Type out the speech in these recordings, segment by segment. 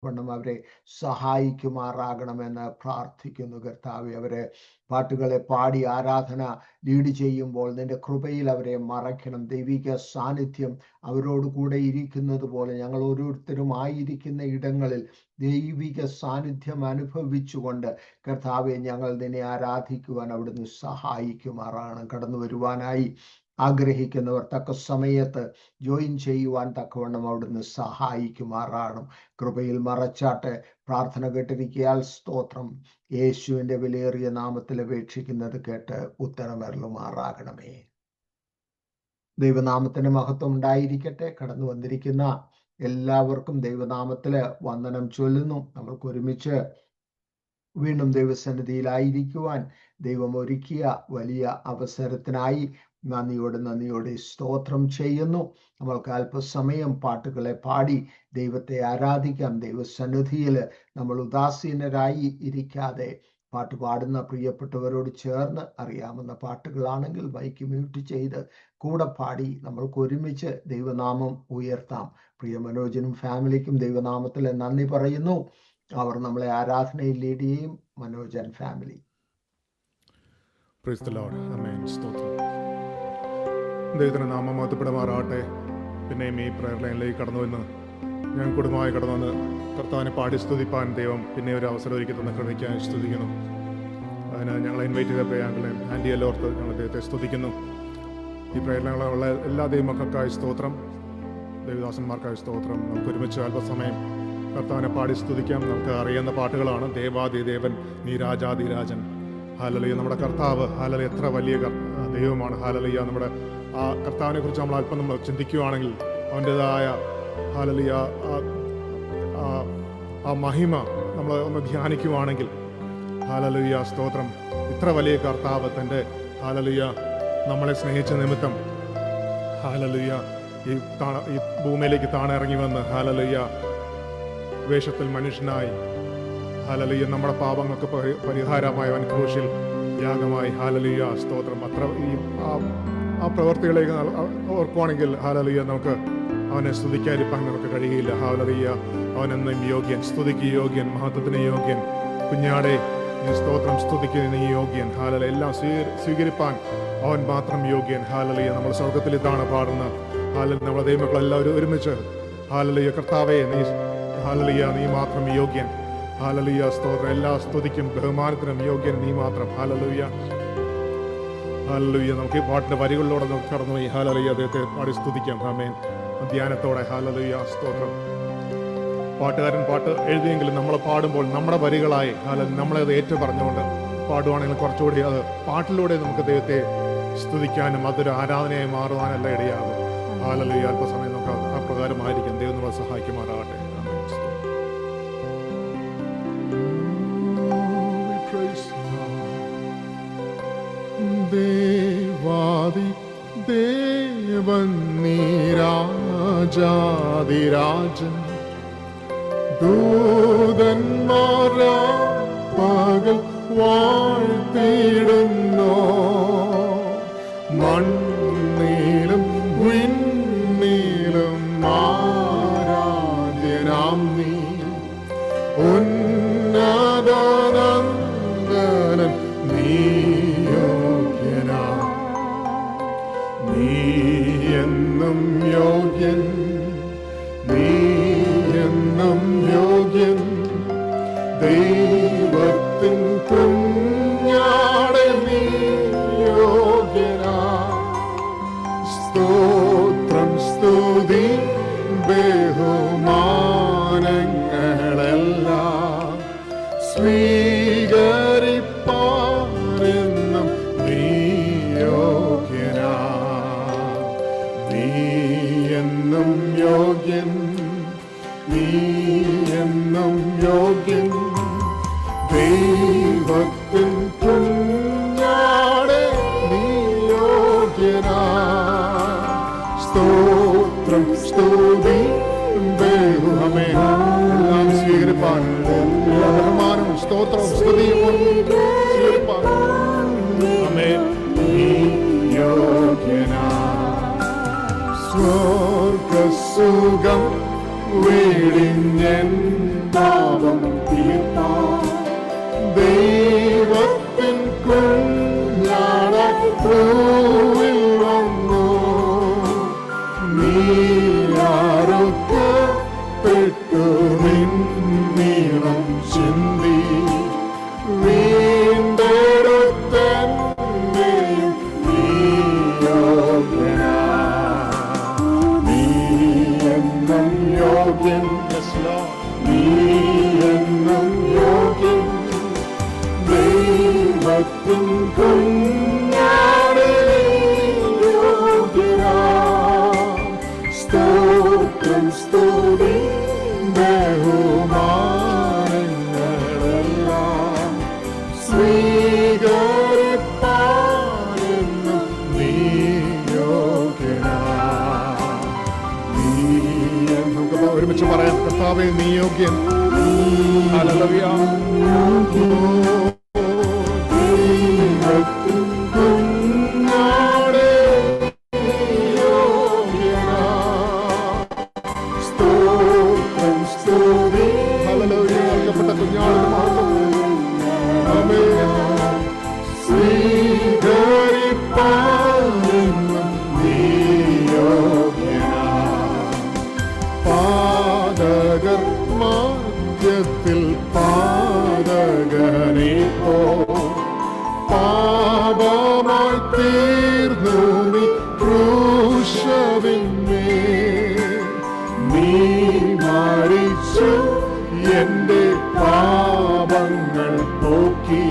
വണ്ണം അവരെ സഹായിക്കുമാറാകണമെന്ന് പ്രാർത്ഥിക്കുന്നു. കർത്താവെ, അവരെ പാട്ടുകളെ പാടി ആരാധന ലീഡ് ചെയ്യുമ്പോൾ നിന്റെ കൃപയിൽ അവരെ മറയ്ക്കണം. ദൈവിക സാന്നിധ്യം അവരോട് കൂടെ ഇരിക്കുന്നത് പോലെ ഞങ്ങൾ ഓരോരുത്തരും ആയിരിക്കുന്ന ഇടങ്ങളിൽ ദൈവിക സാന്നിധ്യം അനുഭവിച്ചുകൊണ്ട് കർത്താവെ, ഞങ്ങൾ നിന്നെ ആരാധിക്കുവാൻ അവിടുന്ന് സഹായിക്കുമാറാകണം. കടന്നു വരുവാനായി ആഗ്രഹിക്കുന്നവർ തക്ക സമയത്ത് ജോയിൻ ചെയ്യുവാൻ തക്കവണ്ണം അവിടുന്ന് സഹായിക്കുമാറാകണം. കൃപയിൽ മറച്ചാട്ടെ. പ്രാർത്ഥന കേട്ടിരിക്കയാൽ സ്തോത്രം. യേശുവിൻ്റെ വിലയേറിയ നാമത്തിൽ അപേക്ഷിക്കുന്നത് കേട്ട് ഉത്തരമരുളുമാറാകണമേ. ദൈവനാമത്തിന് മഹത്വം ഉണ്ടായിരിക്കട്ടെ. കടന്നു വന്നിരിക്കുന്ന എല്ലാവർക്കും ദൈവനാമത്തിൽ വന്ദനം ചൊല്ലുന്നു. നമ്മൾക്ക് ഒരുമിച്ച് വീണ്ടും ദൈവസന്നിധിയിലായിരിക്കുവാൻ ദൈവം ഒരുക്കിയ വലിയ അവസരത്തിനായി നന്ദിയോടെ സ്തോത്രം ചെയ്യുന്നു. നമ്മൾക്ക് അല്പസമയം പാട്ടുകളെ പാടി ദൈവത്തെ ആരാധിക്കാം. ദൈവസന്നിധിയിൽ നമ്മൾ ഉദാസീനരായി ഇരിക്കാതെ പാട്ട് പാടുന്ന പ്രിയപ്പെട്ടവരോട് ചേർന്ന് അറിയാവുന്ന പാട്ടുകളാണെങ്കിൽ മൈക്ക് മ്യൂട്ട് ചെയ്ത് കൂടെ പാടി നമ്മൾക്ക് ഒരുമിച്ച് ദൈവനാമം ഉയർത്താം. പ്രിയ മനോജനും ഫാമിലിക്കും ദൈവനാമത്തിൽ നന്ദി പറയുന്നു. അവർ നമ്മളെ ആരാധനയിൽ ലീഡ് ചെയ്യും. മനോജൻ ഫാമിലി. ദൈവത്തിന് നാമം മഹത്വപ്പെടുമാറാകട്ടെ. പിന്നെയും ഈ പ്രയർ ലൈനിലേക്ക് കടന്നുവന്ന് ഞാൻ കുടുംബമായി കടന്നുവന്ന് കർത്താവിനെ പാടി സ്തുതിപ്പാൻ ദൈവം പിന്നെ ഒരു അവസരം ഒരുക്കി തന്ന കൃപയ്ക്കായി സ്തുതിക്കുന്നു. അതിന് ഞങ്ങളെ ഇൻവൈറ്റ് ചെയ്ത പ്രിയാങ്കളെ ആൻറ്റി എല്ലാവർത്ത് ഞങ്ങൾ ദൈവത്തെ സ്തുതിക്കുന്നു. ഈ പ്രയർ ലൈനിലുള്ള എല്ലാ ദൈവമക്കൾക്കായി സ്തോത്രം, ദൈവദാസന്മാർക്കായി സ്തോത്രം. നമുക്ക് ഒരുമിച്ച് അല്പസമയം കർത്താവിനെ പാടി സ്തുതിക്കാം. നമുക്ക് അറിയുന്ന പാട്ടുകളാണ്. ദേവാദിദേവൻ, നീ രാജാതിരാജൻ. ഹല്ലേലൂയ. നമ്മുടെ കർത്താവ് ഹല്ലേലൂയ എത്ര വലിയ ദൈവമാണ്. ഹല്ലേലൂയ. നമ്മുടെ ആ കർത്താവിനെ കുറിച്ച് നമ്മൾ ചിന്തിക്കുകയാണെങ്കിൽ അവൻ്റെതായ ഹല്ലേലൂയ ആ മഹിമ നമ്മൾ ഒന്ന് ധ്യാനിക്കുകയാണെങ്കിൽ ഹല്ലേലൂയ സ്തോത്രം. ഇത്ര വലിയ കർത്താവ് തൻ്റെ ഹല്ലേലൂയ നമ്മളെ സ്നേഹിച്ച നിമിത്തം ഹല്ലേലൂയ ഈ ഭൂമിയിലേക്ക് താണിറങ്ങി വന്ന് ഹല്ലേലൂയ വേഷത്തിൽ മനുഷ്യനായി ഹല്ലേലൂയ നമ്മുടെ പാപങ്ങൾക്ക് പരിഹാരമായി അവൻ ക്രൂശിൽ യാഗമായി ഹല്ലേലൂയ സ്തോത്രം. അത്ര ആ പ്രവർത്തികളേക്ക് ഓർക്കുവാണെങ്കിൽ ഹല്ലേലൂയ നമുക്ക് അവനെ സ്തുതിക്കാതിരിക്കാൻ നമുക്ക് കഴിയില്ല. ഹല്ലേലൂയ അവനെന്നും യോഗ്യൻ, സ്തുതിക്ക് യോഗ്യൻ, മഹത്വത്തിന് യോഗ്യൻ. കുഞ്ഞാടെ ഈ സ്തോത്രം സ്തുതിക്ക് നീ യോഗ്യൻ. ഹല്ലേലൂയ എല്ലാം സ്വീകരിപ്പാൻ അവൻ മാത്രം യോഗ്യൻ. ഹല്ലേലൂയ നമ്മൾ സ്വർഗത്തിൽ ഇതാണ് പാടുന്നത്. ഹല്ലേലൂയ നമ്മളെ ദൈവമക്കളെല്ലാവരും ഒരുമിച്ച് ഹല്ലേലൂയ കർത്താവേ നീ ഹല്ലേലൂയ നീ മാത്രം യോഗ്യൻ. ഹല്ലേലൂയ സ്തോത്രം. എല്ലാ സ്തുതിക്കും ബഹുമാനത്തിനും യോഗ്യൻ നീ മാത്രം. Hallelujah hallelujah. നമുക്ക് ഈ പാട്ടിന്റെ വരികളിലൂടെ നമുക്ക് കടന്നുപോയി ഹല്ലേലൂയ അദ്ദേഹത്തെ പാടി സ്തുതിക്കാം. ആമേൻ. ധ്യാനത്തോടെ ഹല്ലേലൂയ സ്തോത്രം. പാട്ടുകാരൻ പാട്ട് എഴുതിയെങ്കിലും നമ്മൾ പാടുമ്പോൾ നമ്മുടെ വരികളായി നമ്മളത് ഏറ്റു പറഞ്ഞുകൊണ്ട് പാടുവാണെങ്കിൽ കുറച്ചുകൂടി അത് പാട്ടിലൂടെ നമുക്ക് ദൈവത്തെ സ്തുതിക്കാനും അതൊരു ആരാധനയായി മാറുവാനല്ല ഇടയാകും. ഹല്ലേലൂയ. അല്പസമയം നമുക്ക് ആ പ്രകാരമായിരിക്കും. ദൈവം നമ്മളെ സഹായിക്കുമാറാകട്ടെ. ദേവാദി ദേവൻ നീ രാജാതിരാജൻ, ദൂതന്മാരാ പകൽ വാഴ്ത്തിടുന്നോ, മണ്ണിലും വിണ്ണിലും ആരാധ്യനാം നീ, ഉന്നതനന്ദനൻ നീ യോഗ്യനാ, നീ എന്നും യോഗ്യൻ, നീ എന്നും യോഗ്യൻ, ദൈവത്തിൻ കുഞ്ഞാടെ നീ യോഗ്യനാ. സ്തോത്രം സ്തുതി ബഹുമാനങ്ങളെല്ലാം സ്വീകരിപ്പാനെന്നും നീ യോഗ്യനാ, നീ എന്നും യോഗ്യൻ, നീ എന്നും യോഗ്യൻ, ദൈവത്തിൻ കുഞ്ഞാടെ നീ യോഗ്യനാ. സ്തോത്രം സ്തുതി ബഹുമേ എല്ലാം സ്വീകരിപ്പാൻ, ബഹുമാനവും സ്തോത്രവും സ്തുതിയും സ്വീകരിപ്പാൻ ആമേൻ. നീ യോഗ്യനാ. സ്വർഗസുഖം വീടിഞ്ഞൻ പാപം തീർപ്പാൻ ദൈവത്തിൻ കുഞ്ഞാടായി ഭൂവിൽ വന്നു. നീയാറുക്കപ്പെട്ടു നിന്നീളം ചിന്തി വീണ്ടെടുത്തെന്നെയും നീയോഗ്യനാ. നീ എന്നും യോഗ്യൻ, നീ എന്നും യോഗ്യൻ, ദൈവത്തിൻ കുഞ്ഞാടേ യോഗ്യനാ. സ്തോത്രം സ്തുതി ബഹുമാനങ്ങളെല്ലാം സ്വീകരിപ്പാനെന്നും നീ യോഗ്യനാ. നീ എന്നും ഒരുമിച്ച് പറയാം, കർത്താവേ നീ യോഗ്യൻ. ഹല്ലേലൂയ. പാതകനെ പോ പാപമായി തീർന്നു നീ ക്രൂശിന്മേൽ. നീ മരിച്ചു എന്റെ പാപങ്ങൾ പോക്കി.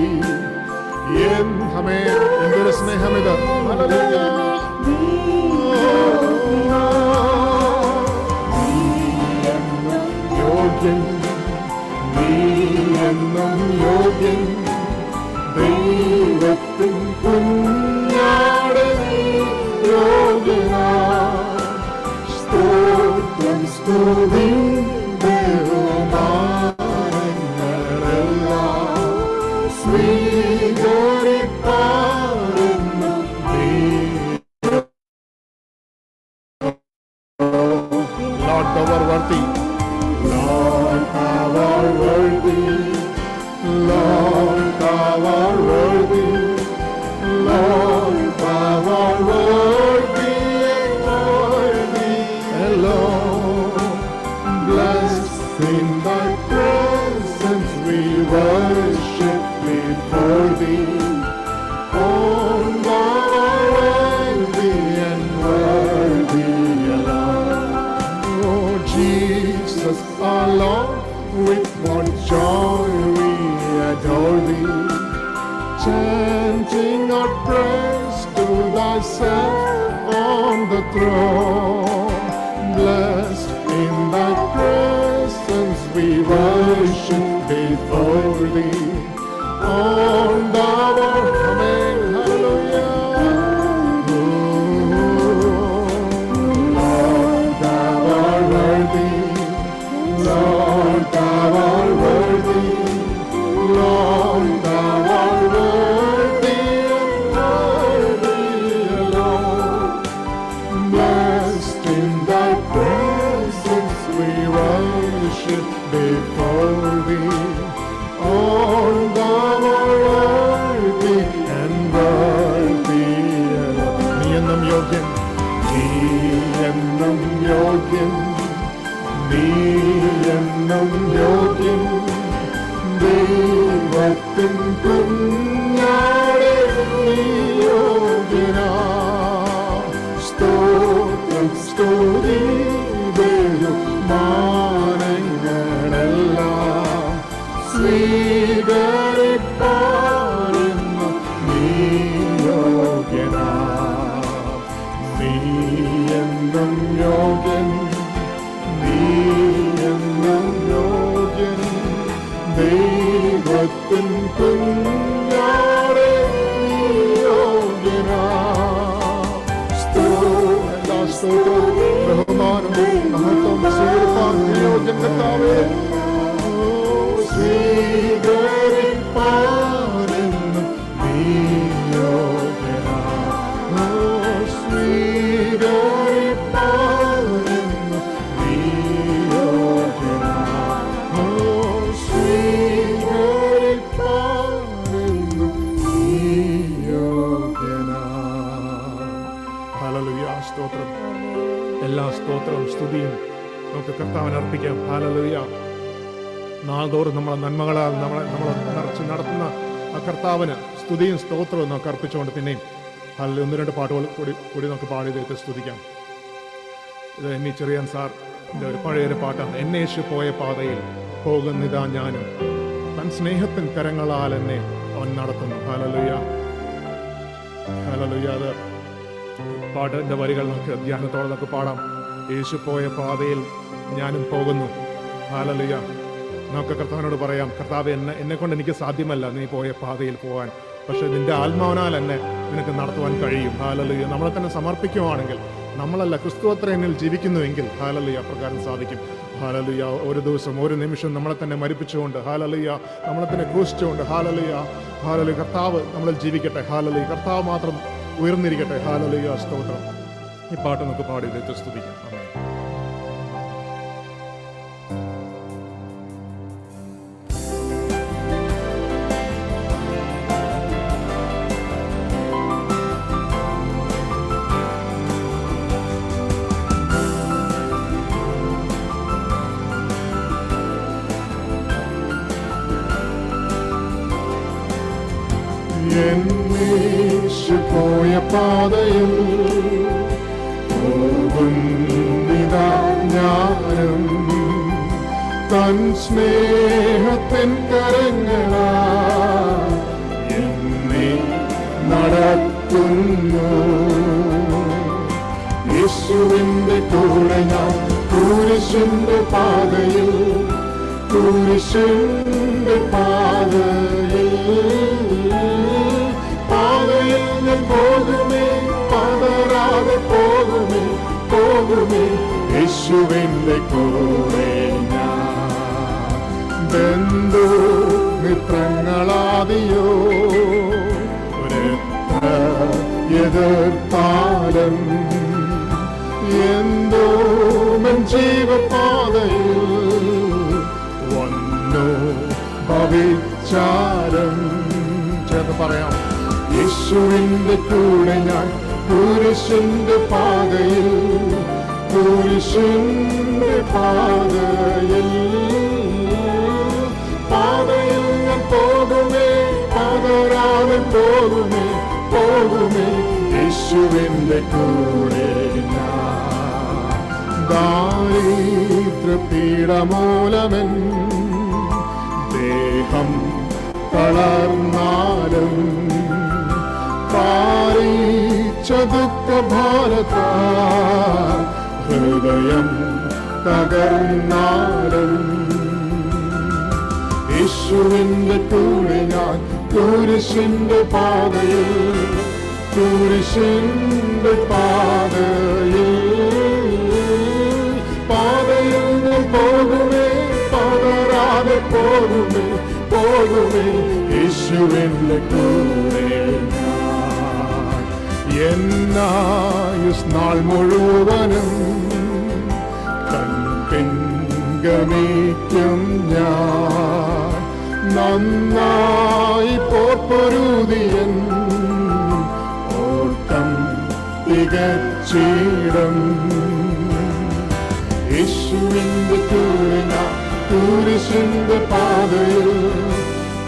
എന്തൊരു സ്നേഹമിത്! യോഗ്യൻ, നീ എന്നും യോഗ്യൻ, ദൈവത്തിൻ കുഞ്ഞാടേ യോഗ്യനാ. സ്തോത്രം സ്തുതി ബഹുമാനങ്ങളെല്ലാം സ്വീകരിപ്പാനെന്നും നീ. Lord, thou art worthy. Lord, thou art worthy. Lord, thou art worthy. Lord, thou art worthy and worthy alone. Blessed in thy presence we worship before thee. Oh, thou art worthy and worthy alone. Oh, Jesus our Lord, with what joy we adore thee, chanting our praise to thyself on the throne. Blessed in thy presence we worship before thee. On thou art, amen, hallelujah. Lord, thou art worthy. Lord, thou art worthy. Lord, thou art worthy and worthy alone. Blessed in thy presence we worship before thee. Oh, thou art worthy and worthy alone. നീ എന്നും യോഗ്യൻ, നീ എന്നും യോഗ്യൻ, നീ എന്നും യോഗ്യൻ, ദൈവത്തിൻ കുഞ്ഞാടേ നീ യോഗ്യനാ. സ്തോത്രം സ്തുതി ബഹുമാനങ്ങളെല്ലാം സ്വീകരിപ്പാനെന്നും നീ യോഗ്യനാ. നീ എന്നും യോഗ്യൻ, നീ എന്നും യോഗ്യൻ, ദൈവത്തിൻ കുഞ്ഞാടേ നീ യോഗ്യനാ. എല്ലാ സ്തോത്രവും ബഹുമാനവും മഹത്വവും സ്വീകരിപ്പാൻ നീ യോഗ്യൻ കർത്താവേ. സ്വീകരിപ്പാനെന്നും നീ യോഗ്യനാ. സ്വീകരിപ്പാനെന്നും നീ യോഗ്യനാ. കർത്താവിനെ അർപ്പിക്കാം. ഹല്ലേലൂയ. നാൾതോറും നമ്മളെ നന്മകളാൽ നമ്മളെ നിറച്ച് നടത്തുന്ന ആ കർത്താവിന് സ്തുതിയും സ്തോത്രവും നമുക്ക് അർപ്പിച്ചുകൊണ്ട് പിന്നെയും ഒന്ന് രണ്ട് പാട്ടുകൾ കൂടി നമുക്ക് പാടി ദൈവത്തെ സ്തുതിക്കാം. ഇത് എന്നെ ചെറിയാൻ സാറിൻ്റെ ഒരു പഴയൊരു പാട്ടാണ്. എന്നെ യേശു പോയ പാതയിൽ പോകുന്നിതാ ഞാനും, തൻ സ്നേഹത്തിൻ കരങ്ങളാൽ എന്നെ അവൻ നടത്തുന്നു. Hallelujah, hallelujah. അത് പാട്ടിൻ്റെ വരികൾ നമുക്ക് ധ്യാനത്തോടെ നമുക്ക് പാടാം. യേശു പോയ പാതയിൽ ഞാനും പോകുന്നു. ഹല്ലേലൂയ. നമുക്ക് കർത്താവിനോട് പറയാം, കർത്താവ് എന്നെ കൊണ്ട് എനിക്ക് സാധ്യമല്ല നീ പോയ പാതയിൽ പോകാൻ, പക്ഷെ നിന്റെ ആത്മാവിനാൽ എന്നെ നിനക്ക് നടത്തുവാൻ കഴിയും. ഹല്ലേലൂയ. നമ്മളെ തന്നെ സമർപ്പിക്കുവാണെങ്കിൽ, നമ്മളല്ല ക്രിസ്തു അത്ര എന്നിൽ ജീവിക്കുന്നുവെങ്കിൽ ഹല്ലേലൂയ അപ്രകാരം സാധിക്കും. ഹല്ലേലൂയ. ഒരു ദിവസം ഒരു നിമിഷം നമ്മളെ തന്നെ മരിപ്പിച്ചുകൊണ്ട്, ഹല്ലേലൂയ, നമ്മളെ തന്നെ ക്രൂശിച്ചുകൊണ്ട്, ഹല്ലേലൂയ, ഹല്ലേലൂയ, കർത്താവ് നമ്മളിൽ ജീവിക്കട്ടെ. ഹല്ലേലൂയ. കർത്താവ് മാത്രം ഉയർന്നിരിക്കട്ടെ. ഹല്ലേലൂയ. സ്തോത്രം. ഈ പാട്ട് നമുക്ക് പാടി ദൈവത്തെ സ്തുതിക്കാം. ആമേൻ. യേശു പോയ പാതയിൽ പോകുന്നിതാ ഞാനും, തൻ സ്നേഹത്തിൻ കരങ്ങളാൽ എന്നെ നടത്തുന്നു. യേശുവിന്റെ കൂടെ ഞാൻ കുരിശിന്റെ പാതയിൽ, കുരിശിന്റെ പാതയിൽ ഞാൻ പോകുമേ, പതറാതെ പോകുമേ, പോകുമേ. യേശുവിന്റെ കൂടെ ഞാൻ ബന്ധു മിത്രങ്ങളാദിയോ ഒരെത്ര എതിർത്താലും എന്തോ മൻ ജീവപാതയിൽ വന്നു ഭവിച്ചാരം. ചേർന്ന് പറയാം. യേശുവിന്റെ കൂടെ ഞാൻ കുരിശിന്റെ പാതയിൽ, കുരിശിന്റെ പാതയിൽ, പാതയിൽ ഞാൻ പോകുമേ, പതറാതെ പോകുമേ, പോകുമേ. യേശുവിന്റെ കൂടെ ഞാൻ ദാരിദ്ര്യപീഠമൂലമൻ ദേഹം തളർന്നാലും, പാരിച്ച ദുഃഖഭാരത്താൽ ഹൃദയം തകർന്നാലും, യേശുവിന്റെ കൂടെ ഞാൻ കുരിശിന്റെ പാതയിൽ, കുരിശിന്റെ പാതയിൽ, പാതയിൽ ഞാൻ പോകുമേ, പതറാതെ പോകുമേ, പോകുമേ. യേശുവിന്റെ കൂടെ എന്നായുസ്നാൾ മുഴുവനും തൻ പിൻഗമിക്കും ഞാൻ, നന്നായി പോർപ്പൊരുതിയൻ ഓട്ടം തികച്ചിടം. യേശുവിന്റെ കൂടെ ഞാൻ കുരിശിന്റെ പാതയിൽ,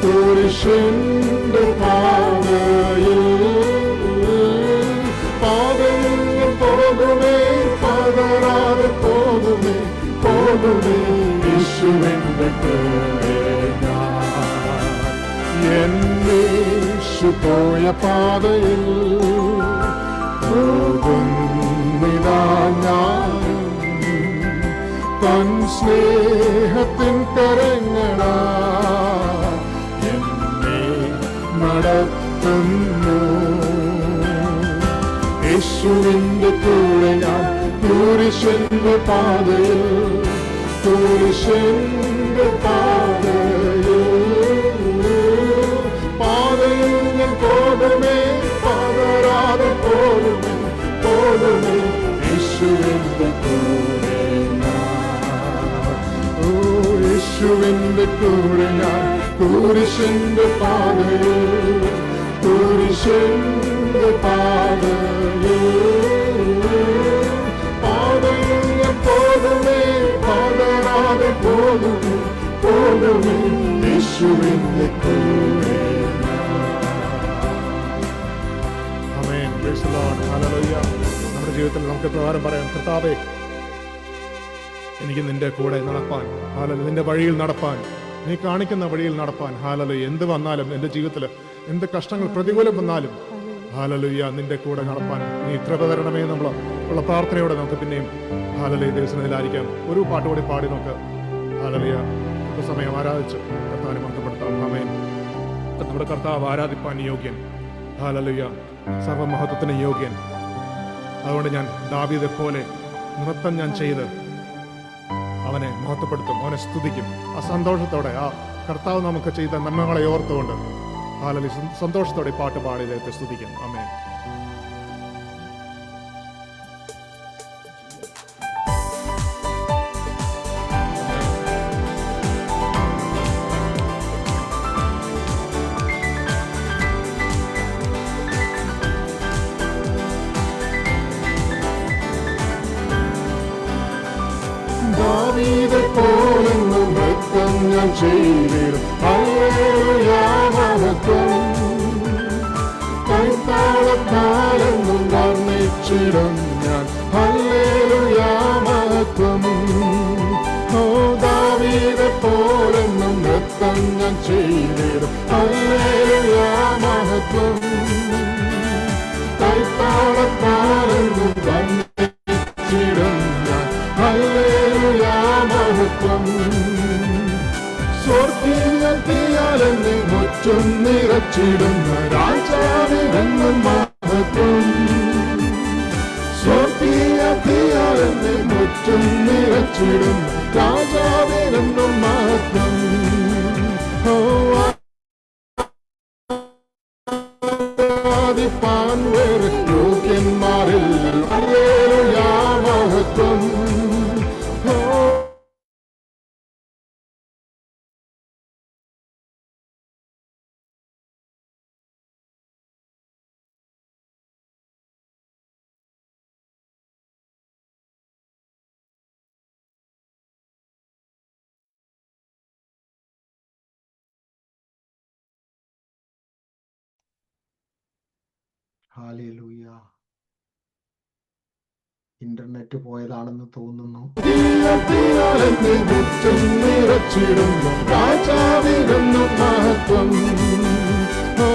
കുരിശിന്റെ പാതയിൽ, പാതയിൽ പോകുമേ, പതറാതെ പോകുമേ, പോകുമേ. യേശുവിന്റെ കൂടെ ഞാൻ യേശു പോയ പാതയിൽ പോകുന്നിതാ ഞാനും, തൻ സ്നേഹത്തിൻ കരങ്ങളാൽ എന്നെ നടത്തുന്നു. യേശുവിന്റെ കൂടെ ഞാൻ കുരിശിന്റെ പാതയിൽ, കുരിശിന്റെ പാതയിൽ, പാതയിൽ ഞാൻ പോകുമേ, പതറാതെ പോകുമേ, പോകുമേ. യേശുവിന്റെ കൂടെ ഞാൻ, യേശുവിന്റെ കൂടെ ഞാൻ കുരിശിന്റെ പാതയിൽ, കുരിശിന്റെ പാതയിൽ, പാതയിൽ ഞാൻ പോകുമേ, കൂടാതെ പോകുമേ യേശുവിന്റെ കൂടെ. Amen. Praise the Lord. Hallelujah. നമ്മുടെ ജീവിതത്തിൽ നമുക്ക് പ്രകാരം പറയാം, കർത്താവേ എനിക്ക് നിന്റെ കൂടെ നടപ്പാൻ, ഹല്ലേലൂയ, നിന്റെ വഴിയിൽ നടപ്പാൻ, നീ കാണിക്കുന്ന വഴിയിൽ നടപ്പാൻ. ഹല്ലേലൂയ. എന്ത് വന്നാലും എൻ്റെ ജീവിതത്തിൽ എന്ത് കഷ്ടങ്ങൾ പ്രതികൂലം വന്നാലും ഹല്ലേലൂയ നിന്റെ കൂടെ നടപ്പാൻ നീ കൃപ തരണമേ നമ്മൾ ഉള്ള പ്രാർത്ഥനയോടെ നമുക്ക് പിന്നെയും ഹല്ലേലൂയ ദൈവസന്നിധിയിലായിരിക്കാം. ഒരു പാട്ടുകൂടി പാടി നമുക്ക് ഹല്ലേലൂയ സമയം ആരാധിച്ച് കർത്താവിനെ മഹത്വപ്പെടുത്താം. ആമേൻ. നമ്മുടെ കർത്താവ് ആരാധിപ്പാൻ യോഗ്യൻ, ഹല്ലേലൂയ സർവമഹത്വത്തിന് യോഗ്യൻ. അതുകൊണ്ട് ഞാൻ ദാവീദെ പോലെ നൃത്തം ഞാൻ ചെയ്ത് അവനെ മഹത്വപ്പെടുത്തും, അവനെ സ്തുതിക്കും. ആ സന്തോഷത്തോടെ ആ കർത്താവ് നമുക്ക് ചെയ്ത നന്മകളെ ഓർത്തുകൊണ്ട് ഹല്ലേലൂയ സന്തോഷത്തോടെ പാട്ട് പാടി ദൈവത്തെ സ്തുതിക്കും. ആമേൻ. ദാവീദെ പോലെന്നും നൃത്തം ഞാൻ ചെയ്തിടും, ഹല്ലേലൂയ മഹത്വം. കൈത്താളത്താലെന്നും വർണ്ണിച്ചിടും ഞാൻ, ഹല്ലേലൂയ മഹത്വം. ഓ ദാവീദെ പോലെന്നും നൃത്തം ഞാൻ ചെയ്തിടും, ഹല്ലേലൂയ മഹത്വം. കൈത്താളത്താലെന്നും വർണ്ണിച്ചിടും ഞാൻ, ഹല്ലേലൂയ മഹത്വം. സ്വർഗീയത്തിയാലെന്നെ മുറ്റും നിറച്ചിടുന്ന രാജാവിനെന്നും മഹത്വം. സ്വർഗീയത്തിയാലെന്നെ മുറ്റും നിറച്ചിടും രാജാവിനെന്നും മഹത്വം. ആദിപ്പാൻ വേറെ യോഗ്യന്മാരിൽ, ഹല്ലേലൂയ മഹത്വം. ഹല്ലേലൂയ. ഇന്റർനെറ്റ് പോയതാണെന്ന് തോന്നുന്നു. രാജാവിനെന്നും മഹത്വം. ഓ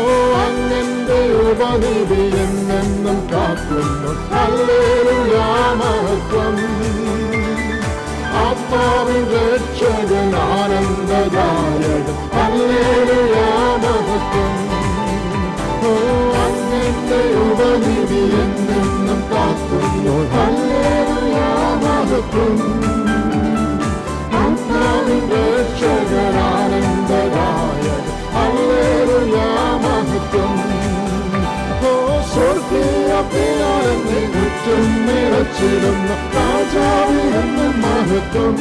അങ്ങന്റെ ഉപനിധി എന്നെന്നും കാക്കുന്നു, ഹല്ലേലൂയ മഹത്വം. ആത്മാവിൻ രക്ഷകൻ ആനന്ദദായകൻ, ഹല്ലേലൂയ മഹത്വം. ഓ അങ്ങന്റെ ഉപനിധി എന്നെന്നും കാക്കുന്നു, ഹല്ലേലൂയ മഹത്വം. ആത്മാവിൻ രക്ഷകൻ ആനന്ദദായകൻ, ഹല്ലേലൂയ മഹത്വം. ഓ സ്വർഗീയത്തിയാലെന്നെ മുറ്റും നിറച്ചിടുന്ന രാജാവിനെന്നും മഹത്വം.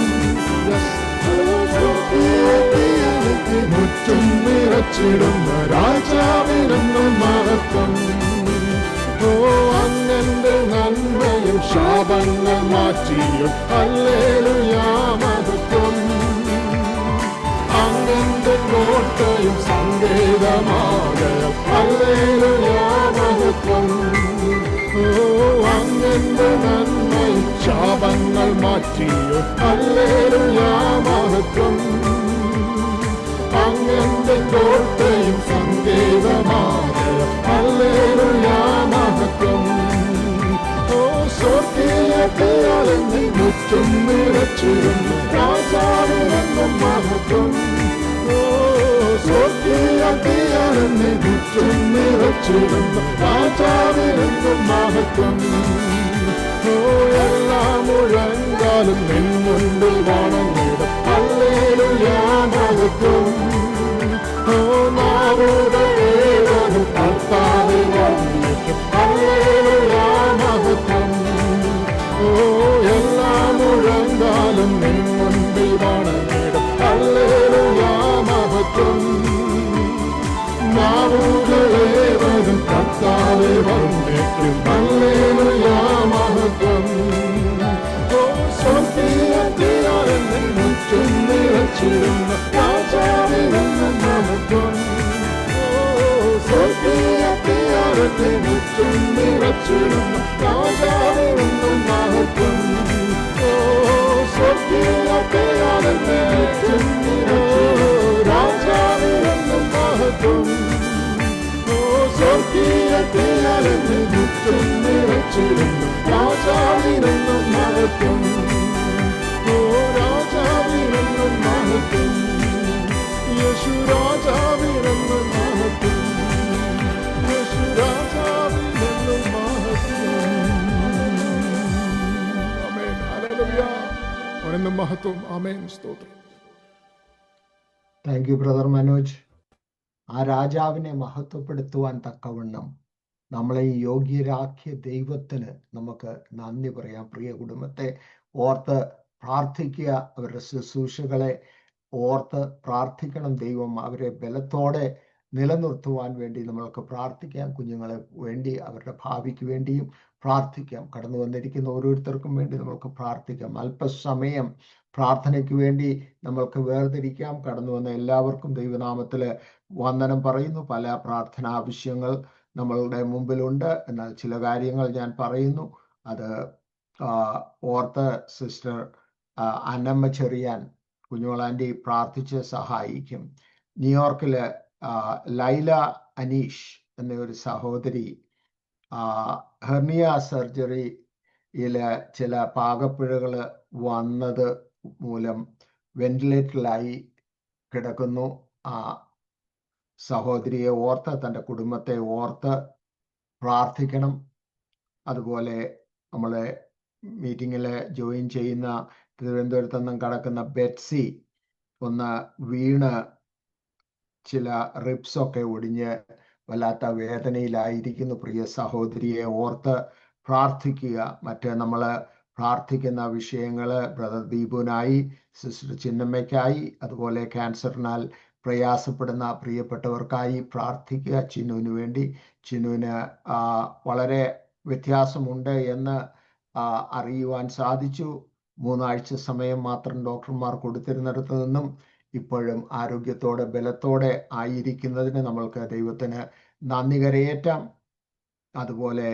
സ്വർഗീയത്തിയാലെന്നെ മുറ്റും നിറച്ചിടുന്ന രാജാവിനെന്നും മഹത്വം. ഓ അങ്ങന്റെ നന്മയും ശാപങ്ങൾ മാറ്റിയും, ഹല്ലേലൂയ മഹത്വം. അങ്ങന്റെ കോട്ടയും സങ്കേതമാകയും, ഹല്ലേലൂയ മഹത്വം. ഓ അങ്ങന്റെ നന്മയും ശാപങ്ങൾ മാറ്റിയും, ഹല്ലേലൂയ മഹത്വം. അങ്ങന്റെ കോട്ടയും സങ്കേതമാകയും, ഹല്ലേലൂയ മഹത്വം. ഓ സ്വർഗീയത്തിയാലെന്നെ മുറ്റും നിറച്ചിടുന്നു രാജാവിനെന്നും മഹത്വം. ഓ സ്വർഗീയത്തിയാലെന്നെ മുറ്റും നിറച്ചിടുന്നു രാജാവിനെന്നും മഹത്വം. ഓ എല്ലാ മുഴങ്കാലും നിൻ മുൻപിൽ വണങ്ങിടും, ഹല്ലേലൂയ മഹത്വം. ഓ നാവുകളേവരും കർത്താവെ വർണ്ണിക്കും, ഹല്ലേലൂയ മഹത്വം. ഓ എല്ലാ മുഴങ്കാലും നിൻ മുൻപിൽ വണങ്ങിടും, ഹല്ലേലൂയ മഹത്വം. നാവുകളേവരും കർത്താവെ വർണ്ണിക്കും, ഹല്ലേലൂയ മഹത്വം. ഓ സ്വർഗീയത്തിയാലെന്നെ നിറച്ചിടുന്നു രാജാവിനെന്നും മഹത്വം. ഓ രാജാവിനെന്നും മഹത്വം, യേശു രാജാവിനെന്നും മഹത്വം, യേശു രാജാവിനെന്നും മഹത്വം. ആമേൻ. ഹല്ലേലൂയ. അവനെന്നും മഹത്വം. ആമേൻ. സ്തോത്രം. Thank you brother Manoj. ആ രാജാവിനെ മഹത്വപ്പെടുത്തുവാൻ തക്കവണ്ണം നമ്മളെ യോഗ്യരാക്കിയ ദൈവത്തിന് നമുക്ക് നന്ദി പറയാം. പ്രിയ കുടുംബത്തെ ഓർത്ത് പ്രാർത്ഥിക്കുക, അവരുടെ ശുശ്രൂഷകളെ ഓർത്ത് പ്രാർത്ഥിക്കണം. ദൈവം അവരെ ബലത്തോടെ നിലനിർത്തുവാൻ വേണ്ടി നമ്മൾക്ക് പ്രാർത്ഥിക്കാം. കുഞ്ഞുങ്ങളെ വേണ്ടി, അവരുടെ ഭാവിക്ക് വേണ്ടിയും പ്രാർത്ഥിക്കാം. കടന്നു വന്നിരിക്കുന്ന ഓരോരുത്തർക്കും വേണ്ടി നമ്മൾക്ക് പ്രാർത്ഥിക്കാം. അല്പസമയം പ്രാർത്ഥനയ്ക്ക് വേണ്ടി നമ്മൾക്ക് വേർതിരിക്കാം. കടന്നു വന്ന എല്ലാവർക്കും ദൈവനാമത്തിൽ വന്ദനം പറയുന്നു. പല പ്രാർത്ഥനാ ആവശ്യങ്ങൾ നമ്മളുടെ മുമ്പിലുണ്ട്. എന്നാൽ ചില കാര്യങ്ങൾ ഞാൻ പറയുന്നു, അത് ഓർത്ത് സിസ്റ്റർ അന്നമ്മ ചെറിയാൻ കുഞ്ഞോളാൻറ്റി പ്രാർത്ഥിച്ച് സഹായിക്കും. ന്യൂയോർക്കില് ലൈല അനീഷ് എന്ന ഒരു സഹോദരി ഹെർണിയ സർജറിയില് ചില പാകപ്പിഴകൾ വന്നത് മൂലം വെന്റിലേറ്ററിലായി കിടക്കുന്നു. ആ സഹോദരിയെ ഓർത്ത്, തൻ്റെ കുടുംബത്തെ ഓർത്ത് പ്രാർത്ഥിക്കണം. അതുപോലെ നമ്മളെ മീറ്റിങ്ങിൽ ജോയിൻ ചെയ്യുന്ന തിരുവനന്തപുരത്ത് നിന്നും കടക്കുന്ന ബെറ്റ്സി ഒന്ന് വീണ് ചില റിബ്സൊക്കെ ഒടിഞ്ഞ് വല്ലാത്ത വേദനയിലായിരിക്കുന്നു. പ്രിയ സഹോദരിയെ ഓർത്ത് പ്രാർത്ഥിക്കുക. മറ്റ് നമ്മൾ പ്രാർത്ഥിക്കുന്ന വിഷയങ്ങൾ ബ്രദർ ദീപുവിനായി, സിസ്റ്റർ ചിന്നമ്മയ്ക്കായി, അതുപോലെ ക്യാൻസറിനാൽ പ്രയാസപ്പെടുന്ന പ്രിയപ്പെട്ടവർക്കായി പ്രാർത്ഥിക്കുക. ചിന്നുവിന് വേണ്ടി. ചിന്നുവിന് വളരെ വ്യത്യാസമുണ്ട് എന്ന് അറിയുവാൻ സാധിച്ചു. 3 ആഴ്ച സമയം മാത്രം ഡോക്ടർമാർ കൊടുത്തിരുന്നിടത്ത് നിന്നും ഇപ്പോഴും ആരോഗ്യത്തോടെ ബലത്തോടെ ആയിരിക്കുന്നതിന് നമ്മൾക്ക് ദൈവത്തിന് നന്ദി കരയേറ്റാം. അതുപോലെ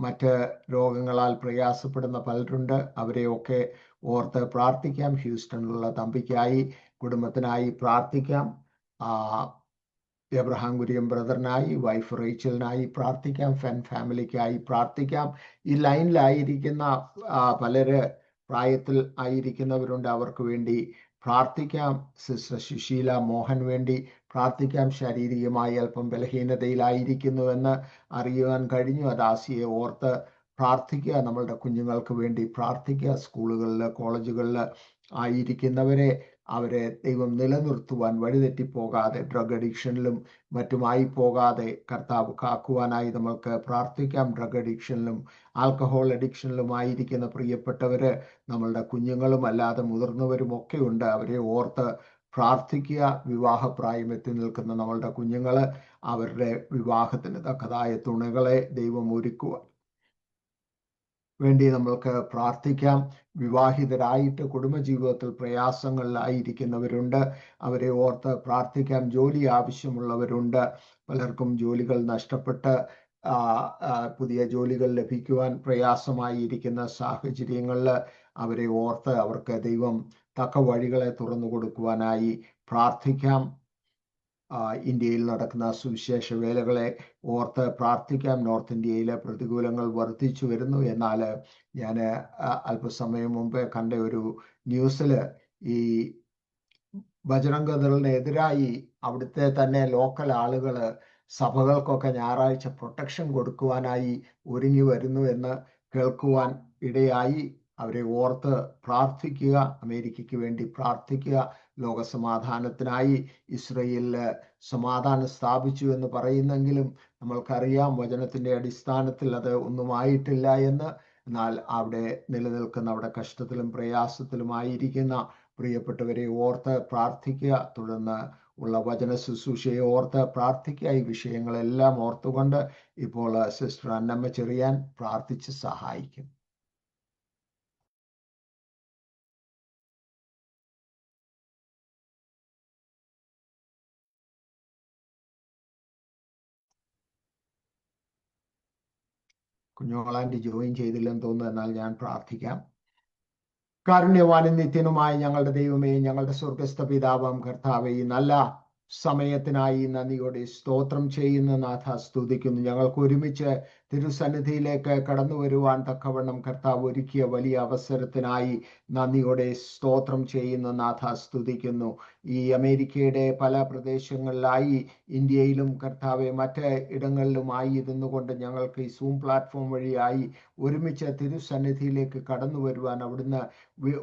മറ്റ് രോഗങ്ങളാൽ പ്രയാസപ്പെടുന്ന പലരുണ്ട്. അവരെയൊക്കെ ഓർത്ത് പ്രാർത്ഥിക്കാം. ഹ്യൂസ്റ്റണിലുള്ള തമ്പിക്കായി, കുടുംബത്തിനായി പ്രാർത്ഥിക്കാം. എബ്രഹാം കുര്യൻ ബ്രദറിനായി, വൈഫ് റേച്ചലിനായി പ്രാർത്ഥിക്കാം. ഫാമിലിക്കായി പ്രാർത്ഥിക്കാം. ഈ ലൈനിലായിരിക്കുന്ന പലര് പ്രായത്തിൽ ആയിരിക്കുന്നവരുണ്ട്, അവർക്ക് വേണ്ടി പ്രാർത്ഥിക്കാം. സിസ്റ്റർ സുശീല മോഹൻ വേണ്ടി പ്രാർത്ഥിക്കാം. ശാരീരികമായി അല്പം ബലഹീനതയിലായിരിക്കുന്നുവെന്ന് അറിയുവാൻ കഴിഞ്ഞു. ദാസിയെ ഓർത്ത് പ്രാർത്ഥിക്കുക. നമ്മളുടെ കുഞ്ഞുങ്ങൾക്ക് വേണ്ടി പ്രാർത്ഥിക്കുക. സ്കൂളുകളിൽ, കോളേജുകളിൽ ആയിരിക്കുന്നവരെ, അവരെ ദൈവം നിലനിർത്തുവാൻ, വഴിതെറ്റിപ്പോകാതെ ഡ്രഗ് അഡിക്ഷനിലും മറ്റുമായി പോകാതെ കർത്താവ് കാക്കുവാനായി നമ്മൾക്ക് പ്രാർത്ഥിക്കാം. ഡ്രഗ് അഡിക്ഷനിലും ആൽക്കഹോൾ അഡിക്ഷനിലും ആയിരിക്കുന്ന പ്രിയപ്പെട്ടവര് നമ്മളുടെ കുഞ്ഞുങ്ങളും അല്ലാതെ മുതിർന്നവരും ഒക്കെ ഉണ്ട്. അവരെ ഓർത്ത് പ്രാർത്ഥിക്കുക. വിവാഹപ്രായം എത്തി നിൽക്കുന്ന നമ്മളുടെ കുഞ്ഞുങ്ങൾ, അവരുടെ വിവാഹത്തിന് തക്കതായ തുണകളെ ദൈവം ഒരുക്കുവാൻ വേണ്ടി നമ്മൾക്ക് പ്രാർത്ഥിക്കാം. വിവാഹിതരായിട്ട് കുടുംബജീവിതത്തിൽ പ്രയാസങ്ങളിലായിരിക്കുന്നവരുണ്ട്, അവരെ ഓർത്ത് പ്രാർത്ഥിക്കാം. ജോലി ആവശ്യമുള്ളവരുണ്ട്. പലർക്കും ജോലികൾ നഷ്ടപ്പെട്ട് പുതിയ ജോലികൾ ലഭിക്കുവാൻ പ്രയാസമായിരിക്കുന്ന സാഹചര്യങ്ങളിൽ അവരെ ഓർത്ത് അവർക്ക് ദൈവം തക്ക വഴികളെ തുറന്നു കൊടുക്കുവാനായി പ്രാർത്ഥിക്കാം. ഇന്ത്യയിൽ നടക്കുന്ന സുവിശേഷ വേലകളെ ഓർത്ത് പ്രാർത്ഥിക്കാം. നോർത്ത് ഇന്ത്യയിലെ പ്രതികൂലങ്ങൾ വർദ്ധിച്ചു വരുന്നു. എന്നാൽ ഞാൻ അല്പസമയം മുമ്പ് കണ്ട ഒരു ന്യൂസിൽ ഈ ബജറംഗദളിനെതിരായി അവിടുത്തെ തന്നെ ലോക്കൽ ആളുകൾ സഭകൾക്കൊക്കെ ഞായറാഴ്ച പ്രൊട്ടക്ഷൻ കൊടുക്കുവാനായി ഒരുങ്ങി വരുന്നു എന്ന് കേൾക്കുവാൻ ഇടയായി. അവരെ ഓർത്ത് പ്രാർത്ഥിക്കുക. അമേരിക്കയ്ക്ക് വേണ്ടി പ്രാർത്ഥിക്കുക. ലോകസമാധാനത്തിനായി. ഇസ്രയേലില് സമാധാനം സ്ഥാപിച്ചു എന്ന് പറയുന്നെങ്കിലും നമ്മൾക്കറിയാം വചനത്തിന്റെ അടിസ്ഥാനത്തിൽ അത് ഒന്നുമായിട്ടില്ല എന്ന്. എന്നാൽ അവിടെ നിലനിൽക്കുന്ന, അവിടെ കഷ്ടത്തിലും പ്രയാസത്തിലുമായിരിക്കുന്ന പ്രിയപ്പെട്ടവരെ ഓർത്ത് പ്രാർത്ഥിക്കുക. തുടർന്ന് ഉള്ള വചന ശുശ്രൂഷയെ ഓർത്ത് പ്രാർത്ഥിക്കുക. ഈ വിഷയങ്ങളെല്ലാം ഓർത്തുകൊണ്ട് ഇപ്പോൾ സിസ്റ്റർ അന്നമ്മ ചെറിയാൻ പ്രാർത്ഥിച്ച് സഹായിക്കും. കുഞ്ഞോളാൻറ്റി ജോയിൻ ചെയ്തില്ലെന്ന് തോന്നുന്നു. എന്നാൽ ഞാൻ പ്രാർത്ഥിക്കാം. കാരുണ്യവാനും നിത്യനുമായ ഞങ്ങളുടെ ദൈവമേ, ഞങ്ങളുടെ സ്വർഗസ്ഥ പിതാവാം കർത്താവേ, ഈ നല്ല സമയത്തിനായി നന്ദിയോടെ സ്തോത്രം ചെയ്യുന്ന നാഥ, സ്തുതിക്കുന്നു. ഞങ്ങൾക്ക് ഒരുമിച്ച് തിരുസന്നിധിയിലേക്ക് കടന്നു വരുവാൻ തക്കവണ്ണം കർത്താവ് ഒരുക്കിയ വലിയ അവസരത്തിനായി നന്ദിയോടെ സ്തോത്രം ചെയ്യുന്നു നാഥ, സ്തുതിക്കുന്നു. ഈ അമേരിക്കയുടെ പല പ്രദേശങ്ങളിലായി, ഇന്ത്യയിലും കർത്താവെ മറ്റ് ഇടങ്ങളിലുമായി ഇരുന്നു കൊണ്ട് ഞങ്ങൾക്ക് ഈ സൂം പ്ലാറ്റ്ഫോം വഴിയായി ഒരുമിച്ച് തിരുസന്നിധിയിലേക്ക് കടന്നു വരുവാൻ അവിടുന്ന്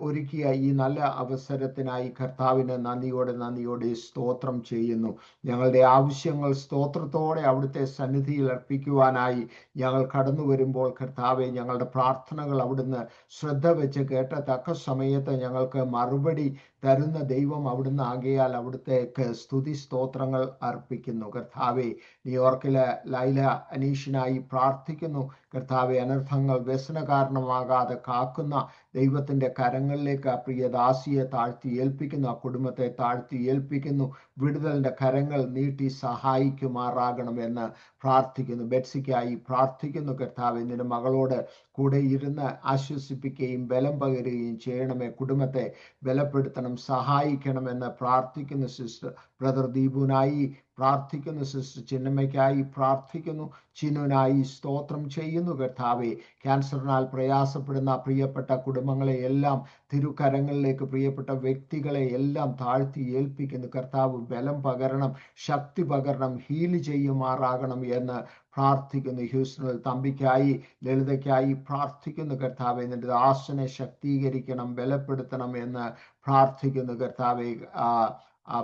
ഒരുക്കിയ ഈ നല്ല അവസരത്തിനായി കർത്താവിന് നന്ദിയോടെ സ്തോത്രം ചെയ്യുന്നു. ഞങ്ങളുടെ ആവശ്യങ്ങൾ സ്തോത്രത്തോടെ അവിടുത്തെ സന്നിധിയിൽ അർപ്പിക്കുവാനായി ഞങ്ങൾ കടന്നു വരുമ്പോൾ കർത്താവെ, ഞങ്ങളുടെ പ്രാർത്ഥനകൾ അവിടുന്ന് ശ്രദ്ധ വെച്ച് കേട്ട തക്ക സമയത്ത് ഞങ്ങൾക്ക് മറുപടി തരുന്ന ദൈവം അവിടുന്ന് ആകയാൽ അവിടുത്തേക്ക് സ്തുതി സ്തോത്രങ്ങൾ അർപ്പിക്കുന്നു. കർത്താവെ, ന്യൂയോർക്കിലെ ലൈല അനീഷിനായി പ്രാർത്ഥിക്കുന്നു. കർത്താവെ, അനർത്ഥങ്ങൾ വ്യസന കാരണമാകാതെ കാക്കുന്ന ദൈവത്തിൻ്റെ കരങ്ങളിലേക്ക് ആ പ്രിയദാസിയെ താഴ്ത്തി ഏൽപ്പിക്കുന്നു, ആ കുടുംബത്തെ താഴ്ത്തി ഏൽപ്പിക്കുന്നു. വിടുതലിൻ്റെ കരങ്ങൾ നീട്ടി സഹായിക്കുമാറാകണമെന്ന് പ്രാർത്ഥിക്കുന്നു. ബെറ്റ്സിക്കായി പ്രാർത്ഥിക്കുന്നു. കർത്താവെ, നിന്റെ മകളോട് കൂടെ ഇരുന്ന് ആശ്വസിപ്പിക്കുകയും ബലം പകരുകയും ചെയ്യണമേ. കുടുംബത്തെ ബലപ്പെടുത്തണം, സഹായിക്കണമെന്ന് പ്രാർത്ഥിക്കുന്നു. സിസ്റ്റർ ബ്രദർ ദീപുനായി പ്രാർത്ഥിക്കുന്നു. സിസ്റ്റർ ചിന്നമ്മയ്ക്കായി പ്രാർത്ഥിക്കുന്നു. ചിന്നുനായി സ്തോത്രം ചെയ്യുന്നു. കർത്താവെ, ക്യാൻസറിനാൽ പ്രയാസപ്പെടുന്ന പ്രിയപ്പെട്ട കുടുംബങ്ങളെ എല്ലാം തിരുക്കരങ്ങളിലേക്ക്, പ്രിയപ്പെട്ട വ്യക്തികളെ എല്ലാം താഴ്ത്തി ഏൽപ്പിക്കുന്നു. കർത്താവ് ബലം പകരണം, ശക്തി പകരണം, ഹീൽ ചെയ്യുമാറാകണം എന്ന് പ്രാർത്ഥിക്കുന്നു. ഹ്യൂസ്റ്റണിൽ തമ്പിക്കായി ലളിതയ്ക്കായി പ്രാർത്ഥിക്കുന്നു. കർത്താവെ, നിന്റെ ദാസനെ ശക്തീകരിക്കണം, ബലപ്പെടുത്തണം എന്ന് പ്രാർത്ഥിക്കുന്നു. കർത്താവെ,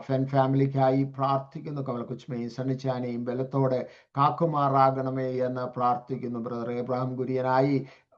ഫെൻ ഫാമിലിക്കായി പ്രാർത്ഥിക്കുന്നു. കമലക്കുച്ചുമയും സണ്ണിച്ചാനെയും ബലത്തോടെ കാക്കുമാറാകണമേ എന്ന് പ്രാർത്ഥിക്കുന്നു. ബ്രദർ എബ്രഹാം കുര്യനായി,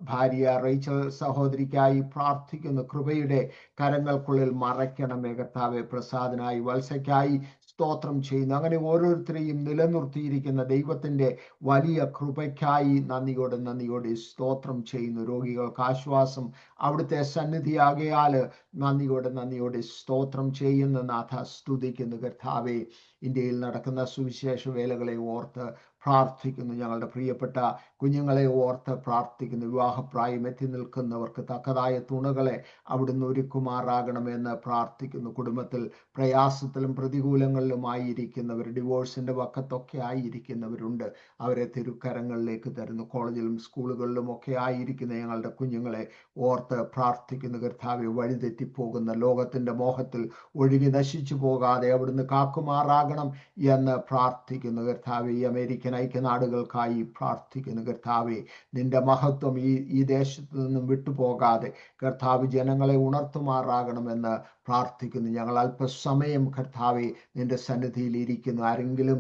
ഭാര്യ റേച്ചൽ സഹോദരിക്കായി പ്രാർത്ഥിക്കുന്നു. കൃപയുടെ കരങ്ങൾക്കുള്ളിൽ മറയ്ക്കണമേ. കർത്താവെ, പ്രസാദനായി, വത്സയ്ക്കായി സ്തോത്രം ചെയ്യുന്നു. അങ്ങനെ ഓരോരുത്തരെയും നിലനിർത്തിയിരിക്കുന്ന ദൈവത്തിൻ്റെ വലിയ കൃപയ്ക്കായി നന്ദിയോടെ സ്തോത്രം ചെയ്യുന്നു. രോഗികൾക്ക് ആശ്വാസം അവിടുത്തെ സന്നിധിയാകയാൽ നന്ദിയോടെ സ്തോത്രം ചെയ്യുന്ന നാഥ, സ്തുതിക്കുന്നു. കർത്താവെ, ഇന്ത്യയിൽ നടക്കുന്ന സുവിശേഷ വേലകളെ ഓർത്ത് പ്രാർത്ഥിക്കുന്നു. ഞങ്ങളുടെ പ്രിയപ്പെട്ട കുഞ്ഞുങ്ങളെ ഓർത്ത് പ്രാർത്ഥിക്കുന്നു. വിവാഹപ്രായം എത്തി നിൽക്കുന്നവർക്ക് തക്കതായ തുണകളെ അവിടുന്ന് ഒരുക്കുമാറാകണമെന്ന് പ്രാർത്ഥിക്കുന്നു. കുടുംബത്തിൽ പ്രയാസത്തിലും പ്രതികൂലങ്ങളിലുമായിരിക്കുന്നവർ, ഡിവോഴ്സിൻ്റെ വക്കത്തൊക്കെ ആയിരിക്കുന്നവരുണ്ട്. അവരെ തിരുക്കരങ്ങളിലേക്ക് തരുന്നു. കോളേജിലും സ്കൂളുകളിലും ഒക്കെ ആയിരിക്കുന്ന ഞങ്ങളുടെ കുഞ്ഞുങ്ങളെ ഓർത്ത് പ്രാർത്ഥിക്കുന്നു. കർത്താവെ, വഴിതെറ്റിപ്പോകുന്ന ലോകത്തിൻ്റെ മോഹത്തിൽ ഒഴുകി നശിച്ചു പോകാതെ അവിടുന്ന് കാക്കുമാറാകണം എന്ന് പ്രാർത്ഥിക്കുന്നു. കർത്താവെ, ഈ അമേരിക്കൻ ഐക്യനാടുകൾക്കായി പ്രാർത്ഥിക്കുന്നു. കർത്താവെ, നിന്റെ മഹത്വം ഈ ദേശത്തു നിന്നും വിട്ടുപോകാതെ കർത്താവ് ജനങ്ങളെ ഉണർത്തുമാറാകണമെന്ന് പ്രാർത്ഥിക്കുന്നു. ഞങ്ങൾ അല്പസമയം കർത്താവെ നിന്റെ സന്നിധിയിൽ ഇരിക്കുന്നു. ആരെങ്കിലും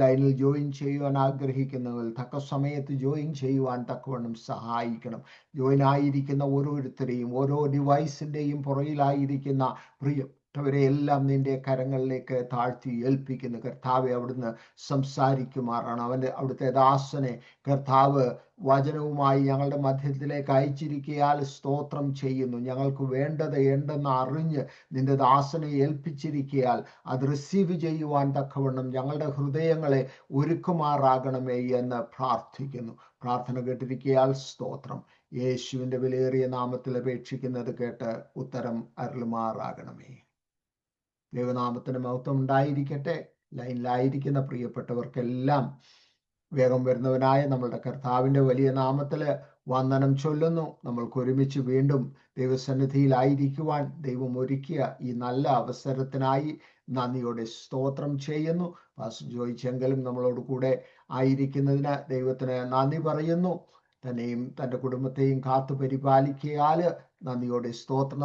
ലൈനിൽ ജോയിൻ ചെയ്യുവാൻ ആഗ്രഹിക്കുന്നവർ തക്ക സമയത്ത് ജോയിൻ ചെയ്യുവാൻ തക്കവണ്ണം സഹായിക്കണം. ജോയിൻ ആയിരിക്കുന്ന ഓരോരുത്തരെയും, ഓരോ ഡിവൈസിൻ്റെയും പുറകിലായിരിക്കുന്ന അവരെ എല്ലാം നിന്റെ കരങ്ങളിലേക്ക് താഴ്ത്തി ഏൽപ്പിക്കുന്നു. കർത്താവെ, അവിടുന്ന് സംസാരിക്കുമാറാണ്. അവിടുത്തെ ദാസനെ കർത്താവ് വചനവുമായി ഞങ്ങളുടെ മധ്യത്തിലേക്ക് അയച്ചിരിക്കയാൽ സ്തോത്രം ചെയ്യുന്നു. ഞങ്ങൾക്ക് വേണ്ടത് എന്തെന്ന് അറിഞ്ഞ് നിന്റെ ദാസനെ ഏൽപ്പിച്ചിരിക്കയാൽ അത് റിസീവ് ചെയ്യുവാൻ തക്കവണ്ണം ഞങ്ങളുടെ ഹൃദയങ്ങളെ ഒരുക്കുമാറാകണമേ എന്ന് പ്രാർത്ഥിക്കുന്നു. പ്രാർത്ഥന കേട്ടിരിക്കയാൽ സ്തോത്രം. യേശുവിൻ്റെ വിലയേറിയ നാമത്തിൽ അപേക്ഷിക്കുന്നത് കേട്ട് ഉത്തരം അരുളുമാറാകണമേ. ദൈവനാമത്തിന് മഹത്വം ഉണ്ടായിരിക്കട്ടെ. ലൈനിലായിരിക്കുന്ന പ്രിയപ്പെട്ടവർക്കെല്ലാം വേഗം വരുന്നവനായ നമ്മളുടെ കർത്താവിൻ്റെ വലിയ നാമത്തിൽ വന്ദനം ചൊല്ലുന്നു. നമ്മൾക്ക് ഒരുമിച്ച് വീണ്ടും ദൈവസന്നിധിയിലായിരിക്കുവാൻ ദൈവം ഒരുക്കിയ ഈ നല്ല അവസരത്തിനായി നന്ദിയോടെ സ്തോത്രം ചെയ്യുന്നു. പാസ്റ്റർ ജോയ് ചെങ്കലും നമ്മളോട് കൂടെ ആയിരിക്കുന്നതിന് ദൈവത്തിന് നന്ദി പറയുന്നു. തന്നെയും തൻ്റെ കുടുംബത്തെയും കാത്തു പരിപാലിക്കയാൽ നന്ദിയോടെ സ്തോത്രം.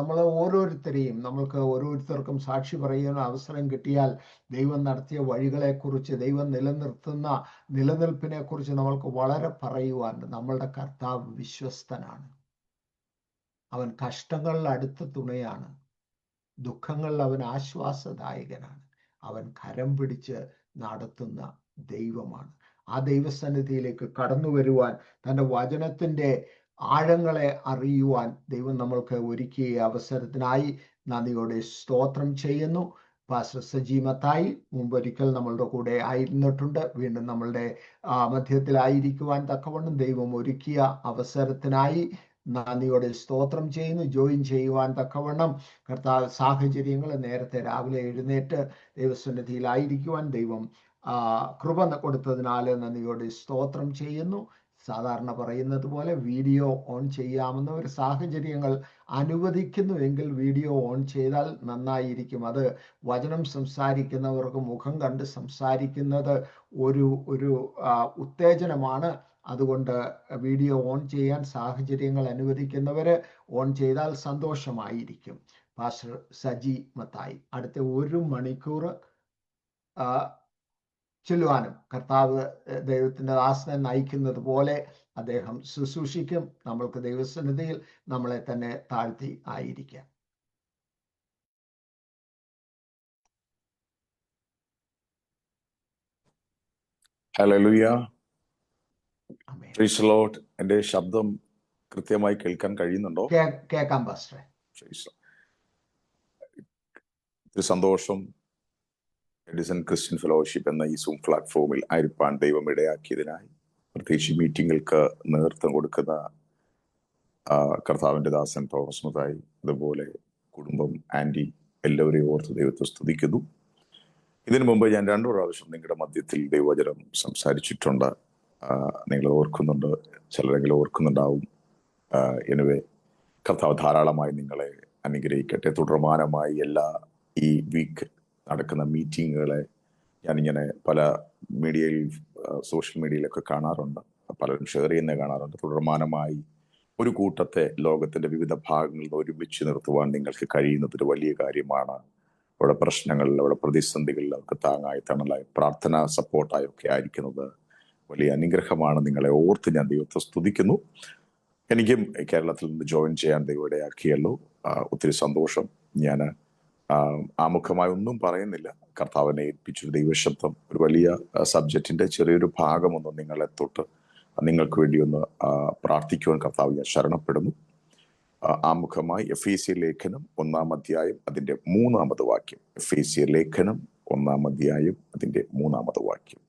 നമ്മൾക്ക് ഓരോരുത്തർക്കും സാക്ഷി പറയുന്ന അവസരം കിട്ടിയാൽ ദൈവം നടത്തിയ വഴികളെക്കുറിച്ച്, ദൈവം നിലനിർത്തുന്ന നിലനിൽപ്പിനെ കുറിച്ച് നമ്മൾക്ക് വളരെ പറയുവാനുണ്ട്. നമ്മളുടെ കർത്താവ് വിശ്വസ്തനാണ്. അവൻ കഷ്ടങ്ങളിൽ അടുത്ത തുണയാണ്. ദുഃഖങ്ങളിൽ അവൻ ആശ്വാസദായകനാണ്. അവൻ കരം പിടിച്ച് നടത്തുന്ന ദൈവമാണ്. ആ ദൈവസന്നിധിയിലേക്ക് കടന്നു വരുവാൻ, തൻ്റെ വചനത്തിൻ്റെ ആഴങ്ങളെ അറിയുവാൻ ദൈവം നമ്മൾക്ക് ഒരുക്കിയ അവസരത്തിനായി നന്ദിയോടെ സ്തോത്രം ചെയ്യുന്നു. പാസ്റ്റർ സജി മത്തായി മുമ്പൊരിക്കൽ നമ്മളുടെ കൂടെ ആയിരുന്നിട്ടുണ്ട്. വീണ്ടും നമ്മളുടെ മധ്യത്തിലായിരിക്കുവാൻ തക്കവണ്ണം ദൈവം ഒരുക്കിയ അവസരത്തിനായി നന്ദിയോടെ സ്തോത്രം ചെയ്യുന്നു. ജോയിൻ ചെയ്യുവാൻ തക്കവണ്ണം കർത്താവ് സാഹചര്യങ്ങൾ നേരത്തെ രാവിലെ എഴുന്നേറ്റ് ദൈവസന്നിധിയിലായിരിക്കുവാൻ ദൈവം കൃപ കൊടുത്തതിനാൽ നന്ദിയോടെ സ്തോത്രം ചെയ്യുന്നു. സാധാരണ പറയുന്നത് പോലെ വീഡിയോ ഓൺ ചെയ്യാവുന്ന ഒരു സാഹചര്യങ്ങൾ അനുവദിക്കുന്നുവെങ്കിൽ വീഡിയോ ഓൺ ചെയ്താൽ നന്നായിരിക്കും. അത് വചനം സംസാരിക്കുന്നവർക്ക് മുഖം കണ്ട് സംസാരിക്കുന്നത് ഒരു ഉത്തേജനമാണ്. അതുകൊണ്ട് വീഡിയോ ഓൺ ചെയ്യാൻ സാഹചര്യങ്ങൾ അനുവദിക്കുന്നവര് ഓൺ ചെയ്താൽ സന്തോഷമായിരിക്കും. പാസ്റ്റർ സജി മത്തായി അടുത്ത 1 മണിക്കൂർ ചെല്ലുവാനും കർത്താവ് ദൈവത്തിൻ്റെ ദാസനെ നയിക്കുന്നത് പോലെ അദ്ദേഹം ശുശ്രൂഷിക്കും. നമ്മൾക്ക് ദൈവസന്നിധിയിൽ നമ്മളെ തന്നെ താഴ്ത്തി ആയിരിക്കാം. ഹല്ലേലൂയ. Price the Lord. എൻ്റെ ശബ്ദം കൃത്യമായി കേൾക്കാൻ കഴിയുന്നുണ്ടോ? കേൾക്കാം പാസ്റ്ററെ. ഒരു സന്തോഷം. എഡിസൺ ക്രിസ്ത്യൻ ഫെലോഷിപ്പ് എന്ന ഈ സൂം പ്ലാറ്റ്ഫോമിൽ ആയിരിക്കാൻ ദൈവം ഇടയാക്കിയതിനായി, പ്രത്യേകിച്ച് മീറ്റിങ്ങുകൾക്ക് നേതൃത്വം കൊടുക്കുന്ന കർത്താവിൻ്റെ ദാസൻ തോമസ്മതായി, അതുപോലെ കുടുംബം, ആൻറ്റി, എല്ലാവരെയും ഓർത്ത് ദൈവത്തെ സ്തുതിക്കുന്നു. ഇതിനു മുമ്പ് ഞാൻ 2 പ്രാവശ്യം നിങ്ങളുടെ മധ്യത്തിൽ ദൈവവചനം സംസാരിച്ചിട്ടുണ്ട്. നിങ്ങൾ ഓർക്കുന്നുണ്ട്, ചിലരെങ്കിലും ഓർക്കുന്നുണ്ടാവും. എനിവേ, കർത്താവ് ധാരാളമായി നിങ്ങളെ അനുഗ്രഹിക്കട്ടെ. തുടർമാനമായി എല്ലാ ഈ വീക്ക് നടക്കുന്ന മീറ്റിങ്ങുകളെ ഞാനിങ്ങനെ പല മീഡിയയിൽ, സോഷ്യൽ മീഡിയയിലൊക്കെ കാണാറുണ്ട്, പലരും ഷെയർ ചെയ്യുന്നത് കാണാറുണ്ട്. തുടർമാനമായി ഒരു കൂട്ടത്തെ ലോകത്തിൻ്റെ വിവിധ ഭാഗങ്ങളിൽ നിന്ന് ഒരുമിച്ച് നിർത്തുവാൻ നിങ്ങൾക്ക് കഴിയുന്നതൊരു വലിയ കാര്യമാണ്. അവിടെ പ്രശ്നങ്ങളിൽ, അവിടെ പ്രതിസന്ധികളിൽ അവർക്ക് താങ്ങായി, തണലായി, പ്രാർത്ഥന സപ്പോർട്ടായി ഒക്കെ ആയിരിക്കുന്നത് വലിയ അനുഗ്രഹമാണ്. നിങ്ങളെ ഓർത്ത് ഞാൻ ദൈവത്തെ സ്തുതിക്കുന്നു. എനിക്കും കേരളത്തിൽ നിന്ന് ജോയിൻ ചെയ്യാൻ ദൈവം ഇടയാക്കിയല്ലോ. ഒത്തിരി സന്തോഷം. ഞാൻ ആമുഖമായി ഒന്നും പറയുന്നില്ല. കർത്താവിനെ ഏൽപ്പിച്ചൊരു ദൈവശബ്ദം, ഒരു വലിയ സബ്ജക്റ്റിന്റെ ചെറിയൊരു ഭാഗമൊന്നും നിങ്ങളെ തൊട്ട് നിങ്ങൾക്ക് വേണ്ടി ഒന്ന് പ്രാർത്ഥിക്കുവാൻ കർത്താവ് ഞാൻ ശരണപ്പെടുന്നു. ആമുഖമായി എഫേസ്യ ലേഖനം 1-ാം അധ്യായം അതിൻ്റെ 3-ാമത് വാക്യം. എഫേസ്യ ലേഖനം 1-ാം അധ്യായം അതിൻ്റെ 3-ാമത് വാക്യം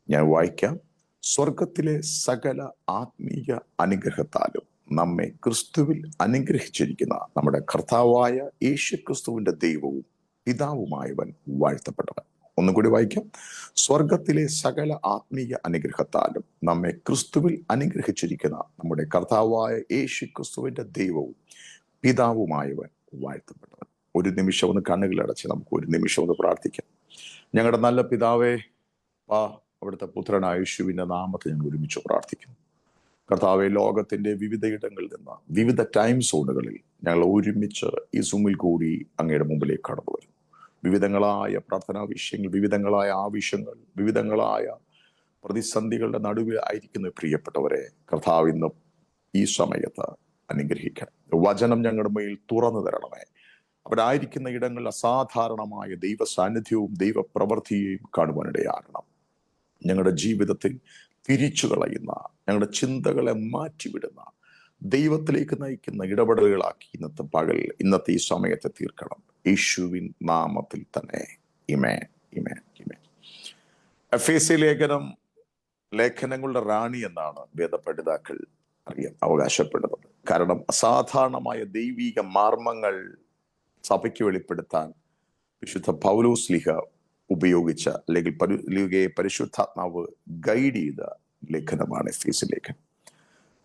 ഞാൻ വായിക്കാം. സ്വർഗത്തിലെ സകല ആത്മീയ അനുഗ്രഹത്താലും നമ്മെ ക്രിസ്തുവിൽ അനുഗ്രഹിച്ചിരിക്കുന്ന നമ്മുടെ കർത്താവായ യേശു ക്രിസ്തുവിന്റെ ദൈവവും പിതാവുമായവൻ വാഴ്ത്തപ്പെട്ടവൻ. ഒന്നുകൂടി വായിക്കാം. സ്വർഗത്തിലെ സകല ആത്മീയ അനുഗ്രഹത്താലും നമ്മെ ക്രിസ്തുവിൽ അനുഗ്രഹിച്ചിരിക്കുന്ന നമ്മുടെ കർത്താവായ യേശു ക്രിസ്തുവിന്റെ ദൈവവും പിതാവുമായവൻ വാഴ്ത്തപ്പെട്ടവൻ. ഒരു നിമിഷം ഒന്ന് കണ്ണുകളടച്ച് നമുക്ക് ഒരു നിമിഷം ഒന്ന് പ്രാർത്ഥിക്കാം. ഞങ്ങളുടെ നല്ല പിതാവേ, അവിടുത്തെ പുത്രനായ യേശുവിന്റെ നാമത്തിൽ ഞങ്ങൾ ഒരുമിച്ച് പ്രാർത്ഥിക്കുന്നു. കർത്താവെ, ലോകത്തിന്റെ വിവിധ ഇടങ്ങളിൽ നിന്ന്, വിവിധ ടൈം സോണുകളിൽ ഞങ്ങൾ ഒരുമിച്ച് ഈ സൂമിൽ കൂടി അങ്ങയുടെ മുമ്പിലേക്ക് കടന്നു വരുന്നു. വിവിധങ്ങളായ പ്രാർത്ഥനാ വിഷയങ്ങൾ, വിവിധങ്ങളായ ആവശ്യങ്ങൾ, വിവിധങ്ങളായ പ്രതിസന്ധികളുടെ നടുവിൽ ആയിരിക്കുന്ന പ്രിയപ്പെട്ടവരെ കർത്താവ് ഇന്ന് ഈ സമയത്ത് അനുഗ്രഹിക്കണം. വചനം ഞങ്ങളുടെ മേൽ തുറന്നു തരണമേ. അവരായിരിക്കുന്ന ഇടങ്ങളിൽ അസാധാരണമായ ദൈവ സാന്നിധ്യവും ദൈവപ്രവൃത്തിയെയും കാണുവാനിടയാകണം. ഞങ്ങളുടെ ജീവിതത്തിൽ തിരിച്ചു കളയുന്ന, ഞങ്ങളുടെ ചിന്തകളെ മാറ്റിവിടുന്ന, ദൈവത്തിലേക്ക് നയിക്കുന്ന ഇടപെടലുകളാക്കി ഇന്നത്തെ ഈ സമയത്തെ തീർക്കണം. യേശുവിൻ നാമത്തിൽ തന്നെ. ഇമേൻ, ഇമേൻ, ഇമേൻ. എഫേസ്യ ലേഖനം ലേഖനങ്ങളുടെ റാണി എന്നാണ് വേദപണ്ഡിതാക്കൾ അവകാശപ്പെടുന്നത്. കാരണം അസാധാരണമായ ദൈവിക മാർമ്മങ്ങൾ സഭയ്ക്ക് വെളിപ്പെടുത്താൻ വിശുദ്ധ പൗലോസ്ലീഹ ഉപയോഗിച്ച, അല്ലെങ്കിൽ പരിശുദ്ധാത്മാവ് ഗൈഡ് ചെയ്ത ലേഖനമാണ് എഫേസ്യ ലേഖനം.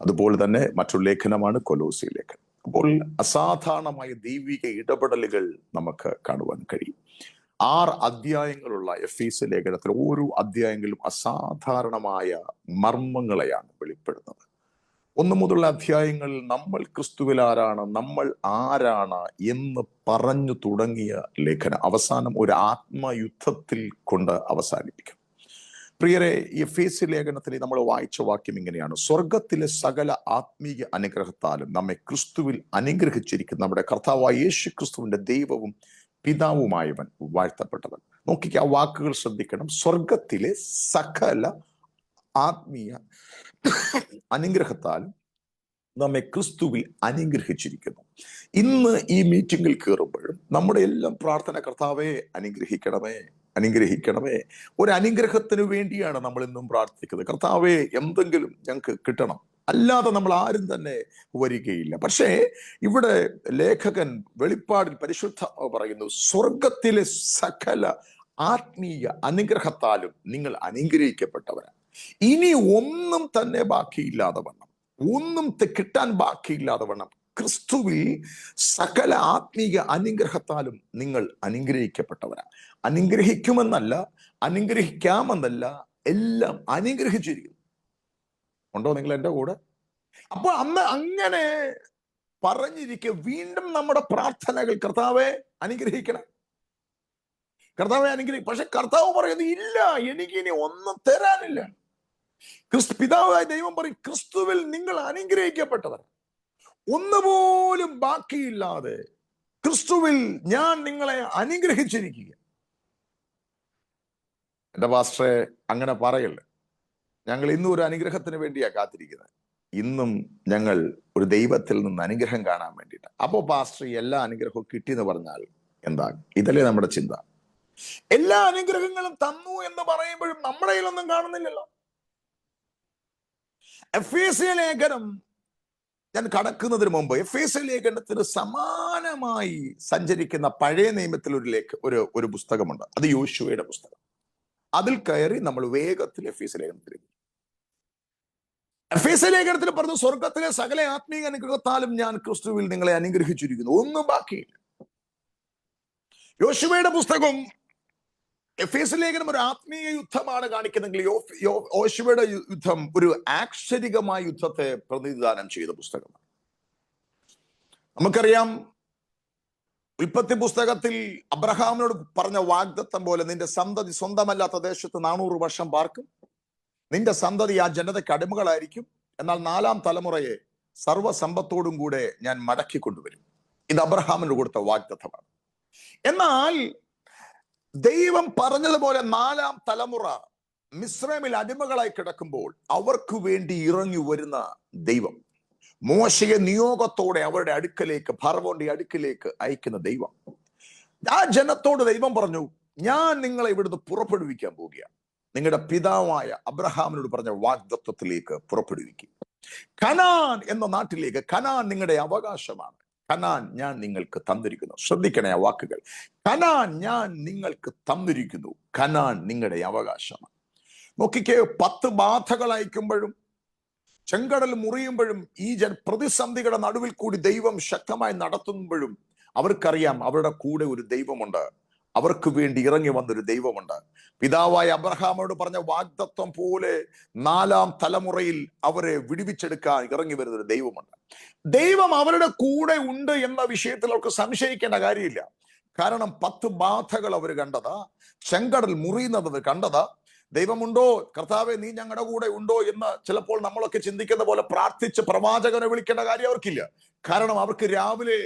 അതുപോലെ തന്നെ മറ്റൊരു ലേഖനമാണ് കൊലോസ്യ ലേഖനം. അപ്പോൾ അസാധാരണമായ ദൈവിക ഇടപെടലുകൾ നമുക്ക് കാണുവാൻ കഴിയും. 6 അധ്യായങ്ങളുള്ള എഫേസ്യ ലേഖനത്തിൽ ഓരോ അധ്യായങ്ങളിലും അസാധാരണമായ മർമ്മങ്ങളെയാണ് വെളിപ്പെടുന്നത്. 1 മുതലുള്ള അധ്യായങ്ങളിൽ നമ്മൾ ക്രിസ്തുവിൽ ആരാണ്, നമ്മൾ ആരാണ് എന്ന് പറഞ്ഞു തുടങ്ങിയ ലേഖനം അവസാനം ഒരു ആത്മയുദ്ധത്തിൽ കൊണ്ട് അവസാനിപ്പിക്കും. പ്രിയരെ, ഈ എഫേസ്യ ലേഖനത്തിൽ നമ്മൾ വായിച്ച വാക്യം ഇങ്ങനെയാണ്: സ്വർഗത്തിലെ സകല ആത്മീയ അനുഗ്രഹത്താലും നമ്മെ ക്രിസ്തുവിൽ അനുഗ്രഹിച്ചിരിക്കുന്ന നമ്മുടെ കർത്താവായ യേശു ക്രിസ്തുവിന്റെ ദൈവവും പിതാവുമായവൻ വാഴ്ത്തപ്പെട്ടവൻ. നോക്കിക്ക്, ആ വാക്കുകൾ ശ്രദ്ധിക്കണം. സ്വർഗത്തിലെ സകല ആത്മീയ അനുഗ്രഹത്താലും നമ്മെ ക്രിസ്തുവിൽ അനുഗ്രഹിച്ചിരിക്കുന്നു. ഇന്ന് ഈ മീറ്റിംഗിൽ കയറുമ്പോഴും നമ്മുടെ എല്ലാം പ്രാർത്ഥന, കർത്താവേ അനുഗ്രഹിക്കണമേ, അനുഗ്രഹിക്കണമേ. ഒരു അനുഗ്രഹത്തിന് വേണ്ടിയാണ് നമ്മൾ ഇന്നും പ്രാർത്ഥിക്കുന്നത്. കർത്താവേ, എന്തെങ്കിലും ഞങ്ങൾക്ക് കിട്ടണം, അല്ലാതെ നമ്മൾ ആരും തന്നെ വരികയില്ല. പക്ഷേ ഇവിടെ ലേഖകൻ വെളിപ്പാടിൽ പരിശുദ്ധ പറയുന്നു, സ്വർഗത്തിലെ സകല ആത്മീയ അനുഗ്രഹത്താലും നിങ്ങൾ അനുഗ്രഹിക്കപ്പെട്ടവരാണ്. ഇനി ഒന്നും തന്നെ ബാക്കിയില്ലാതെ വണ്ണം, ഒന്നും കിട്ടാൻ ബാക്കിയില്ലാതെ വണ്ണം ക്രിസ്തുവിൽ സകല ആത്മീയ അനുഗ്രഹത്താലും നിങ്ങൾ അനുഗ്രഹിക്കപ്പെട്ടവരാണ്. അനുഗ്രഹിക്കുമെന്നല്ല, അനുഗ്രഹിക്കാമെന്നല്ല, എല്ലാം അനുഗ്രഹിച്ചിരിക്കുന്നു. ഉണ്ടോ നിങ്ങൾ എൻ്റെ കൂടെ? അപ്പൊ അന്ന് അങ്ങനെ പറഞ്ഞിരിക്കെ വീണ്ടും നമ്മുടെ പ്രാർത്ഥനകൾ കർത്താവെ അനുഗ്രഹിക്കണം, കർത്താവെ അനുഗ്രഹിക്കും. പക്ഷെ കർത്താവ് പറയുന്നത് ഇല്ല, എനിക്ക് ഇനി ഒന്നും തരാനില്ല. പിതാവായ ദൈവം പറയും, ക്രിസ്തുവിൽ നിങ്ങൾ അനുഗ്രഹിക്കപ്പെട്ടവർ, ഒന്നുപോലും ബാക്കിയില്ലാതെ ക്രിസ്തുവിൽ ഞാൻ നിങ്ങളെ അനുഗ്രഹിച്ചിരിക്കുക. എന്റെ പാസ്റ്ററെ അങ്ങനെ പറയല്ലേ, ഞങ്ങൾ ഇന്നും ഒരു അനുഗ്രഹത്തിന് വേണ്ടിയാ കാത്തിരിക്കുന്നത്. ഇന്നും ഞങ്ങൾ ഒരു ദൈവത്തിൽ നിന്ന് അനുഗ്രഹം കാണാൻ വേണ്ടിയിട്ട്. അപ്പോ പാസ്റ്റർ എല്ലാ അനുഗ്രഹവും കിട്ടിയെന്ന് പറഞ്ഞാൽ എന്താ? ഇതല്ലേ നമ്മുടെ ചിന്ത. എല്ലാ അനുഗ്രഹങ്ങളും തന്നു എന്ന് പറയുമ്പോഴും നമ്മുടെ കയ്യിലൊന്നും കാണുന്നില്ലല്ലോ. എഫേസ്യ ലേഖനം ഞാൻ കടക്കുന്നതിന് മുമ്പ് എഫേസ്യ ലേഖനത്തിന് സമാനമായി സഞ്ചരിക്കുന്ന പഴയ നിയമത്തിൽ ഒരു പുസ്തകമുണ്ട്. അത് യോശുവയുടെ പുസ്തകം. അതിൽ കയറി നമ്മൾ വേഗത്തിൽ എഫേസ്യ ലേഖനത്തിലേക്ക്. എഫേസ്യ ലേഖനത്തിൽ പറഞ്ഞു, സ്വർഗത്തിലെ സകല ആത്മീയ അനുഗ്രഹത്താലും ഞാൻ ക്രിസ്തുവിൽ നിങ്ങളെ അനുഗ്രഹിച്ചിരിക്കുന്നു, ഒന്നും ബാക്കിയില്ല. യോശുവയുടെ പുസ്തകം എഫേസ്യ ലേഖനം ഒരു ആത്മീയ യുദ്ധമാണ് കാണിക്കുന്നെങ്കിൽ യോശുവയുടെ യുദ്ധം ഒരു ആക്ഷരികമായ യുദ്ധത്തെ പ്രതിനിധാനം ചെയ്ത പുസ്തകമാണ്. നമുക്കറിയാം, ഉൽപ്പത്തി പുസ്തകത്തിൽ അബ്രഹാമിനോട് പറഞ്ഞ വാഗ്ദത്തം പോലെ നിന്റെ സന്തതി സ്വന്തമല്ലാത്ത ദേശത്ത് 400 വർഷം പാർക്കും, നിന്റെ സന്തതി ആ ജനതയ്ക്ക് അടിമകളായിരിക്കും, എന്നാൽ 4-ാം തലമുറയെ സർവ്വസമ്പത്തോടും കൂടെ ഞാൻ മടക്കി കൊണ്ടുവരും. ഇത് അബ്രഹാമിന് കൊടുത്ത വാഗ്ദത്തമാണ്. എന്നാൽ ദൈവം പറഞ്ഞതുപോലെ 4-ാം തലമുറ മിസ്രൈമിൽ അടിമകളായി കിടക്കുമ്പോൾ അവർക്ക് വേണ്ടി ഇറങ്ങി വരുന്ന ദൈവം, മോശയെ നിയോഗത്തോടെ അവരുടെ അടുക്കലേക്ക്, ഫറവോന്റെ അടുക്കലേക്ക് അയക്കുന്ന ദൈവം, ആ ജനത്തോട് ദൈവം പറഞ്ഞു, ഞാൻ നിങ്ങളെ ഇവിടുന്ന് പുറപ്പെടുവിക്കാൻ പോവുകയാണ്. നിങ്ങളുടെ പിതാവായ അബ്രഹാമിനോട് പറഞ്ഞ വാഗ്ദത്വത്തിലേക്ക് പുറപ്പെടുവിക്കുക. കനാൻ എന്ന നാട്ടിലേക്ക്. കനാൻ നിങ്ങളുടെ അവകാശമാണ്. കനാൻ ഞാൻ നിങ്ങൾക്ക് തന്നിരിക്കുന്നു. ശ്രദ്ധിക്കണേ ആ വാക്കുകൾ. കനാൻ ഞാൻ നിങ്ങൾക്ക് തന്നിരിക്കുന്നു. കനാൻ നിങ്ങളുടെ അവകാശമാണ്. നോക്കിക്കേ, 10 ബാധകൾ അയക്കുമ്പോഴും ചെങ്കടൽ മുറിയുമ്പോഴും ഈ പ്രതിസന്ധികളുടെ നടുവിൽ കൂടി ദൈവം ശക്തമായി നടത്തുമ്പോഴും അവർക്കറിയാം അവരുടെ കൂടെ ഒരു ദൈവമുണ്ട്, അവർക്ക് വേണ്ടി ഇറങ്ങി വന്നൊരു ദൈവമുണ്ട്. പിതാവായ അബ്രഹാമോട് പറഞ്ഞ വാഗ്ദത്വം പോലെ 4-ാം തലമുറയിൽ അവരെ വിടുവിച്ചെടുക്കാൻ ഇറങ്ങി വരുന്നൊരു ദൈവമുണ്ട്. ദൈവം അവരുടെ കൂടെ ഉണ്ട് എന്ന വിഷയത്തിൽ അവർക്ക് സംശയിക്കേണ്ട കാര്യമില്ല. കാരണം 10 ബാധകൾ അവർ കണ്ടതാ, ചെങ്കടൽ മുറിയുന്നത് കണ്ടതാ. ദൈവമുണ്ടോ, കർത്താവെ നീ ഞങ്ങളുടെ കൂടെ ഉണ്ടോ എന്ന് ചിലപ്പോൾ നമ്മളൊക്കെ ചിന്തിക്കുന്ന പോലെ പ്രാർത്ഥിച്ച് പ്രവാചകനെ വിളിക്കേണ്ട കാര്യം അവർക്കില്ല. കാരണം അവർക്ക് രാവിലെ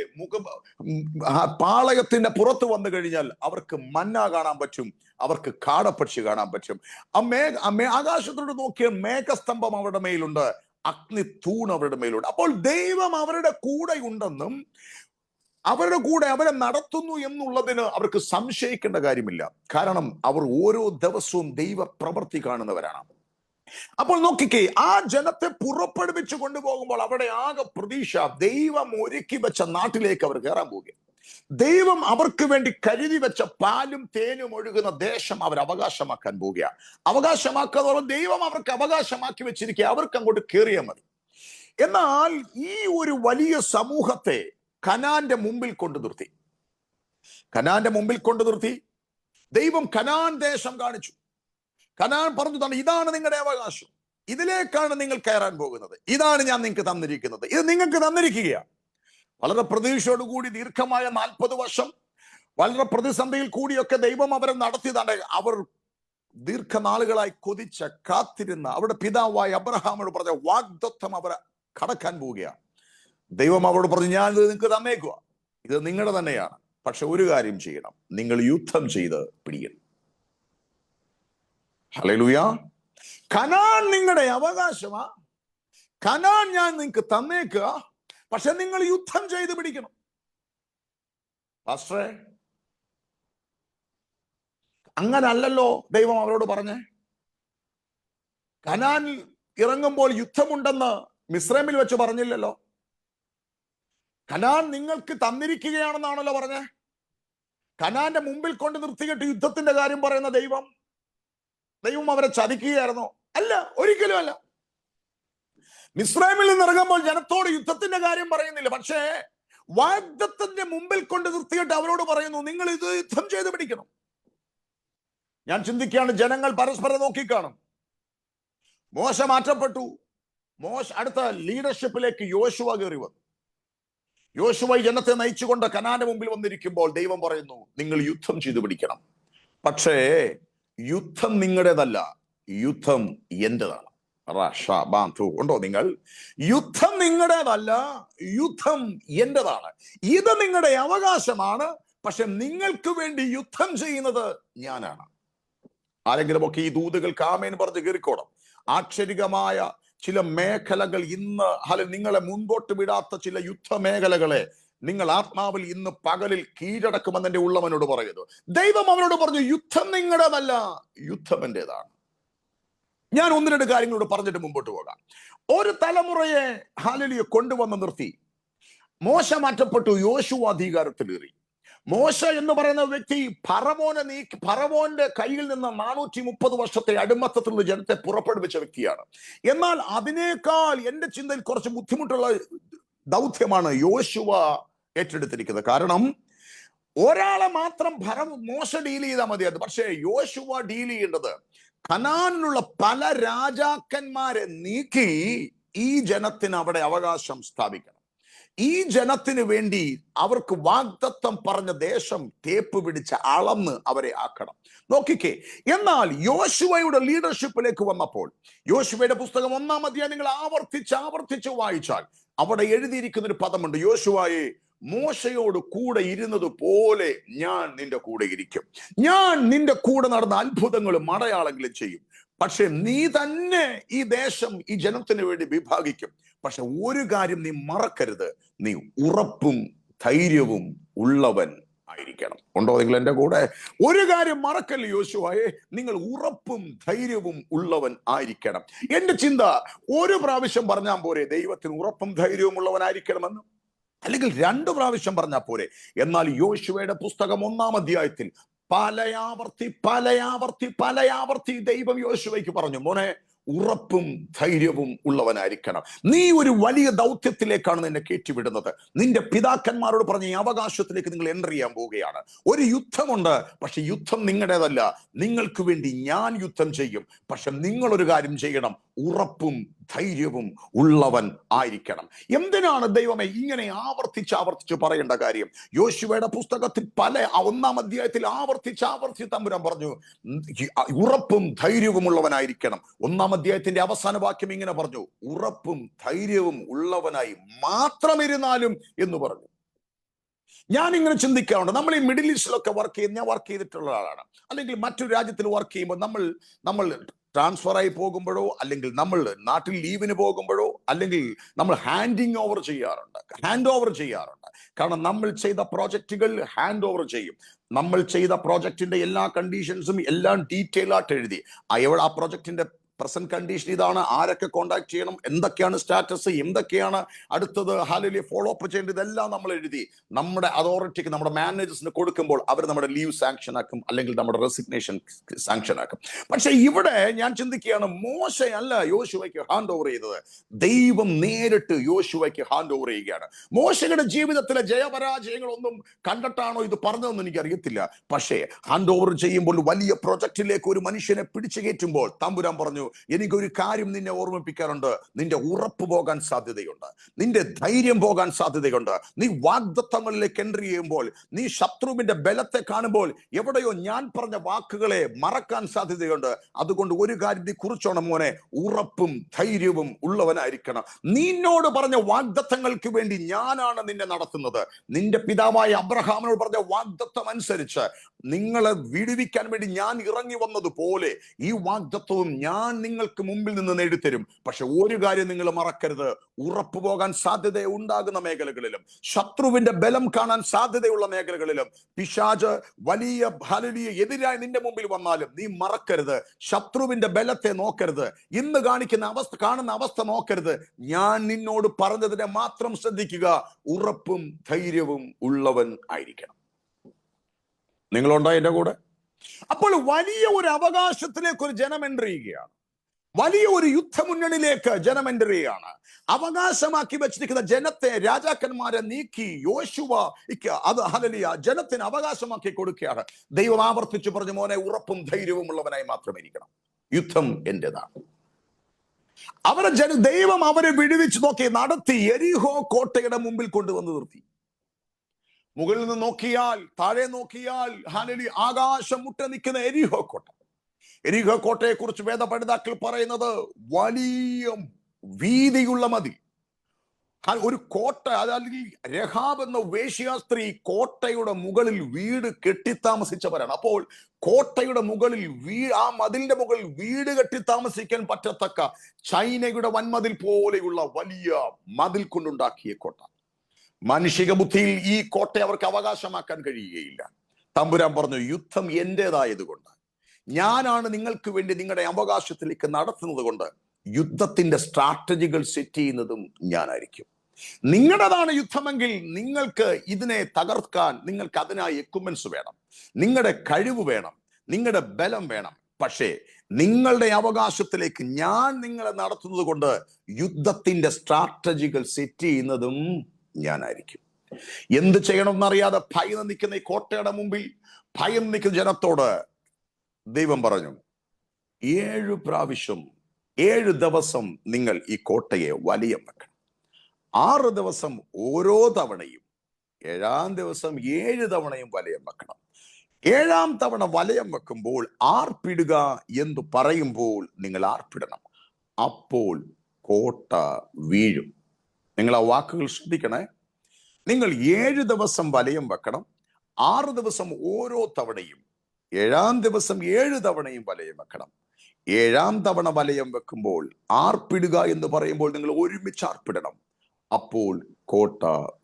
പാളയത്തിന്റെ പുറത്ത് വന്നു കഴിഞ്ഞാൽ അവർക്ക് മന്ന കാണാൻ പറ്റും, അവർക്ക് കാടപ്പക്ഷി കാണാൻ പറ്റും. ആകാശത്തോട് നോക്കിയ മേഘസ്തംഭം അവരുടെ മേലുണ്ട്, അഗ്നി തൂൺ അവരുടെ മേലുണ്ട്. അപ്പോൾ ദൈവം അവരുടെ കൂടെ ഉണ്ടെന്നും അവരുടെ കൂടെ അവരെ നടത്തുന്നു എന്നുള്ളതിന് അവർക്ക് സംശയിക്കേണ്ട കാര്യമില്ല. കാരണം അവർ ഓരോ ദിവസവും ദൈവ പ്രവൃത്തി കാണുന്നവരാണ്. അപ്പോൾ നോക്കിക്കേ, ആ ജനത്തെ പുറപ്പെടുവിച്ചു കൊണ്ടുപോകുമ്പോൾ അവിടെ ആകെ പ്രതീക്ഷ, ദൈവം ഒരുക്കി വെച്ച നാട്ടിലേക്ക് അവർ കയറാൻ പോവുക. ദൈവം അവർക്ക് വേണ്ടി കരുതി വെച്ച പാലും തേനും ഒഴുകുന്ന ദേശം അവർ അവകാശമാക്കാൻ പോവുക. അവകാശമാക്കാതെ ദൈവം അവർക്ക് അവകാശമാക്കി വെച്ചിരിക്കുക, അവർക്ക് അങ്ങോട്ട് കയറിയാൽ മതി. എന്നാൽ ഈ ഒരു വലിയ സമൂഹത്തെ കനാന്റെ മുമ്പിൽ കൊണ്ടു നിർത്തി. കനാന്റെ മുമ്പിൽ കൊണ്ടു നിർത്തി ദൈവം കനാൻ ദേശം കാണിച്ചു. കനാൻ പറഞ്ഞു, ഇതാണ് നിങ്ങളുടെ അവകാശം, ഇതിലേക്കാണ് നിങ്ങൾ കയറാൻ പോകുന്നത്, ഇതാണ് ഞാൻ നിങ്ങൾക്ക് തന്നിരിക്കുന്നത്, ഇത് നിങ്ങൾക്ക് തന്നിരിക്കുകയാണ്. വളരെ പ്രതീക്ഷയോടുകൂടി ദീർഘമായ 40 വർഷം വളരെ പ്രതിസന്ധിയിൽ കൂടിയൊക്കെ ദൈവം അവരെ നടത്തിയതാണ്. അവർ ദീർഘനാളുകളായി കൊതിച്ച കാത്തിരുന്ന അവരുടെ പിതാവായ അബ്രഹാമോട് പറഞ്ഞ വാഗ്ദത്തം അവർ കടക്കാൻ പോവുകയാണ്. ദൈവം അവരോട് പറഞ്ഞു, ഞാൻ ഇത് നിങ്ങൾക്ക് തന്നേക്കുക, ഇത് നിങ്ങളുടെ തന്നെയാണ്. പക്ഷെ ഒരു കാര്യം ചെയ്യണം, നിങ്ങൾ യുദ്ധം ചെയ്ത് പിടിക്കണം. ഹല്ലേലൂയ. കനാൻ നിങ്ങളുടെ അവകാശമാ, കനാൻ ഞാൻ നിങ്ങൾക്ക് തന്നേക്കുക, പക്ഷെ നിങ്ങൾ യുദ്ധം ചെയ്ത് പിടിക്കണം. പാസ്റ്ററേ, അങ്ങനല്ലല്ലോ ദൈവം അവരോട് പറഞ്ഞേ. കനാനിൽ ഇറങ്ങുമ്പോൾ യുദ്ധമുണ്ടെന്ന് മിസ്രൈമിൽ വെച്ച് പറഞ്ഞില്ലല്ലോ. കനാൻ നിങ്ങൾക്ക് തന്നിരിക്കുകയാണെന്നാണല്ലോ പറഞ്ഞേ. കനാന്റെ മുമ്പിൽ കൊണ്ട് നിർത്തിയിട്ട് യുദ്ധത്തിന്റെ കാര്യം പറയുന്ന ദൈവം അവരെ ചതിക്കുകയായിരുന്നോ? അല്ല, ഒരിക്കലും അല്ല. മിസ്രൈമിൽ നിന്ന് ഇറങ്ങുമ്പോൾ ജനത്തോട് യുദ്ധത്തിന്റെ കാര്യം പറയുന്നില്ല. പക്ഷേ വാഗ്ദത്തത്തിന്റെ മുമ്പിൽ കൊണ്ട് നിർത്തിയിട്ട് അവരോട് പറയുന്നു, നിങ്ങൾ ഇത് യുദ്ധം ചെയ്ത് പിടിക്കണം. ഞാൻ ചിന്തിക്കുകയാണ്, ജനങ്ങൾ പരസ്പരം നോക്കിക്കാണും. മോശ മാറ്റപ്പെട്ടു. അടുത്ത ലീഡർഷിപ്പിലേക്ക് യോശുവ കയറി വന്നു. യോശുവ ജനത്തെ നയിച്ചുകൊണ്ട് കനാന്റെ മുമ്പിൽ വന്നിരിക്കുമ്പോൾ ദൈവം പറയുന്നു, നിങ്ങൾ യുദ്ധം ചെയ്തു പിടിക്കണം. പക്ഷേ യുദ്ധം നിങ്ങളുടേതല്ല, യുദ്ധം എന്റേതാണ്. ഉണ്ടോ? നിങ്ങൾ യുദ്ധം നിങ്ങളുടേതല്ല, യുദ്ധം എന്റേതാണ്. ഇത് നിങ്ങളുടെ അവകാശമാണ്. പക്ഷെ നിങ്ങൾക്ക് വേണ്ടി യുദ്ധം ചെയ്യുന്നത് ഞാനാണ്. ആരെങ്കിലും ഒക്കെ ഈ ദൂതുകൾക്ക് ആമേൻ പറഞ്ഞ് കയറിക്കോണം. ആക്ഷരികമായ ചില മേഖലകൾ ഇന്ന് നിങ്ങളെ മുൻപോട്ട് വിടാത്ത ചില യുദ്ധമേഖലകളെ നിങ്ങൾ ആത്മാവിൽ ഇന്ന് പകലിൽ കീഴടക്കുമെന്ന് എന്റെ ഉള്ളവനോട് പറയുന്നു. ദൈവം അവനോട് പറഞ്ഞു, യുദ്ധം നിങ്ങളുടേതല്ല, യുദ്ധം എന്റേതാണ്. ഞാൻ ഒന്ന് രണ്ട് കാര്യങ്ങളോട് പറഞ്ഞിട്ട് മുമ്പോട്ട് പോകാം. ഒരു തലമുറയെ കൊണ്ടുവന്ന് നിർത്തി. മോശ മാറ്റപ്പെട്ടു, യോശുവ അധികാരത്തിലേറി. മോശ എന്ന് പറയുന്ന വ്യക്തി ഫറവോന്റെ കയ്യിൽ നിന്ന് 430 വർഷത്തെ അടിമത്തത്തിൽ നിന്ന് ജനത്തെ പുറപ്പെടുവിച്ച വ്യക്തിയാണ്. എന്നാൽ അതിനേക്കാൾ എന്റെ ചിന്തയിൽ കുറച്ച് ബുദ്ധിമുട്ടുള്ള ദൗത്യമാണ് യോശുവ ഏറ്റെടുത്തിരിക്കുന്നത്. കാരണം ഒരാളെ മാത്രം മോശ ഡീൽ ചെയ്താൽ മതിയായിരുന്നു. പക്ഷേ യോശുവ ഡീൽ ചെയ്യേണ്ടത് കനാനിലുള്ള പല രാജാക്കന്മാരെ നീക്കി ഈ ജനത്തിന് അവിടെ അവകാശം സ്ഥാപിക്കണം. ഈ ജനത്തിന് വേണ്ടി അവർക്ക് വാഗ്ദത്തം പറഞ്ഞ ദേശം തേപ്പ് പിടിച്ച് അളന്ന് അവരെ ആക്കണം. നോക്കിക്കേ, എന്നാൽ യോശുവയുടെ ലീഡർഷിപ്പിലേക്ക് വന്നപ്പോൾ, യോശുവയുടെ പുസ്തകം 1-ാം അധ്യായം നിങ്ങൾ ആവർത്തിച്ച് വായിച്ചാൽ അവിടെ എഴുതിയിരിക്കുന്ന ഒരു പദമുണ്ട്, യോശുവയെ മോശയോട് കൂടെ ഇരുന്നത് പോലെ ഞാൻ നിന്റെ കൂടെ ഇരിക്കും. ഞാൻ നിന്റെ കൂടെ നടന്ന അത്ഭുതങ്ങളും അടയാളങ്ങളും ചെയ്യും. പക്ഷെ നീ തന്നെ ഈ ദേശം ഈ ജനത്തിന് വേണ്ടി വിഭാഗിക്കും. പക്ഷെ ഒരു കാര്യം നീ മറക്കരുത്, നീ ഉറപ്പും ധൈര്യവും ഉള്ളവൻ ആയിരിക്കണം. ഉണ്ടോ നിങ്ങൾ എന്റെ കൂടെ? ഒരു കാര്യം മറക്കല്ല യോശുവയെ, നിങ്ങൾ ഉറപ്പും ധൈര്യവും ഉള്ളവൻ ആയിരിക്കണം. എന്റെ ചിന്ത, ഒരു പ്രാവശ്യം പറഞ്ഞാൽ പോരെ ദൈവത്തിന് ഉറപ്പും ധൈര്യവും ഉള്ളവനായിരിക്കണമെന്ന്? അല്ലെങ്കിൽ 2 പ്രാവശ്യം പറഞ്ഞാൽ പോരെ? എന്നാൽ യോശുവയുടെ പുസ്തകം 1-ാം അധ്യായത്തിൽ പലയാവർത്തി ദൈവം യോശുവയ്ക്ക് പറഞ്ഞു, മോനെ ഉറപ്പും ധൈര്യവും ഉള്ളവനായിരിക്കണം. നീ ഒരു വലിയ ദൗത്യത്തിലേക്കാണ് നിന്നെ കയറ്റിവിടുന്നത്. നിന്റെ പിതാക്കന്മാരോട് പറഞ്ഞ ഈ അവകാശത്തിലേക്ക് നിങ്ങൾ എൻ്റർ ചെയ്യാൻ പോവുകയാണ്. ഒരു യുദ്ധമുണ്ട്, പക്ഷെ യുദ്ധം നിങ്ങളുടേതല്ല. നിങ്ങൾക്ക് വേണ്ടി ഞാൻ യുദ്ധം ചെയ്യും. പക്ഷെ നിങ്ങളൊരു കാര്യം ചെയ്യണം, ഉറപ്പും ധൈര്യവും ഉള്ളവൻ ആയിരിക്കണം. എന്തിനാണ് ദൈവമേ ഇങ്ങനെ ആവർത്തിച്ച് പറയേണ്ട കാര്യം? യോശുവയുടെ പുസ്തകത്തിൽ 1-ാം അധ്യായത്തിൽ ആവർത്തിച്ച് തമ്പുരാൻ പറഞ്ഞു, ഉറപ്പും ധൈര്യവും ഉള്ളവനായിരിക്കണം. 1-ാം അധ്യായത്തിന്റെ അവസാന വാക്യം ഇങ്ങനെ പറഞ്ഞു, ഉറപ്പും ധൈര്യവും ഉള്ളവനായി മാത്രം ഇരുന്നാലും എന്ന് പറഞ്ഞു. ഞാൻ ഇങ്ങനെ ചിന്തിക്കാറുണ്ട്, നമ്മൾ ഈ മിഡിൽ ഈസ്റ്റിലൊക്കെ ഞാൻ വർക്ക് ചെയ്തിട്ടുള്ള ആളാണ്. അല്ലെങ്കിൽ മറ്റൊരു രാജ്യത്തിൽ വർക്ക് ചെയ്യുമ്പോൾ നമ്മൾ ട്രാൻസ്ഫർ ആയി പോകുമ്പോഴോ, അല്ലെങ്കിൽ നമ്മൾ നാട്ടിൽ ലീവിന് പോകുമ്പോഴോ, അല്ലെങ്കിൽ നമ്മൾ ഹാൻഡ് ഓവർ ചെയ്യാറുണ്ട്. കാരണം നമ്മൾ ചെയ്ത പ്രോജക്റ്റുകൾ ഹാൻഡ് ഓവർ ചെയ്യും. നമ്മൾ ചെയ്ത പ്രോജക്റ്റിന്റെ എല്ലാ കണ്ടീഷൻസും എല്ലാം ഡീറ്റെയിൽ ആയിട്ട് എഴുതി, ആ പ്രോജക്റ്റിന്റെ പ്രസന്റ് കണ്ടീഷൻ ഇതാണ്, ആരൊക്കെ കോണ്ടാക്ട് ചെയ്യണം, എന്തൊക്കെയാണ് സ്റ്റാറ്റസ്, എന്തൊക്കെയാണ് അടുത്തത് ഫോളോ അപ്പ് ചെയ്യേണ്ടത്, ഇതെല്ലാം നമ്മൾ എഴുതി നമ്മുടെ അതോറിറ്റിക്ക്, നമ്മുടെ മാനേജേഴ്സിന് കൊടുക്കുമ്പോൾ അവർ നമ്മുടെ ലീവ് സാങ്ഷൻ ആക്കും, അല്ലെങ്കിൽ നമ്മുടെ റെസിഗ്നേഷൻ സാങ്ഷൻ ആക്കും. പക്ഷെ ഇവിടെ ഞാൻ ചിന്തിക്കുകയാണ്, മോശയല്ല യോശുവയ്ക്ക് ഹാൻഡ് ഓവർ ചെയ്തത്, ദൈവം നേരിട്ട് യോശുവയ്ക്ക് ഹാൻഡ് ഓവർ ചെയ്യുകയാണ്. മോശയുടെ ജീവിതത്തിലെ ജയപരാജയങ്ങളൊന്നും കണ്ടിട്ടാണോ ഇത് പറഞ്ഞതെന്ന് എനിക്കറിയത്തില്ല. പക്ഷേ ഹാൻഡ് ഓവർ ചെയ്യുമ്പോൾ വലിയ പ്രൊജക്റ്റിലേക്ക് ഒരു മനുഷ്യനെ പിടിച്ചു കയറ്റുമ്പോൾ തമ്പുരാൻ പറഞ്ഞു, എനിക്കൊരു കാര്യം നിന്നെ ഓർമ്മിപ്പിക്കാറുണ്ട്, നിന്റെ ഉറപ്പ് പോകാൻ സാധ്യതയുണ്ട്, നിന്റെ ധൈര്യം പോകാൻ സാധ്യതയുണ്ട്. നീ വാഗ്ദത്തങ്ങളിലേക്ക് എൻ്റർ ചെയ്യുമ്പോൾ, നീ ശത്രുവിന്റെ ബലത്തെ കാണുമ്പോൾ എവിടെയോ ഞാൻ പറഞ്ഞ വാക്കുകളെ മറക്കാൻ സാധ്യതയുണ്ട്. അതുകൊണ്ട് ഒരു കാര്യം നീ കുറിച്ചോണം മോനെ, ഉറപ്പും ധൈര്യവും ഉള്ളവനായിരിക്കണം. നിന്നോട് പറഞ്ഞ വാഗ്ദത്തങ്ങൾക്ക് വേണ്ടി ഞാനാണ് നിന്നെ നടത്തുന്നത്. നിന്റെ പിതാവായ അബ്രഹാമിനോട് പറഞ്ഞ വാഗ്ദത്തം അനുസരിച്ച് നിങ്ങളെ വിടുവിക്കാൻ വേണ്ടി ഞാൻ ഇറങ്ങി വന്നതുപോലെ ഈ വാഗ്ദത്തവും ഞാൻ നിങ്ങൾക്ക് മുമ്പിൽ നിന്ന് നേടിത്തരും. പക്ഷെ ഒരു കാര്യം നിങ്ങൾ മറക്കരുത്, ഉറപ്പ് പോകാൻ സാധ്യത ഉണ്ടാകുന്ന മേഖലകളിലും, ശത്രുവിന്റെ ബലം കാണാൻ സാധ്യതയുള്ള മേഖലകളിലും, പിശാച് വലിയ എതിരായി നിന്റെ മുമ്പിൽ വന്നാലും നീ മറക്കരുത്, ശത്രുവിന്റെ ബലത്തെ നോക്കരുത്, ഇന്ന് കാണുന്ന അവസ്ഥ നോക്കരുത്. ഞാൻ നിന്നോട് പറഞ്ഞതിനെ മാത്രം ശ്രദ്ധിക്കുക, ഉറപ്പും ധൈര്യവും ഉള്ളവൻ ആയിരിക്കണം. നിങ്ങളുണ്ടോ എന്റെ കൂടെ? അപ്പോൾ വലിയ ഒരു അവകാശത്തിലേക്ക് ഒരു ജനം എൻ്റർ ചെയ്യുകയാണ്. വലിയ ഒരു യുദ്ധമുന്നണിയിലേക്ക് ജനം എൻ്റർ ചെയ്യുകയാണ്. അവകാശമാക്കി വെച്ചിരിക്കുന്ന ജനത്തെ, രാജാക്കന്മാരെ നീക്കി യോശുവ അത് ഹല്ലേലൂയ ജനത്തിന് അവകാശമാക്കി കൊടുക്കുകയാണ്. ദൈവം ആവർത്തിച്ചു പറഞ്ഞു, മോനെ ഉറപ്പും ധൈര്യവും ഉള്ളവനായി മാത്രമേ ഇരിക്കണം, യുദ്ധം എന്റേതാണ്. ദൈവം അവരെ വിടുവിച്ച് നോക്കി നടത്തി യെരിഹോ കോട്ടയുടെ മുമ്പിൽ കൊണ്ടുവന്ന് നിർത്തി. മുകളിൽ നിന്ന് നോക്കിയാൽ, താഴെ നോക്കിയാൽ ഹല്ലേലൂയ ആകാശം മുട്ട നിൽക്കുന്ന യെരിഹോ കോട്ട. യെരിഹോ കോട്ടയെ കുറിച്ച് വേദപണ്ഡിതാക്കൾ പറയുന്നത് വലിയ വീതിയുള്ള മതിൽ. ഒരു കോട്ട, അല്ലെങ്കിൽ രഹാബ് എന്ന വേശ്യാസ്ത്രീ കോട്ടയുടെ മുകളിൽ വീട് കെട്ടിത്താമസിച്ചവരാണ്. അപ്പോൾ കോട്ടയുടെ മുകളിൽ ആ മതിലിന്റെ മുകളിൽ വീട് കെട്ടിത്താമസിക്കാൻ പറ്റത്തക്ക ചൈനയുടെ വൻമതിൽ പോലെയുള്ള വലിയ മതിൽ കൊണ്ടുണ്ടാക്കിയ കോട്ട. മാനുഷിക ബുദ്ധിയിൽ ഈ കോട്ട അവർക്ക് അവകാശമാക്കാൻ കഴിയുകയില്ല. തമ്പുരാൻ പറഞ്ഞു, യുദ്ധം എന്റേതായതുകൊണ്ട്, ഞാനാണ് നിങ്ങൾക്ക് വേണ്ടി നിങ്ങളുടെ അവകാശത്തിലേക്ക് നടത്തുന്നത് കൊണ്ട് യുദ്ധത്തിന്റെ സ്ട്രാറ്റജികൾ സെറ്റ് ചെയ്യുന്നതും ഞാനായിരിക്കും. നിങ്ങളുടേതാണ് യുദ്ധമെങ്കിൽ നിങ്ങൾക്ക് ഇതിനെ തകർക്കാൻ നിങ്ങൾക്ക് അതിനായി എക്യുപ്മെന്റ്സ് വേണം, നിങ്ങളുടെ കഴിവ് വേണം, നിങ്ങളുടെ ബലം വേണം. പക്ഷേ നിങ്ങളുടെ അവകാശത്തിലേക്ക് ഞാൻ നിങ്ങളെ നടത്തുന്നത് കൊണ്ട് യുദ്ധത്തിന്റെ സ്ട്രാറ്റജികൾ സെറ്റ് ചെയ്യുന്നതും ഞാനായിരിക്കും. എന്ത് ചെയ്യണമെന്നറിയാതെ ഭയന്ന് നിൽക്കുന്ന ഈ കോട്ടയുടെ മുമ്പിൽ ഭയം നിൽക്കുന്ന ജനത്തോട് ദൈവം പറഞ്ഞു, 7 പ്രാവശ്യം 7 ദിവസം നിങ്ങൾ ഈ കോട്ടയെ വലയം വെക്കണം. 6 ദിവസം ഓരോ തവണയും, 7-ാം ദിവസം 7 തവണയും വലയം വെക്കണം. 7-ാം തവണ വലയം വെക്കുമ്പോൾ ആർപ്പിടുക എന്ന് പറയുമ്പോൾ നിങ്ങൾ ആർപ്പിടണം. അപ്പോൾ കോട്ട വീഴും. നിങ്ങൾ ആ വാക്കുകൾ ശ്രദ്ധിക്കണേ. നിങ്ങൾ 7 ദിവസം വലയം വെക്കണം, 6 ദിവസം ഓരോ തവണയും, 7-ാം ദിവസം 7 തവണയും വലയം വെക്കണം. 7-ാം തവണ വലയം വെക്കുമ്പോൾ ആർപ്പിടുക എന്ന് പറയുമ്പോൾ നിങ്ങൾ ഒരുമിച്ച് ആർപ്പിടണം. അപ്പോൾ കോട്ട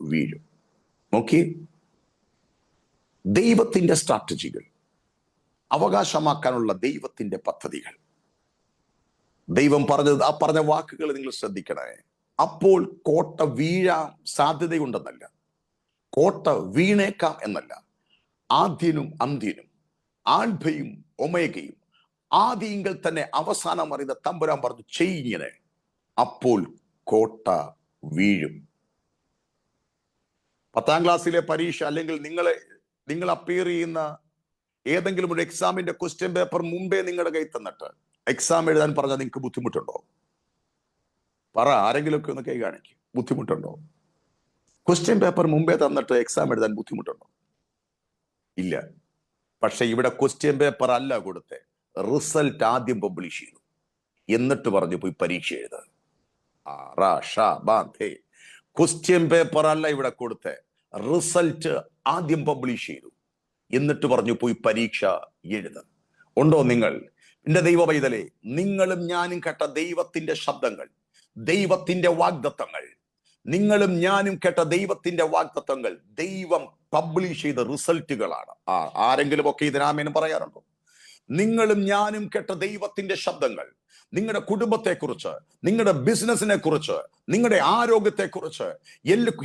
വീഴും. നോക്കി, ദൈവത്തിന്റെ സ്ട്രാറ്റജികൾ, അവകാശമാക്കാനുള്ള ദൈവത്തിന്റെ പദ്ധതികൾ, ദൈവം പറഞ്ഞ വാക്കുകൾ നിങ്ങൾ ശ്രദ്ധിക്കണേ. അപ്പോൾ കോട്ട വീഴാൻ സാധ്യതയുണ്ടെന്നല്ല, കോട്ട വീണേക്കാം എന്നല്ല. ആദ്യനും അന്ത്യനും, ആൽഫയും ഒമേഗയും, ആദിയെങ്കിൽ തന്നെ അവസാനം അറിയുന്ന തമ്പുരാൻ പറഞ്ഞു, ചെയ്യിങ്ങനെ, അപ്പോൾ കോട്ട വീഴും. 10-ാം ക്ലാസ്സിലെ പരീക്ഷ, അല്ലെങ്കിൽ നിങ്ങൾ അപ്പിയർ ചെയ്യുന്ന ഏതെങ്കിലും ഒരു എക്സാമിന്റെ ക്വസ്റ്റ്യൻ പേപ്പർ മുമ്പേ നിങ്ങളുടെ കയ്യിൽ തന്നിട്ട് എക്സാം എഴുതാൻ പറഞ്ഞാൽ നിങ്ങൾക്ക് ബുദ്ധിമുട്ടുണ്ടോ? പറ, ആരെങ്കിലുമൊക്കെ ഒന്ന് കൈ കാണിക്കും. ബുദ്ധിമുട്ടുണ്ടോ? ക്വസ്റ്റ്യൻ പേപ്പർ മുമ്പേ തന്നിട്ട് എക്സാം എഴുതാൻ ബുദ്ധിമുട്ടുണ്ടോ? ഇല്ല. പക്ഷെ ഇവിടെ ക്വസ്റ്റ്യൻ പേപ്പർ അല്ല കൊടുത്തേ, റിസൾട്ട് ആദ്യം പബ്ലിഷ് ചെയ്തു, എന്നിട്ട് പറഞ്ഞു പോയി പരീക്ഷ എഴുതാൻ. ക്വസ്റ്റ്യൻ പേപ്പർ അല്ല ഇവിടെ കൊടുത്തേ, റിസൾട്ട് ആദ്യം പബ്ലിഷ് ചെയ്തു, എന്നിട്ട് പറഞ്ഞു പോയി പരീക്ഷ എഴുതാൻ. ഉണ്ടോ നിങ്ങൾ? എന്റെ ദൈവ പൈതലേ, നിങ്ങളും ഞാനും കേട്ട ദൈവത്തിന്റെ ശബ്ദങ്ങൾ, ദൈവത്തിന്റെ വാഗ്ദത്തങ്ങൾ, നിങ്ങളും ഞാനും കേട്ട ദൈവത്തിന്റെ വാഗ്ദത്തങ്ങൾ ദൈവം പബ്ലിഷ് ചെയ്ത റിസൾട്ടുകളാണ്. ആരെങ്കിലും ഒക്കെ ഇതിനാമേനും പറയാറുണ്ടോ? നിങ്ങളും ഞാനും കേട്ട ദൈവത്തിന്റെ ശബ്ദങ്ങൾ നിങ്ങളുടെ കുടുംബത്തെക്കുറിച്ച്, നിങ്ങളുടെ ബിസിനസിനെ കുറിച്ച്, നിങ്ങളുടെ ആരോഗ്യത്തെക്കുറിച്ച്,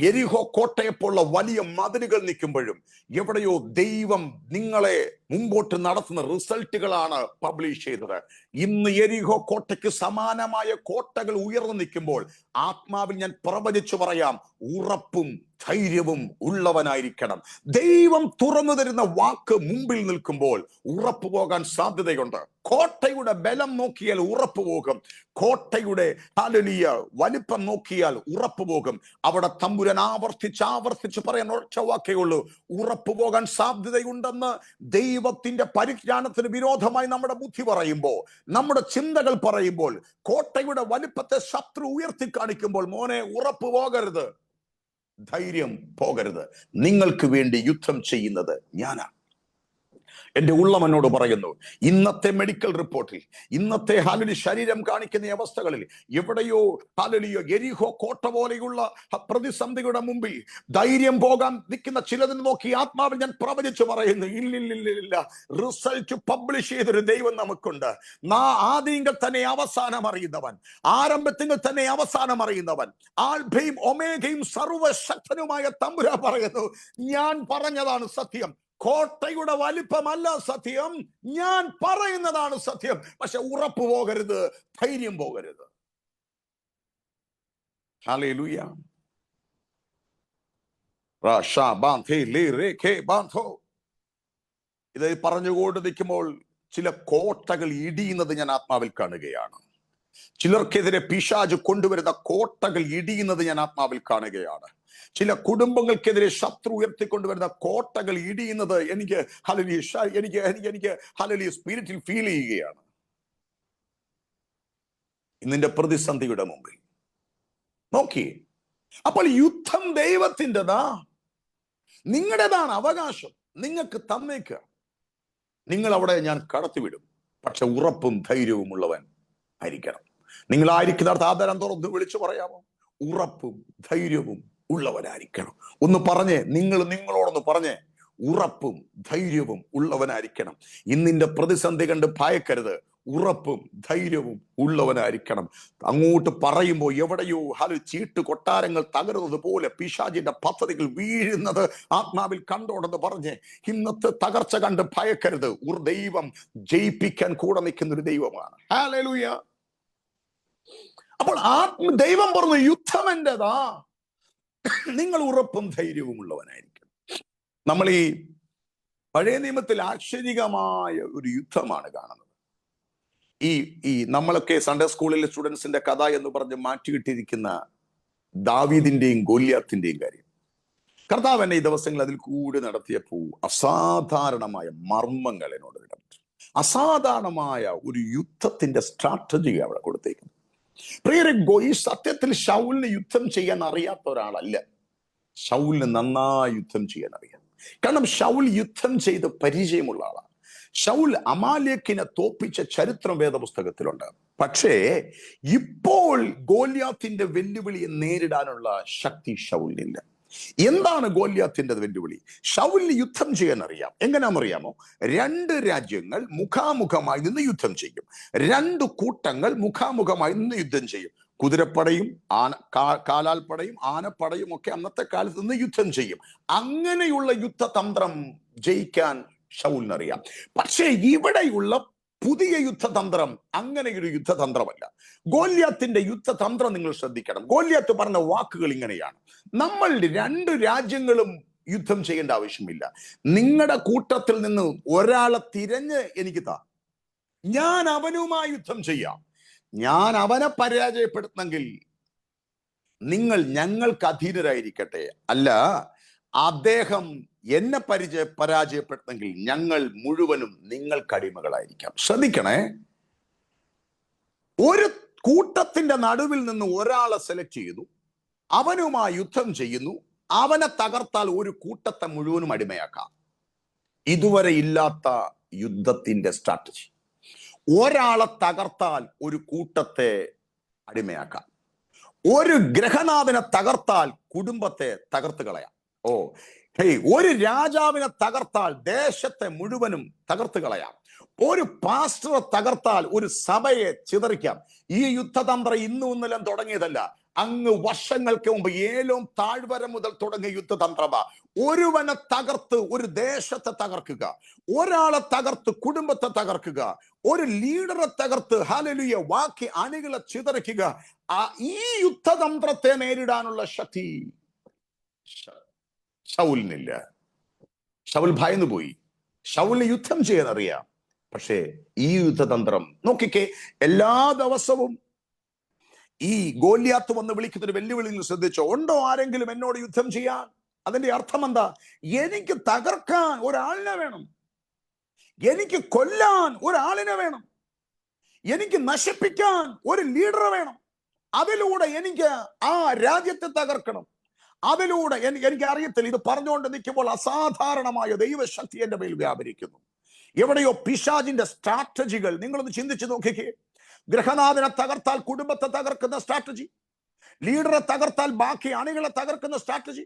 യെരിഹോ കോട്ടയെപ്പോലുള്ള വലിയ മതിലുകൾ നിൽക്കുമ്പോഴും എവിടെയോ ദൈവം നിങ്ങളെ മുമ്പോട്ട് നടത്തുന്ന റിസൾട്ടുകളാണ് പബ്ലിഷ് ചെയ്തത്. ഇന്ന് യെരിഹോ കോട്ടയ്ക്ക് സമാനമായ കോട്ടകൾ ഉയർന്നു നിൽക്കുമ്പോൾ ആത്മാവിൽ ഞാൻ പ്രവചിച്ചു പറയാം, ഉറപ്പും ധൈര്യവും ഉള്ളവനായിരിക്കണം. ദൈവം തുറന്നു തരുന്ന വാക്ക് മുമ്പിൽ നിൽക്കുമ്പോൾ ഉറപ്പു പോകാൻ സാധ്യതയുണ്ട്. കോട്ടയുടെ ബലം നോക്കിയാൽ ഉറപ്പു പോകും, കോട്ടയുടെ ഹല്ലേലൂയ വലിപ്പം നോക്കിയാൽ ഉറപ്പു പോകും. അവിടെ തമ്പുരാൻ ആവർത്തിച്ച് പറയാൻ ഒറ്റ വാക്കേ ഉള്ളൂ, ഉറപ്പു പോകാൻ സാധ്യതയുണ്ടെന്ന്. ദൈവത്തിന്റെ പരിജ്ഞാനത്തിന് വിരോധമായി നമ്മുടെ ബുദ്ധി പറയുമ്പോൾ, നമ്മുടെ ചിന്തകൾ പറയുമ്പോൾ, കോട്ടയുടെ വലിപ്പത്തെ ശത്രു ഉയർത്തി കാണിക്കുമ്പോൾ, മോനെ ഉറപ്പു പോകരുത്, ധൈര്യം പോകരുത്. നിങ്ങൾക്ക് വേണ്ടി യുദ്ധം ചെയ്യുന്നത് ഞാനാണ്. എന്റെ ഉള്ളം എന്നോട് പറയുന്നു, ഇന്നത്തെ മെഡിക്കൽ റിപ്പോർട്ടിൽ, ഇന്നത്തെ ഹല്ലേലൂയ ശരീരം കാണിക്കുന്ന അവസ്ഥകളിൽ എവിടെയോ ഹല്ലേലൂയ യെരിഹോ കോട്ട പോലെയുള്ള പ്രതിസന്ധിയുടെ മുമ്പിൽ ധൈര്യം പോകാൻ നിൽക്കുന്ന ചിലതിന് നോക്കി ആത്മാവിൽ ഞാൻ പ്രവചിച്ചു പറയുന്നു, ഇല്ലില്ല, റിസൾട്ട് പബ്ലിഷ് ചെയ്തൊരു ദൈവം നമുക്കുണ്ട്. ആദ്യങ്ങൾ തന്നെ അവസാനം അറിയുന്നവൻ, ആരംഭത്തിൽ തന്നെ അവസാനം അറിയുന്നവൻ, ആൽഫയും ഒമേഗയും സർവശക്തനുമായ തമ്പുരാൻ പറയുന്നു, ഞാൻ പറഞ്ഞതാണ് സത്യം. കോട്ടയുടെ വലിപ്പമല്ല സത്യം, ഞാൻ പറയുന്നതാണ് സത്യം. പക്ഷെ ഉറപ്പ് പോകരുത്, ധൈര്യം പോകരുത്. ഹല്ലേലൂയ. ഇത് പറഞ്ഞുകൊണ്ട് നിൽക്കുമ്പോൾ ചില കോട്ടകൾ ഇടിയുന്നത് ഞാൻ ആത്മാവിൽ കാണുകയാണ്. ചിലർക്കെതിരെ പിശാച് കൊണ്ടുവരുന്ന കോട്ടകൾ ഇടിയുന്നത് ഞാൻ ആത്മാവിൽ കാണുകയാണ്. ചില കുടുംബങ്ങൾക്കെതിരെ ശത്രു ഉയർത്തിക്കൊണ്ടുവരുന്ന കോട്ടകൾ ഇടിയുന്നത് എനിക്ക് ഹല്ലേലൂയ സ്പിരിറ്റിൽ ഫീൽ ചെയ്യുകയാണ്. ഇന്നിന്റെ പ്രതിസന്ധിയുടെ മുമ്പിൽ നോക്കി. അപ്പോൾ യുദ്ധം ദൈവത്തിൻ്റെതാ, നിങ്ങളുടേതാണ് അവകാശം, നിങ്ങൾക്ക് തന്നേക്കുക. നിങ്ങൾ അവിടെ ഞാൻ കടത്തിവിടും. പക്ഷെ ഉറപ്പും ധൈര്യവും ഉള്ളവൻ ആയിരിക്കണം. നിങ്ങളായിരിക്കുന്നിടത്ത് ആദരം തുറന്ന് വിളിച്ചു പറയാമോ? ഉറപ്പും ധൈര്യവും ഉള്ളവനായിരിക്കണം. ഒന്ന് പറഞ്ഞേ, നിങ്ങളോടൊന്ന് പറഞ്ഞേ, ഉറപ്പും ധൈര്യവും ഉള്ളവനായിരിക്കണം. ഇന്നിന്റെ പ്രതിസന്ധി കണ്ട് ഭയക്കരുത്, ഉറപ്പും ധൈര്യവും ഉള്ളവനായിരിക്കണം. അങ്ങോട്ട് പറയുമ്പോൾ എവിടെയോ ചീട്ട് കൊട്ടാരങ്ങൾ തകരുന്നത് പോലെ പിശാചിന്റെ പദ്ധതികൾ വീഴുന്നത് ആത്മാവിൽ കണ്ടോടെന്ന് പറഞ്ഞ് ഇന്നത്തെ തകർച്ച കണ്ട് ഭയക്കരുത്. ദൈവം ജയിപ്പിക്കാൻ കൂടെ നിൽക്കുന്ന ഒരു ദൈവമാണ്. ഹല്ലേലൂയ. അപ്പോൾ ദൈവം പറഞ്ഞു, യുദ്ധം എന്റേതാ, നിങ്ങൾ ഉറപ്പും ധൈര്യവും ഉള്ളവനായിരിക്കും. നമ്മൾ ഈ പഴയ നിയമത്തിൽ ആശ്ചര്യകമായ ഒരു യുദ്ധമാണ് കാണുന്നത്. ഈ നമ്മളൊക്കെ സൺഡേ സ്കൂളിലെ സ്റ്റുഡൻസിന്റെ കഥ എന്ന് പറഞ്ഞ് മാറ്റിയിട്ടിരിക്കുന്ന ദാവീദിന്റെയും ഗോലിയാത്തിന്റെയും കാര്യം കർത്താവ് എന്നെ ഈ ദിവസങ്ങൾ അതിൽ കൂടി നടത്തിയപ്പോൾ അസാധാരണമായ മർമ്മങ്ങൾ എന്നോട് ഇടപെട്ടു. അസാധാരണമായ ഒരു യുദ്ധത്തിന്റെ സ്ട്രാറ്റജി അവിടെ കൊടുത്തേക്കുന്നു. പ്രിയരെ, ഈ സത്യത്തിൽ ശൗലിന് യുദ്ധം ചെയ്യാൻ അറിയാത്ത ഒരാളല്ല. ശൗലിന് നന്നായി യുദ്ധം ചെയ്യാൻ അറിയാം. കാരണം ശൗൽ യുദ്ധം ചെയ്ത് പരിചയമുള്ള ആളാണ്. ശൗൽ അമാലേക്കിനെ തോപ്പിച്ച ചരിത്രം വേദപുസ്തകത്തിലുണ്ട്. പക്ഷേ ഇപ്പോൾ ഗോലിയാത്തിന്റെ വെല്ലുവിളിയെ നേരിടാനുള്ള ശക്തി ശൗലിനില്ല. എന്താണ് ഗോലിയാത്തിന്റെ വെല്ലുവിളി? ശൗലിന് യുദ്ധം ചെയ്യാൻ അറിയാം. എങ്ങനെയാണെന്നറിയാമോ? 2 രാജ്യങ്ങൾ മുഖാമുഖമായി നിന്ന് യുദ്ധം ചെയ്യും. 2 കൂട്ടങ്ങൾ മുഖാമുഖമായി നിന്ന് യുദ്ധം ചെയ്യും. കുതിരപ്പടയും കാലാൽപ്പടയും ആനപ്പടയും ഒക്കെ അന്നത്തെ കാലത്ത് നിന്ന് യുദ്ധം ചെയ്യും. അങ്ങനെയുള്ള യുദ്ധതന്ത്രം ജയിക്കാൻ ശൗലിനറിയാം. പക്ഷേ ഇവിടെയുള്ള പുതിയ യുദ്ധതന്ത്രം അങ്ങനെയൊരു യുദ്ധതന്ത്രമല്ല. ഗോലിയാത്തിന്റെ യുദ്ധതന്ത്രം നിങ്ങൾ ശ്രദ്ധിക്കണം. ഗോലിയാത്ത് പറഞ്ഞ വാക്കുകൾ ഇങ്ങനെയാണ്: നമ്മൾ 2 രാജ്യങ്ങളും യുദ്ധം ചെയ്യേണ്ട ആവശ്യമില്ല. നിങ്ങളുടെ കൂട്ടത്തിൽ നിന്ന് ഒരാളെ തിരഞ്ഞ് എനിക്ക് താ, ഞാൻ അവനുമായി യുദ്ധം ചെയ്യാം. ഞാൻ അവനെ പരാജയപ്പെടുത്തുന്നെങ്കിൽ നിങ്ങൾ ഞങ്ങൾക്ക് അധീനരായിരിക്കട്ടെ. അല്ല, അദ്ദേഹം എന്നെ പരാജയപ്പെടുന്നെങ്കിൽ ഞങ്ങൾ മുഴുവനും നിങ്ങൾക്ക് അടിമകളായിരിക്കാം. ശ്രദ്ധിക്കണേ, ഒരു കൂട്ടത്തിന്റെ നടുവിൽ നിന്ന് ഒരാളെ സെലക്ട് ചെയ്തു, അവനുമായി യുദ്ധം ചെയ്യുന്നു. അവനെ തകർത്താൽ ഒരു കൂട്ടത്തെ മുഴുവനും അടിമയാക്കാം. ഇതുവരെ ഇല്ലാത്ത യുദ്ധത്തിന്റെ സ്ട്രാറ്റജി. ഒരാളെ തകർത്താൽ ഒരു കൂട്ടത്തെ അടിമയാക്കാം. ഒരു ഗ്രഹനാഥനെ തകർത്താൽ കുടുംബത്തെ തകർത്ത് കളയാം. ഒരു രാജാവിനെ തകർത്താൽ ദേശത്തെ മുഴുവനും തകർത്ത് കളയാം. ഒരു പാസ്റ്ററെ തകർത്താൽ ഒരു സഭയെ ചിതറിക്കാം. ഈ യുദ്ധതന്ത്രം ഇന്നും ഇന്നലെ തുടങ്ങിയതല്ല. അങ്ങ് വർഷങ്ങൾക്ക് മുമ്പ് ഏലോം താഴ്വര മുതൽ തുടങ്ങിയ യുദ്ധതന്ത്രമാ. ഒരുവനെ തകർത്ത് ഒരു ദേശത്തെ തകർക്കുക, ഒരാളെ തകർത്ത് കുടുംബത്തെ തകർക്കുക, ഒരു ലീഡറെ തകർത്ത് ഹല്ലേലൂയ ബാക്കി അണികളെ ചിതറിക്കുക. ഈ യുദ്ധതന്ത്രത്തെ നേരിടാനുള്ള ശക്തി ശൗലിനില്ല. ശൗൽ ഭയന്നു പോയി. ശൗലിന് യുദ്ധം ചെയ്യാൻ അറിയാം. പക്ഷേ ഈ യുദ്ധതന്ത്രം നോക്കിക്കേ, എല്ലാ ദിവസവും ഈ ഗോലിയാത്ത് വന്ന് വിളിക്കുന്ന ഒരു വെല്ലുവിളി ശ്രദ്ധിച്ചോ? ഉണ്ടോ ആരെങ്കിലും എന്നോട് യുദ്ധം ചെയ്യാൻ? അതിന്റെ അർത്ഥം എന്താ? എനിക്ക് തകർക്കാൻ ഒരാളിനെ വേണം, എനിക്ക് കൊല്ലാൻ ഒരാളിനെ വേണം, എനിക്ക് നശിപ്പിക്കാൻ ഒരു ലീഡറെ വേണം. അതിലൂടെ എനിക്ക് ആ രാജ്യത്തെ തകർക്കണം. അതിലൂടെ എനിക്ക് അറിയത്തില്ല. ഇത് പറഞ്ഞുകൊണ്ട് നിൽക്കുമ്പോൾ അസാധാരണമായ ദൈവശക്തി എന്റെ മേൽ വ്യാപരിക്കുന്നു. എവിടെയോ പിശാചിന്റെ സ്ട്രാറ്റജികൾ നിങ്ങളൊന്ന് ചിന്തിച്ചു നോക്കിക്കേ. ഗ്രഹനാഥനെ തകർത്താൽ കുടുംബത്തെ തകർക്കുന്ന സ്ട്രാറ്റജി, ലീഡറെ തകർത്താൽ ബാക്കി അണികളെ തകർക്കുന്ന സ്ട്രാറ്റജി.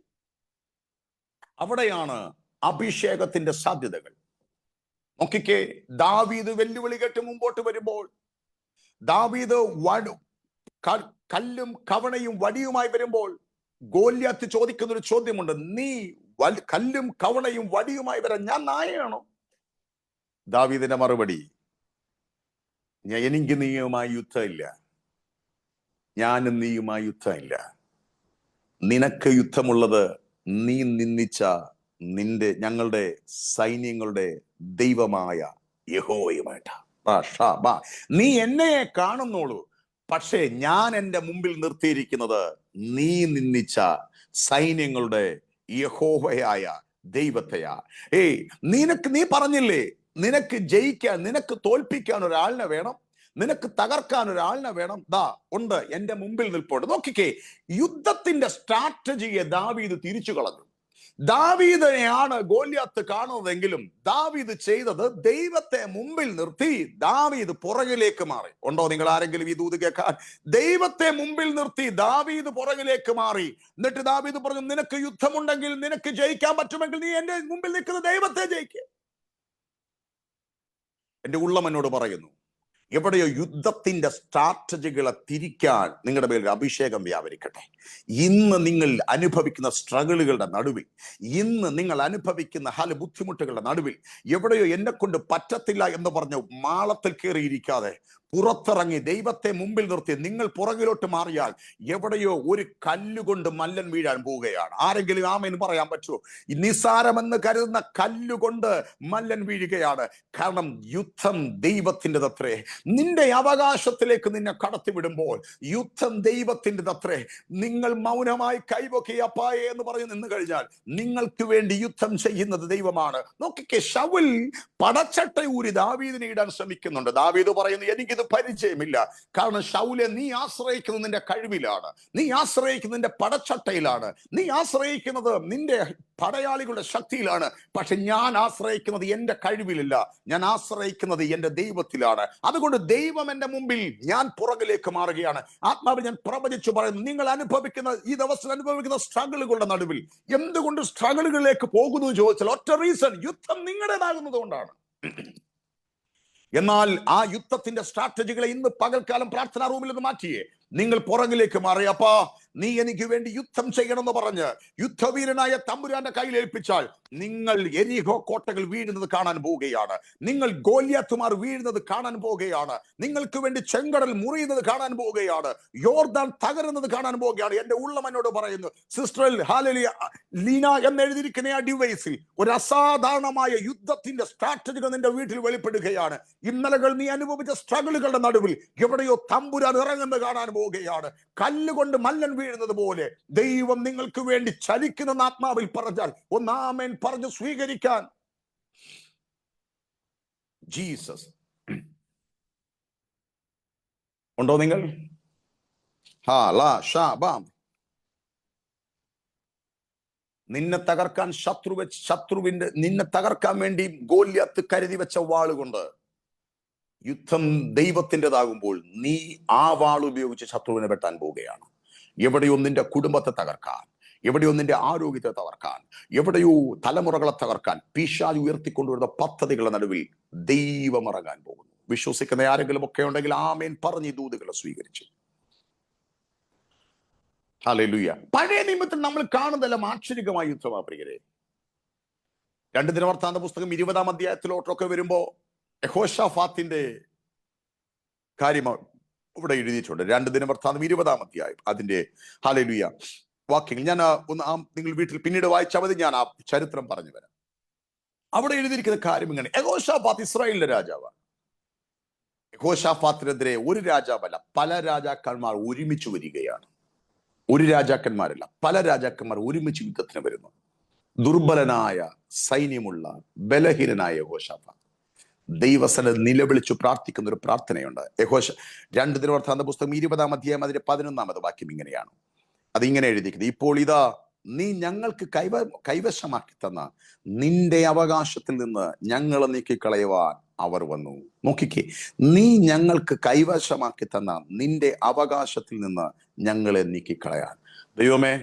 അവിടെയാണ് അഭിഷേകത്തിന്റെ സാധ്യതകൾ. നോക്കിക്കേ, ദാവീദ് വെല്ലുവിളി കേട്ട് മുമ്പോട്ട് വരുമ്പോൾ, ദാവീദ് കല്ലും കവണയും വടിയുമായി വരുമ്പോൾ ഗോലിയാത്ത് ചോദിക്കുന്ന ഒരു ചോദ്യമുണ്ട്: നീ കല്ലും കവണയും വടിയുമായി വരാൻ ഞാൻ നായയാണോ? ദാവീദിന്റെ മറുപടി, എനിക്ക് നീയുമായി യുദ്ധമില്ല, ഞാനും നീയുമായി യുദ്ധമില്ല. നിനക്ക് യുദ്ധമുള്ളത് നീ നിന്ദിച്ച ഞങ്ങളുടെ സൈന്യങ്ങളുടെ ദൈവമായ യഹോവയുമായിട്ടാ. നീ എന്നെ കാണുന്നോളൂ, പക്ഷേ ഞാൻ എൻ്റെ മുമ്പിൽ നിർത്തിയിരിക്കുന്നത് നീ നിന്ദിച്ച സൈന്യങ്ങളുടെ യഹോവയായ ദൈവത്തെയാ. നീ പറഞ്ഞില്ലേ, നിനക്ക് ജയിക്കാൻ, നിനക്ക് തോൽപ്പിക്കാൻ ഒരാളിനെ വേണം, നിനക്ക് തകർക്കാൻ ഒരാളിനെ വേണം. ഉണ്ട്, എന്റെ മുമ്പിൽ നിൽപ്പുണ്ട്. നോക്കിക്കേ, യുദ്ധത്തിന്റെ സ്ട്രാറ്റജിയെ ദാവീദ് തിരിച്ചു കളഞ്ഞു. ദാവീദിനെയാണ് ഗോലിയാത്ത് കാണുന്നതെങ്കിലും ദാവീദ് ചെയ്തത്, ദൈവത്തെ മുമ്പിൽ നിർത്തി ദാവീദ് പുറകിലേക്ക് മാറി. ഉണ്ടോ നിങ്ങൾ ആരെങ്കിലും ഈ ദൂത് കേൾക്കാൻ? ദൈവത്തെ മുമ്പിൽ നിർത്തി ദാവീദ് പുറകിലേക്ക് മാറി. എന്നിട്ട് ദാവീദ് പറഞ്ഞു, നിനക്ക് യുദ്ധമുണ്ടെങ്കിൽ, നിനക്ക് ജയിക്കാൻ പറ്റുമെങ്കിൽ നീ എന്റെ മുമ്പിൽ നിൽക്കുന്ന ദൈവത്തെ ജയിക്കുക. എന്റെ ഉള്ളം എന്നോട് പറയുന്നു, എവിടെയോ യുദ്ധത്തിന്റെ സ്ട്രാറ്റജികളെ തിരിക്കാൻ നിങ്ങളുടെ മേൽ അഭിഷേകം വ്യാപരിക്കട്ടെ. ഇന്ന് നിങ്ങൾ അനുഭവിക്കുന്ന സ്ട്രഗിളുകളുടെ നടുവിൽ, ഇന്ന് നിങ്ങൾ അനുഭവിക്കുന്ന ബുദ്ധിമുട്ടുകളുടെ നടുവിൽ, എവിടെയോ എന്നെ കൊണ്ട് പറ്റത്തില്ല എന്ന് പറഞ്ഞ് മാളത്തിൽ കയറിയിരിക്കാതെ പുറത്തിറങ്ങി ദൈവത്തെ മുമ്പിൽ നിർത്തി നിങ്ങൾ പുറകിലോട്ട് മാറിയാൽ എവിടെയോ ഒരു കല്ലുകൊണ്ട് മല്ലൻ വീഴാൻ പോവുകയാണ്. ആരെങ്കിലും ആമേൻ പറയാൻ പറ്റുമോ? നിസ്സാരമെന്ന് കരുതുന്ന കല്ലുകൊണ്ട് മല്ലൻ വീഴുകയാണ്. കാരണം യുദ്ധം ദൈവത്തിൻ്റെതത്രേ. നിന്റെ അവകാശത്തിലേക്ക് നിന്നെ കടത്തിവിടുമ്പോൾ യുദ്ധം ദൈവത്തിൻ്റെതത്രേ. നിങ്ങൾ മൗനമായി കൈവൊക്കെ അപ്പായേ എന്ന് പറഞ്ഞ് നിന്ന് കഴിഞ്ഞാൽ നിങ്ങൾക്ക് വേണ്ടി യുദ്ധം ചെയ്യുന്നത് ദൈവമാണ്. നോക്കിക്കേ, ശൗൽ പടച്ചട്ട ഊരി ദാവീദിനെ ഇടാൻ ശ്രമിക്കുന്നുണ്ട്. ദാവീദ് പറയുന്നു, എനിക്കിത് പരിചയമില്ല. കാരണം ശൗലെ, നീ ആശ്രയിക്കുന്നത് നിന്റെ കഴിവിലാണ്, നീ ആശ്രയിക്കുന്നത് നിന്റെ പടച്ചട്ടയിലാണ്, നീ ആശ്രയിക്കുന്നത് നിന്റെ പടയാളികളുടെ ശക്തിയിലാണ്. പക്ഷെ ഞാൻ ആശ്രയിക്കുന്നത് എന്റെ കഴിവിലില്ല, ഞാൻ ആശ്രയിക്കുന്നത് എന്റെ ദൈവത്തിലാണ്. അതുകൊണ്ട് ദൈവം എന്റെ മുമ്പിൽ, ഞാൻ പുറകിലേക്ക് മാറുകയാണ്. ആത്മാവ് ഞാൻ പ്രവചിച്ചു പറയുന്നു, നിങ്ങൾ അനുഭവിക്കുന്ന ഈ ദിവസം അനുഭവിക്കുന്ന സ്ട്രഗിളുകളുടെ നടുവിൽ എന്തുകൊണ്ട് സ്ട്രഗിളുകളിലേക്ക് പോകുന്നു ചോദിച്ചാൽ ഒറ്റ റീസൺ, യുദ്ധം നിങ്ങളുടേതാകുന്നത് കൊണ്ടാണ്. എന്നാൽ ആ യുദ്ധത്തിന്റെ സ്ട്രാറ്റജികളെ ഇന്ന് പകൽക്കാലം പ്രാർത്ഥനാ റൂമിൽ നിന്ന് മാറ്റിയേ നിങ്ങൾ പുറകിലേക്ക് മാറി. അപ്പാ, നീ എനിക്ക് വേണ്ടി യുദ്ധം ചെയ്യണമെന്ന് പറഞ്ഞ് യുദ്ധവീരനായ തമ്പുരാന്റെ കയ്യിൽ ഏൽപ്പിച്ചാൽ നിങ്ങൾ എരിഹോ കോട്ടകൾ വീഴുന്നത് കാണാൻ പോവുകയാണ്, നിങ്ങൾ ഗോലിയാത്തുമാർ വീഴുന്നത് കാണാൻ പോവുകയാണ്, നിങ്ങൾക്ക് വേണ്ടി ചെങ്കടൽ മുറിയുന്നത് കാണാൻ പോവുകയാണ്, യോർദാൻ തകരുന്നത് കാണാൻ പോവുകയാണ്. എന്റെ ഉള്ളം എന്നോട് പറയുന്നു, സിസ്റ്റർ ലീന എന്നെഴുതിയിരിക്കുന്ന ആ ഡിവൈസിൽ ഒരു അസാധാരണമായ യുദ്ധത്തിന്റെ സ്ട്രാറ്റജികൾ നിന്റെ വീട്ടിൽ വെളിപ്പെടുകയാണ്. ഇന്നലകൾ നീ അനുഭവിച്ച സ്ട്രഗിളുകളുടെ നടുവിൽ എവിടെയോ തമ്പുരാൻ ഇറങ്ങുന്നത് കാണാൻ പോവുകയാണ്. കല്ലുകൊണ്ട് മല്ലൻ വീഴുന്നത് പോലെ ദൈവം നിങ്ങൾക്ക് വേണ്ടി ചലിക്കുന്ന ആത്മാവിൽ പറഞ്ഞാൽ ഒന്ന് ആമേൻ പറഞ്ഞു സ്വീകരിക്കാൻ. ജീസസ് ഉണ്ടോ നിങ്ങൾ? നിന്നെ തകർക്കാൻ നിന്നെ തകർക്കാൻ വേണ്ടി ഗോലിയാത്ത് കരുതി വെച്ച വാളുകൊണ്ട് യുദ്ധം ദൈവത്തിൻ്റെതാകുമ്പോൾ നീ ആ വാൾ ഉപയോഗിച്ച് ശത്രുവിനെ വെട്ടാൻ പോവുകയാണ്. എവിടെയോ നിന്റെ കുടുംബത്തെ തകർക്കാൻ, എവിടെയോ നിന്റെ ആരോഗ്യത്തെ തകർക്കാൻ, എവിടെയോ തലമുറകളെ തകർക്കാൻ പിശാച് ഉയർത്തിക്കൊണ്ടുവരുന്ന പദ്ധതികളുടെ നടുവിൽ ദൈവം ഇറങ്ങാൻ പോകുന്നു. വിശ്വസിക്കുന്ന ആരെങ്കിലും ഒക്കെ ഉണ്ടെങ്കിൽ ആമേൻ പറഞ്ഞ് ദൂതുകളെ സ്വീകരിച്ചു. ഹല്ലേലൂയ. പഴയ നിയമത്തിൽ നമ്മൾ കാണുന്നതെല്ലാം ആശ്ചര്യമായ യുദ്ധമാ പ്രിയരെ. 2 ദിനവൃത്താന്ത പുസ്തകം 20-ാം അധ്യായത്തിലോട്ടൊക്കെ വരുമ്പോ യഹോശാഫാത്തിന്റെ കാര്യം ഇവിടെ എഴുതിയിട്ടുണ്ട്. 2 ദിനവൃത്താന്തം 20-ാം അധ്യായം അതിന്റെ ഹല്ലേലൂയ വാക്യങ്ങൾ ഞാൻ നിങ്ങൾ വീട്ടിൽ പിന്നീട് വായിച്ചാൽ മതി. ഞാൻ ആ ചരിത്രം പറഞ്ഞു വരാം. അവിടെ എഴുതിയിരിക്കുന്ന കാര്യം ഇങ്ങനെ, യഹോശാഫാത്ത് ഇസ്രായേലിന്റെ രാജാവാണ്. യഹോശാഫാത്തിനെതിരെ ഒരു രാജാവല്ല, പല രാജാക്കന്മാർ ഒരുമിച്ച് വരികയാണ്. ഒരു രാജാക്കന്മാരല്ല, പല രാജാക്കന്മാർ ഒരുമിച്ച് യുദ്ധത്തിന് വരുന്നു. ദുർബലനായ സൈന്യമുള്ള ബലഹീനനായ യഹോശാഫാത്ത് ദൈവസന നിലവിളിച്ചു പ്രാർത്ഥിക്കുന്ന ഒരു പ്രാർത്ഥനയുണ്ട്. 2 ദിനവൃത്താന്ത പുസ്തകം 20-ാം അധ്യായം അതിന്റെ 11-ാമത് വാക്യം ഇങ്ങനെയാണ്. അതിങ്ങനെ എഴുതിയിരിക്കുന്നത്, ഇപ്പോൾ ഇതാ നീ ഞങ്ങൾക്ക് കൈവശമാക്കി തന്ന നിന്റെ അവകാശത്തിൽ നിന്ന് ഞങ്ങളെ നീക്കിക്കളയുവാൻ അവർ വന്നു. നോക്കിക്കേ, നീ ഞങ്ങൾക്ക് കൈവശമാക്കി തന്ന നിന്റെ അവകാശത്തിൽ നിന്ന് ഞങ്ങളെ നീക്കിക്കളയാൻ. ദൈവമേ,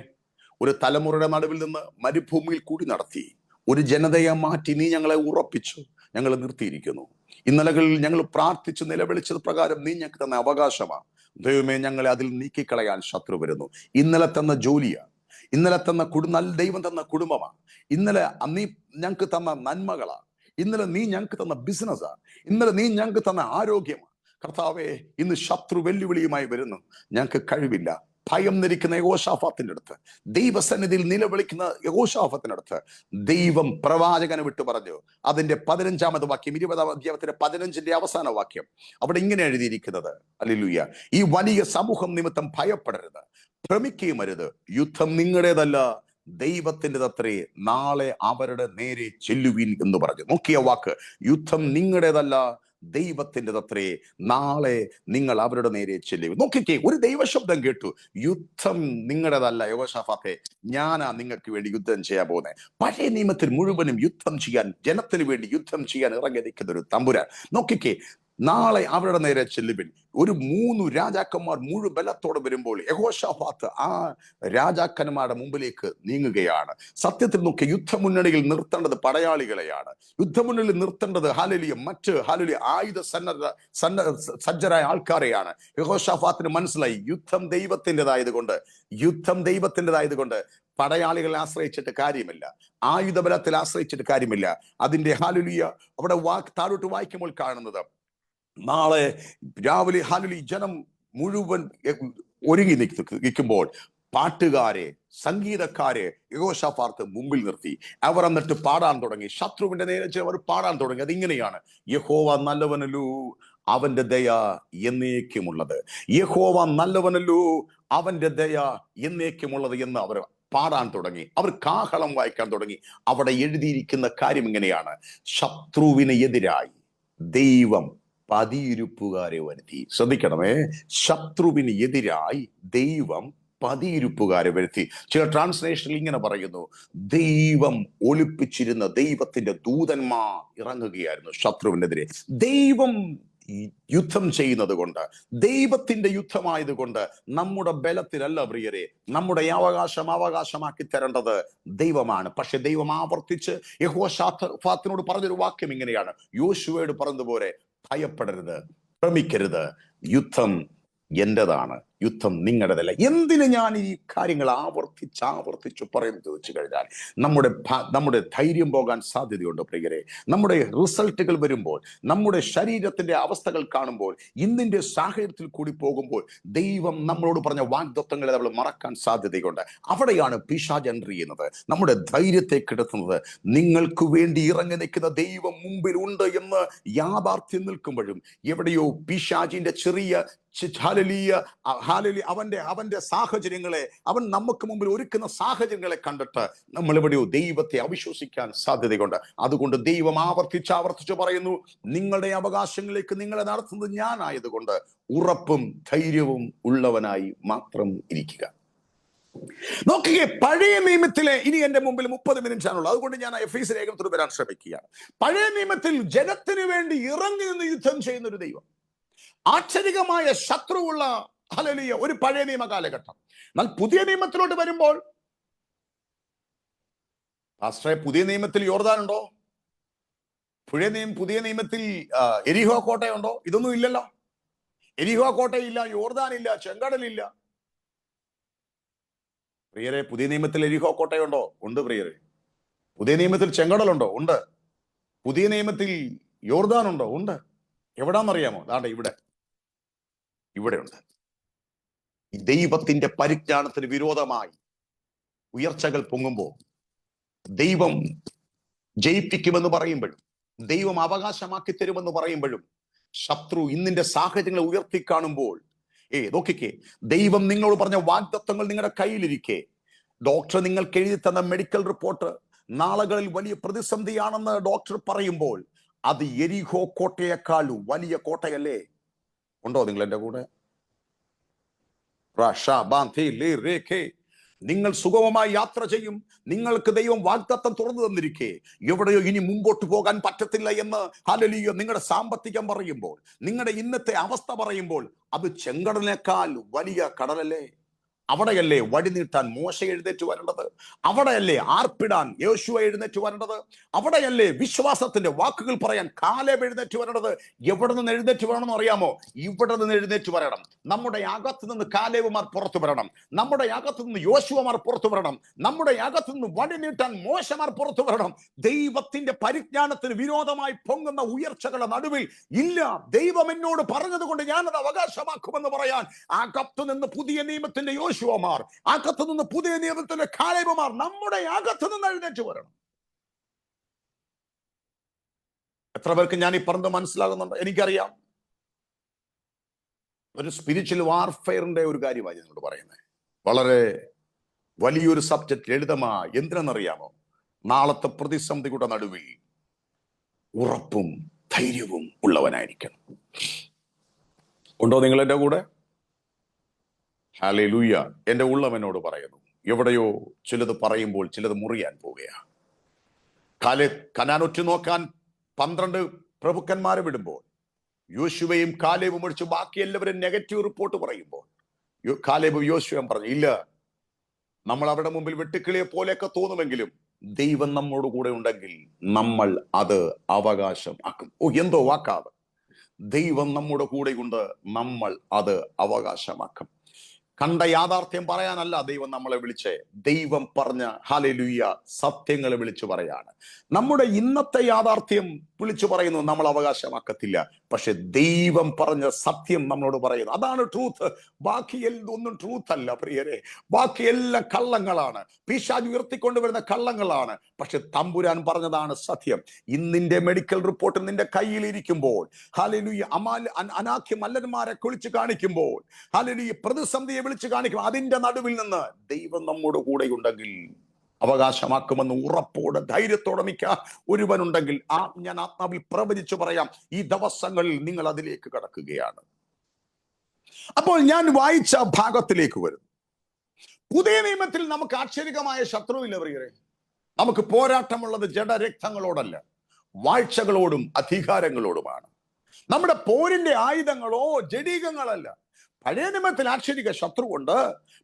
ഒരു തലമുറയുടെ നടുവിൽ നിന്ന് മരുഭൂമിയിൽ കൂടി നടത്തി ഒരു ജനതയെ മാറ്റി നീ ഞങ്ങളെ ഉറപ്പിച്ചു, ഞങ്ങളെ നിർത്തിയിരിക്കുന്നു. ഇന്നലകളിൽ ഞങ്ങൾ പ്രാർത്ഥിച്ച് നിലവിളിച്ചത് പ്രകാരം നീ ഞങ്ങൾക്ക് തന്ന അവകാശമാണ്. ദൈവമേ, ഞങ്ങളെ അതിൽ നീക്കിക്കളയാൻ ശത്രു വരുന്നു. ഇന്നലെ തന്ന ജോലിയാണ്, ഇന്നലെ തന്ന ദൈവം തന്ന കുടുംബമാണ്. ഇന്നലെ നീ ഞങ്ങൾക്ക് തന്ന നന്മകളാ. ഇന്നലെ നീ ഞങ്ങൾക്ക് തന്ന ബിസിനസ്സാ. ഇന്നലെ നീ ഞങ്ങൾക്ക് തന്ന ആരോഗ്യമാണ്. കർത്താവേ, ഇന്ന് ശത്രു വെല്ലുവിളിയുമായി വരുന്നു. ഞങ്ങൾക്ക് കഴിവില്ല. ഭയം ധരിക്കുന്ന യെഹോശാഫാത്തിന്റെ അടുത്ത്, ദൈവസന്നിധിയിൽ നിലവിളിക്കുന്ന യെഹോശാഫാത്തിന്റെ അടുത്ത് ദൈവം പ്രവാചകനെ വിട്ടു പറഞ്ഞു. അതിന്റെ 15-ാമത് വാക്യം, 20-ാം അധ്യായത്തിന്റെ 15-ന്റെ അവസാന വാക്യം. അവിടെ ഇങ്ങനെ എഴുതിയിരിക്കുന്നത്, ഹല്ലേലൂയ, ഈ വലിയ സമൂഹം നിമിത്തം ഭയപ്പെടരുത്, ഭ്രമിക്കുകയും അരുത്. യുദ്ധം നിങ്ങളുടേതല്ല, ദൈവത്തിൻ്റെതത്രേ. നാളെ അവരുടെ നേരെ ചെല്ലുവിൻ എന്ന് പറഞ്ഞു. നോക്കിയ വാക്ക്, യുദ്ധം നിങ്ങളുടേതല്ല, ദൈവത്തിൻ്റെതത്രേ. നാളെ നിങ്ങൾ അവരുടെ നേരെ ചെല്ലുവിൻ. നോക്കിക്കേ, ഒരു ദൈവശബ്ദം കേട്ടു. യുദ്ധം നിങ്ങളുടേതല്ല യെഹോശാഫാത്തെ, ഞാനാ നിങ്ങൾക്ക് വേണ്ടി യുദ്ധം ചെയ്യാൻ പോകുന്നത്. പഴയ നിയമത്തിൽ മുഴുവനും യുദ്ധം ചെയ്യാൻ, ജനത്തിന് വേണ്ടി യുദ്ധം ചെയ്യാൻ ഇറങ്ങി നിൽക്കുന്ന ഒരു തമ്പുരാൻ. നോക്കിക്കേ, നാളെ അവരുടെ നേരെ ചെല്ലുവിൻ. ഒരു 3 രാജാക്കന്മാർ മുഴു ബലത്തോടെ വരുമ്പോൾ യഹോശാഫാത്ത് ആ രാജാക്കന്മാരുടെ മുമ്പിലേക്ക് നീങ്ങുകയാണ്. സത്യത്തിൽ നോക്കി യുദ്ധമുന്നണിയിൽ നിർത്തേണ്ടത് പടയാളികളെയാണ്. യുദ്ധമുന്നണിയിൽ നിർത്തേണ്ടത് ആയുധ സജ്ജരായ ആൾക്കാരെയാണ്. യഹോശാഫാത്തിന് മനസ്സിലായി, യുദ്ധം ദൈവത്തിൻ്റെതായതുകൊണ്ട് പടയാളികളെ ആശ്രയിച്ചിട്ട് കാര്യമില്ല, ആയുധബലത്തിൽ ആശ്രയിച്ചിട്ട് കാര്യമില്ല. അതിന്റെ ഹല്ലേലൂയ അവിടെ താഴോട്ട് വായിക്കുമ്പോൾ കാണുന്നത്, നാളെ രാവിലെ ജനം മുഴുവൻ ഒരുങ്ങി നിൽക്കുമ്പോൾ പാട്ടുകാരെ, സംഗീതക്കാരെ യഹോശാഫാത്ത് മുമ്പിൽ നിർത്തി. അവർ എന്നിട്ട് പാടാൻ തുടങ്ങി. ശത്രുവിന്റെ നേരെ അവർ പാടാൻ തുടങ്ങി. അതിങ്ങനെയാണ്, യഹോവ നല്ലവനല്ലോ, അവന്റെ ദയ എന്നേക്കുമുള്ളത്. യഹോവ നല്ലവനല്ലോ, അവന്റെ ദയ എന്നേക്കുമുള്ളത് എന്ന് അവർ പാടാൻ തുടങ്ങി. അവർ കാഹളം വായിക്കാൻ തുടങ്ങി. അവിടെ എഴുതിയിരിക്കുന്ന കാര്യം ഇങ്ങനെയാണ്, ശത്രുവിന് എതിരായി ദൈവം പതിയിരുപ്പുകാരെ വരുത്തി. ശ്രദ്ധിക്കണമേ, ശത്രുവിന് എതിരായി ദൈവം പതിയിരുപ്പുകാരെ വരുത്തി. ചില ട്രാൻസ്ലേഷനിൽ ഇങ്ങനെ പറയുന്നു, ദൈവം ഒളിപ്പിച്ചിരുന്ന ദൈവത്തിന്റെ ദൂതന്മാർ ഇറങ്ങുകയായിരുന്നു ശത്രുവിനെതിരെ. ദൈവം യുദ്ധം ചെയ്യുന്നത് കൊണ്ട്, ദൈവത്തിന്റെ യുദ്ധമായതുകൊണ്ട് നമ്മുടെ ബലത്തിലല്ല പ്രിയരെ. നമ്മുടെ അവകാശമാക്കി തരേണ്ടത് ദൈവമാണ്. പക്ഷെ ദൈവം ആവർത്തിച്ച് യഹോശാഫാത്തിനോട് പറഞ്ഞൊരു വാക്യം ഇങ്ങനെയാണ്, യോശുവയോട് പറഞ്ഞതുപോലെ, ഭയപ്പെടരുത്, ഭ്രമിക്കരുത്, യുദ്ധം എന്റേതാണ്, യുദ്ധം നിങ്ങളുടേതല്ല. എന്തിന് ഞാൻ ഈ കാര്യങ്ങൾ ആവർത്തിച്ചു പറയുന്നത് വെച്ച് കഴിഞ്ഞാൽ, നമ്മുടെ ധൈര്യം പോകാൻ സാധ്യതയുണ്ട് പ്രിയരെ. നമ്മുടെ റിസൾട്ടുകൾ വരുമ്പോൾ, നമ്മുടെ ശരീരത്തിന്റെ അവസ്ഥകൾ കാണുമ്പോൾ, ഇന്നിന്റെ സാഹചര്യത്തിൽ കൂടി പോകുമ്പോൾ ദൈവം നമ്മളോട് പറഞ്ഞ വാഗ്ദത്തങ്ങളെ നമ്മൾ മറക്കാൻ സാധ്യതയുണ്ട്. അവിടെയാണ് പിശാച് എൻട്രി ചെയ്യുന്നത്, നമ്മുടെ ധൈര്യത്തെ കെടുത്തുന്നത്. നിങ്ങൾക്ക് വേണ്ടി ഇറങ്ങി നിൽക്കുന്ന ദൈവം മുമ്പിൽ ഉണ്ട് എന്ന് യാഥാർത്ഥ്യം നിൽക്കുമ്പോഴും എവിടെയോ പിശാചിന്റെ ചെറിയ അവന്റെ സാഹചര്യങ്ങളെ, അവൻ നമുക്ക് മുമ്പിൽ ഒരുക്കുന്ന സാഹചര്യങ്ങളെ കണ്ടിട്ട് നമ്മൾ എവിടെയോ ദൈവത്തെ അവിശ്വസിക്കാൻ സാധ്യതയുണ്ട്. അതുകൊണ്ട് ദൈവം ആവർത്തിച്ചു പറയുന്നു, നിങ്ങളുടെ അവകാശങ്ങളിലേക്ക് നിങ്ങളെ നടത്തുന്നത് ഞാനായതുകൊണ്ട് ഉറപ്പും ധൈര്യവും ഉള്ളവനായി മാത്രം ഇരിക്കുക. നോക്കിയേ, പഴയ നിയമത്തിലെ, ഇനി എന്റെ മുമ്പിൽ 30 മിനിറ്റാണുള്ളത്, അതുകൊണ്ട് ഞാൻ എഫേസ്യ ലേഖനത്തിൽ വരാൻ ശ്രമിക്കുകയാണ്. പഴയ നിയമത്തിൽ ജനത്തിന് വേണ്ടി ഇറങ്ങി നിന്ന് യുദ്ധം ചെയ്യുന്ന ഒരു ദൈവം, ആശ്ചര്യമായ ശത്രുവുള്ള ഹല്ലേലൂയ ഒരു പഴയ നിയമ കാലഘട്ടം. എന്നാൽ പുതിയ നിയമത്തിലോട്ട് വരുമ്പോൾ, പാസ്റ്ററെ, പുതിയ നിയമത്തിൽ യോർദാൻ ഉണ്ടോ? പുതിയ നിയമത്തിൽ എരിഹോ കോട്ടയുണ്ടോ? ഇതൊന്നും ഇല്ലല്ലോ. എരിഹോ കോട്ടയില്ല, യോർദാനില്ല, ചെങ്കടലില്ല. പ്രിയരെ, പുതിയ നിയമത്തിൽ എരിഹോ കോട്ടയുണ്ടോ? ഉണ്ട് പ്രിയരെ. പുതിയ നിയമത്തിൽ ചെങ്കടലുണ്ടോ? ഉണ്ട്. പുതിയ നിയമത്തിൽ യോർദാൻ ഉണ്ടോ? ഉണ്ട്. എവിടാന്നറിയാമോ? ദാണ്ടെ ഇവിടെയുണ്ട്. ദൈവത്തിന്റെ പരിജ്ഞാനത്തിന് വിരോധമായി ഉയർച്ചകൾ പൊങ്ങുമ്പോൾ, ദൈവം ജയിപ്പിക്കുമെന്ന് പറയുമ്പോഴും, ദൈവം അവകാശമാക്കി തരുമെന്ന് പറയുമ്പോഴും, ശത്രു ഇന്നിന്റെ സാഹചര്യങ്ങളെ ഉയർത്തി കാണുമ്പോൾ, നോക്കിക്കേ, ദൈവം നിങ്ങളോട് പറഞ്ഞ വാഗ്ദത്തങ്ങൾ നിങ്ങളുടെ കയ്യിലിരിക്കെ, ഡോക്ടർ നിങ്ങൾക്ക് എഴുതി തന്ന മെഡിക്കൽ റിപ്പോർട്ട് നാളുകളിൽ വലിയ പ്രതിസന്ധിയാണെന്ന് ഡോക്ടർ പറയുമ്പോൾ, അത് എരിഹോ കോട്ടയേക്കാൾ വലിയ കോട്ടയല്ലേ? ഉണ്ടോ നിങ്ങൾ എന്റെ കൂടെ? നിങ്ങൾ സുഗമമായി യാത്ര ചെയ്യും. നിങ്ങൾക്ക് ദൈവം വാഗ്ദത്തം തുറന്നു തന്നിരിക്കെ, എവിടെയോ ഇനി മുമ്പോട്ട് പോകാൻ പറ്റത്തില്ല എന്ന് ഹല്ലേലൂയ നിങ്ങളുടെ സാമ്പത്തികം പറയുമ്പോൾ, നിങ്ങളുടെ ഇന്നത്തെ അവസ്ഥ പറയുമ്പോൾ, അത് ചെങ്കടലിനേക്കാൾ വലിയ കടലല്ലേ? അവിടെയല്ലേ വടി നീട്ടാൻ മോശ എഴുന്നേറ്റ് വരേണ്ടത്? അവിടെയല്ലേ ആർപ്പിടാൻ യോശുവ എഴുന്നേറ്റ് വരേണ്ടത്? അവിടെയല്ലേ വിശ്വാസത്തിന്റെ വാക്കുകൾ പറയാൻ കാലേബ് എഴുന്നേറ്റ് വരേണ്ടത്? എവിടെ നിന്ന് എഴുന്നേറ്റ് വരണമെന്ന് അറിയാമോ? ഇവിടെ നിന്ന് എഴുന്നേറ്റ് വരണം. നമ്മുടെ അകത്ത് നിന്ന് കാലേബുമാർ പുറത്തു വരണം. നമ്മുടെ അകത്ത് നിന്ന് യോശുവമാർ പുറത്തു വരണം. നമ്മുടെ അകത്ത് നിന്ന് വടി നീട്ടാൻ മോശമാർ പുറത്തു വരണം. ദൈവത്തിന്റെ പരിജ്ഞാനത്തിന് വിരോധമായി പൊങ്ങുന്ന ഉയർച്ചകളുടെ നടുവിൽ ഇല്ല, ദൈവം എന്നോട് പറഞ്ഞത് കൊണ്ട് ഞാനത് അവകാശമാക്കുമെന്ന് പറയാൻ അകത്തു നിന്ന് പുതിയ നിയമത്തിന്റെ യോശുവമാർ, അകത്തു നിന്ന് പുതിയ നിയമത്തിന്റെ കാലേബുമാർ നമ്മുടെ അകത്തു നിന്ന് എഴുന്നേറ്റ് വരണം. എത്ര പേർക്ക് ഞാൻ ഈ പറഞ്ഞത് മനസ്സിലാകുന്നുണ്ട്? എനിക്കറിയാം ഒരു സ്പിരിച്വൽ വാർഫെയറിന്റെ ഒരു കാര്യമാണ് ഞങ്ങളോട് പറയുന്നത്. വളരെ വലിയൊരു സബ്ജക്ട്, ലളിതമായ. എന്തിനെന്നറിയാമോ? നാളത്തെ പ്രതിസന്ധിയുടെ നടുവിൽ ഉറപ്പും ധൈര്യവും ഉള്ളവനായിരിക്കണം. ഉണ്ടോ നിങ്ങൾ എൻ്റെ കൂടെ? ഹല്ലേലൂയ. എൻ്റെ ഉള്ളം എന്നോട് പറയുന്നു, എവിടെയോ ചിലത് പറയുമ്പോൾ ചിലത് മുറിയാൻ പോവുകയാണ്. കനാൻ ഒറ്റ നോക്കാൻ 12 പ്രഭുക്കന്മാരെ വിടുമ്പോൾ യോശുവയും കാലേബും ഒഴിച്ച് ബാക്കി എല്ലാവരും നെഗറ്റീവ് റിപ്പോർട്ട് പറയുമ്പോൾ കാലേബും യോശുവയും പറഞ്ഞു, ഇല്ല, നമ്മൾ അവരുടെ മുമ്പിൽ വെട്ടുക്കിളിയെ പോലെയൊക്കെ തോന്നുമെങ്കിലും ദൈവം നമ്മോട് കൂടെ ഉണ്ടെങ്കിൽ നമ്മൾ അത് അവകാശം ആക്കും. എന്തോ വാക്കാതെ, ദൈവം നമ്മുടെ കൂടെയുണ്ട്, നമ്മൾ അത് അവകാശമാക്കും. കണ്ട യാഥാർത്ഥ്യം പറയാനല്ല ദൈവം നമ്മളെ വിളിച്ചേ, ദൈവം പറഞ്ഞ ഹല്ലേലൂയ സത്യങ്ങളെ വിളിച്ചു പറയാണ്. നമ്മുടെ ഇന്നത്തെ യാഥാർത്ഥ്യം വിളിച്ചു പറയുന്നു നമ്മൾ അവകാശമാക്കത്തില്ല, പക്ഷെ ദൈവം പറഞ്ഞ സത്യം നമ്മളോട് പറയുന്നു, അതാണ് ട്രൂത്ത്. ബാക്കി ഒന്നും ട്രൂത്ത് അല്ല പ്രിയരെ, ബാക്കിയെല്ലാം കള്ളങ്ങളാണ്, പിശാച് ഉയർത്തിക്കൊണ്ടുവരുന്ന കള്ളങ്ങളാണ്. പക്ഷെ തമ്പുരാൻ പറഞ്ഞതാണ് സത്യം. ഇന്നിന്റെ മെഡിക്കൽ റിപ്പോർട്ട് നിന്റെ കയ്യിൽ ഇരിക്കുമ്പോൾ, ഹല്ലേലൂയ, അനാഖ്യ മല്ലന്മാരെ കുളിച്ച് കാണിക്കുമ്പോൾ, ഹല്ലേലൂയ, പ്രതിസന്ധിയെ വിളിച്ചു കാണിക്കും, അതിന്റെ നടുവിൽ നിന്ന് ദൈവം നമ്മോട് കൂടെ ഉണ്ടെങ്കിൽ അവകാശമാക്കുമെന്ന് ഉറപ്പോടെ ധൈര്യത്തോടെ നിൽക്കാൻ ഒരുവനുണ്ടെങ്കിൽ ഞാൻ ആത്മാവിൽ പ്രവചിച്ചു പറയാം, ഈ ദിവസങ്ങളിൽ നിങ്ങൾ അതിലേക്ക് കടക്കുകയാണ്. അപ്പോൾ ഞാൻ വായിച്ച ഭാഗത്തിലേക്ക് വരും. പുതിയ നിയമത്തിൽ നമുക്ക് ആശ്ചര്യമായ ശത്രുവില്ല പ്രിയരെ. നമുക്ക് പോരാട്ടമുള്ളത് ജഡരക്തങ്ങളോടല്ല, വാഴ്ചകളോടും അധികാരങ്ങളോടുമാണ്. നമ്മുടെ പോരിന്റെ ആയുധങ്ങളോ ജഡീകങ്ങളല്ല. പഴയ നിയമത്തിൽ ആക്ഷരിക ശത്രുവുണ്ട്,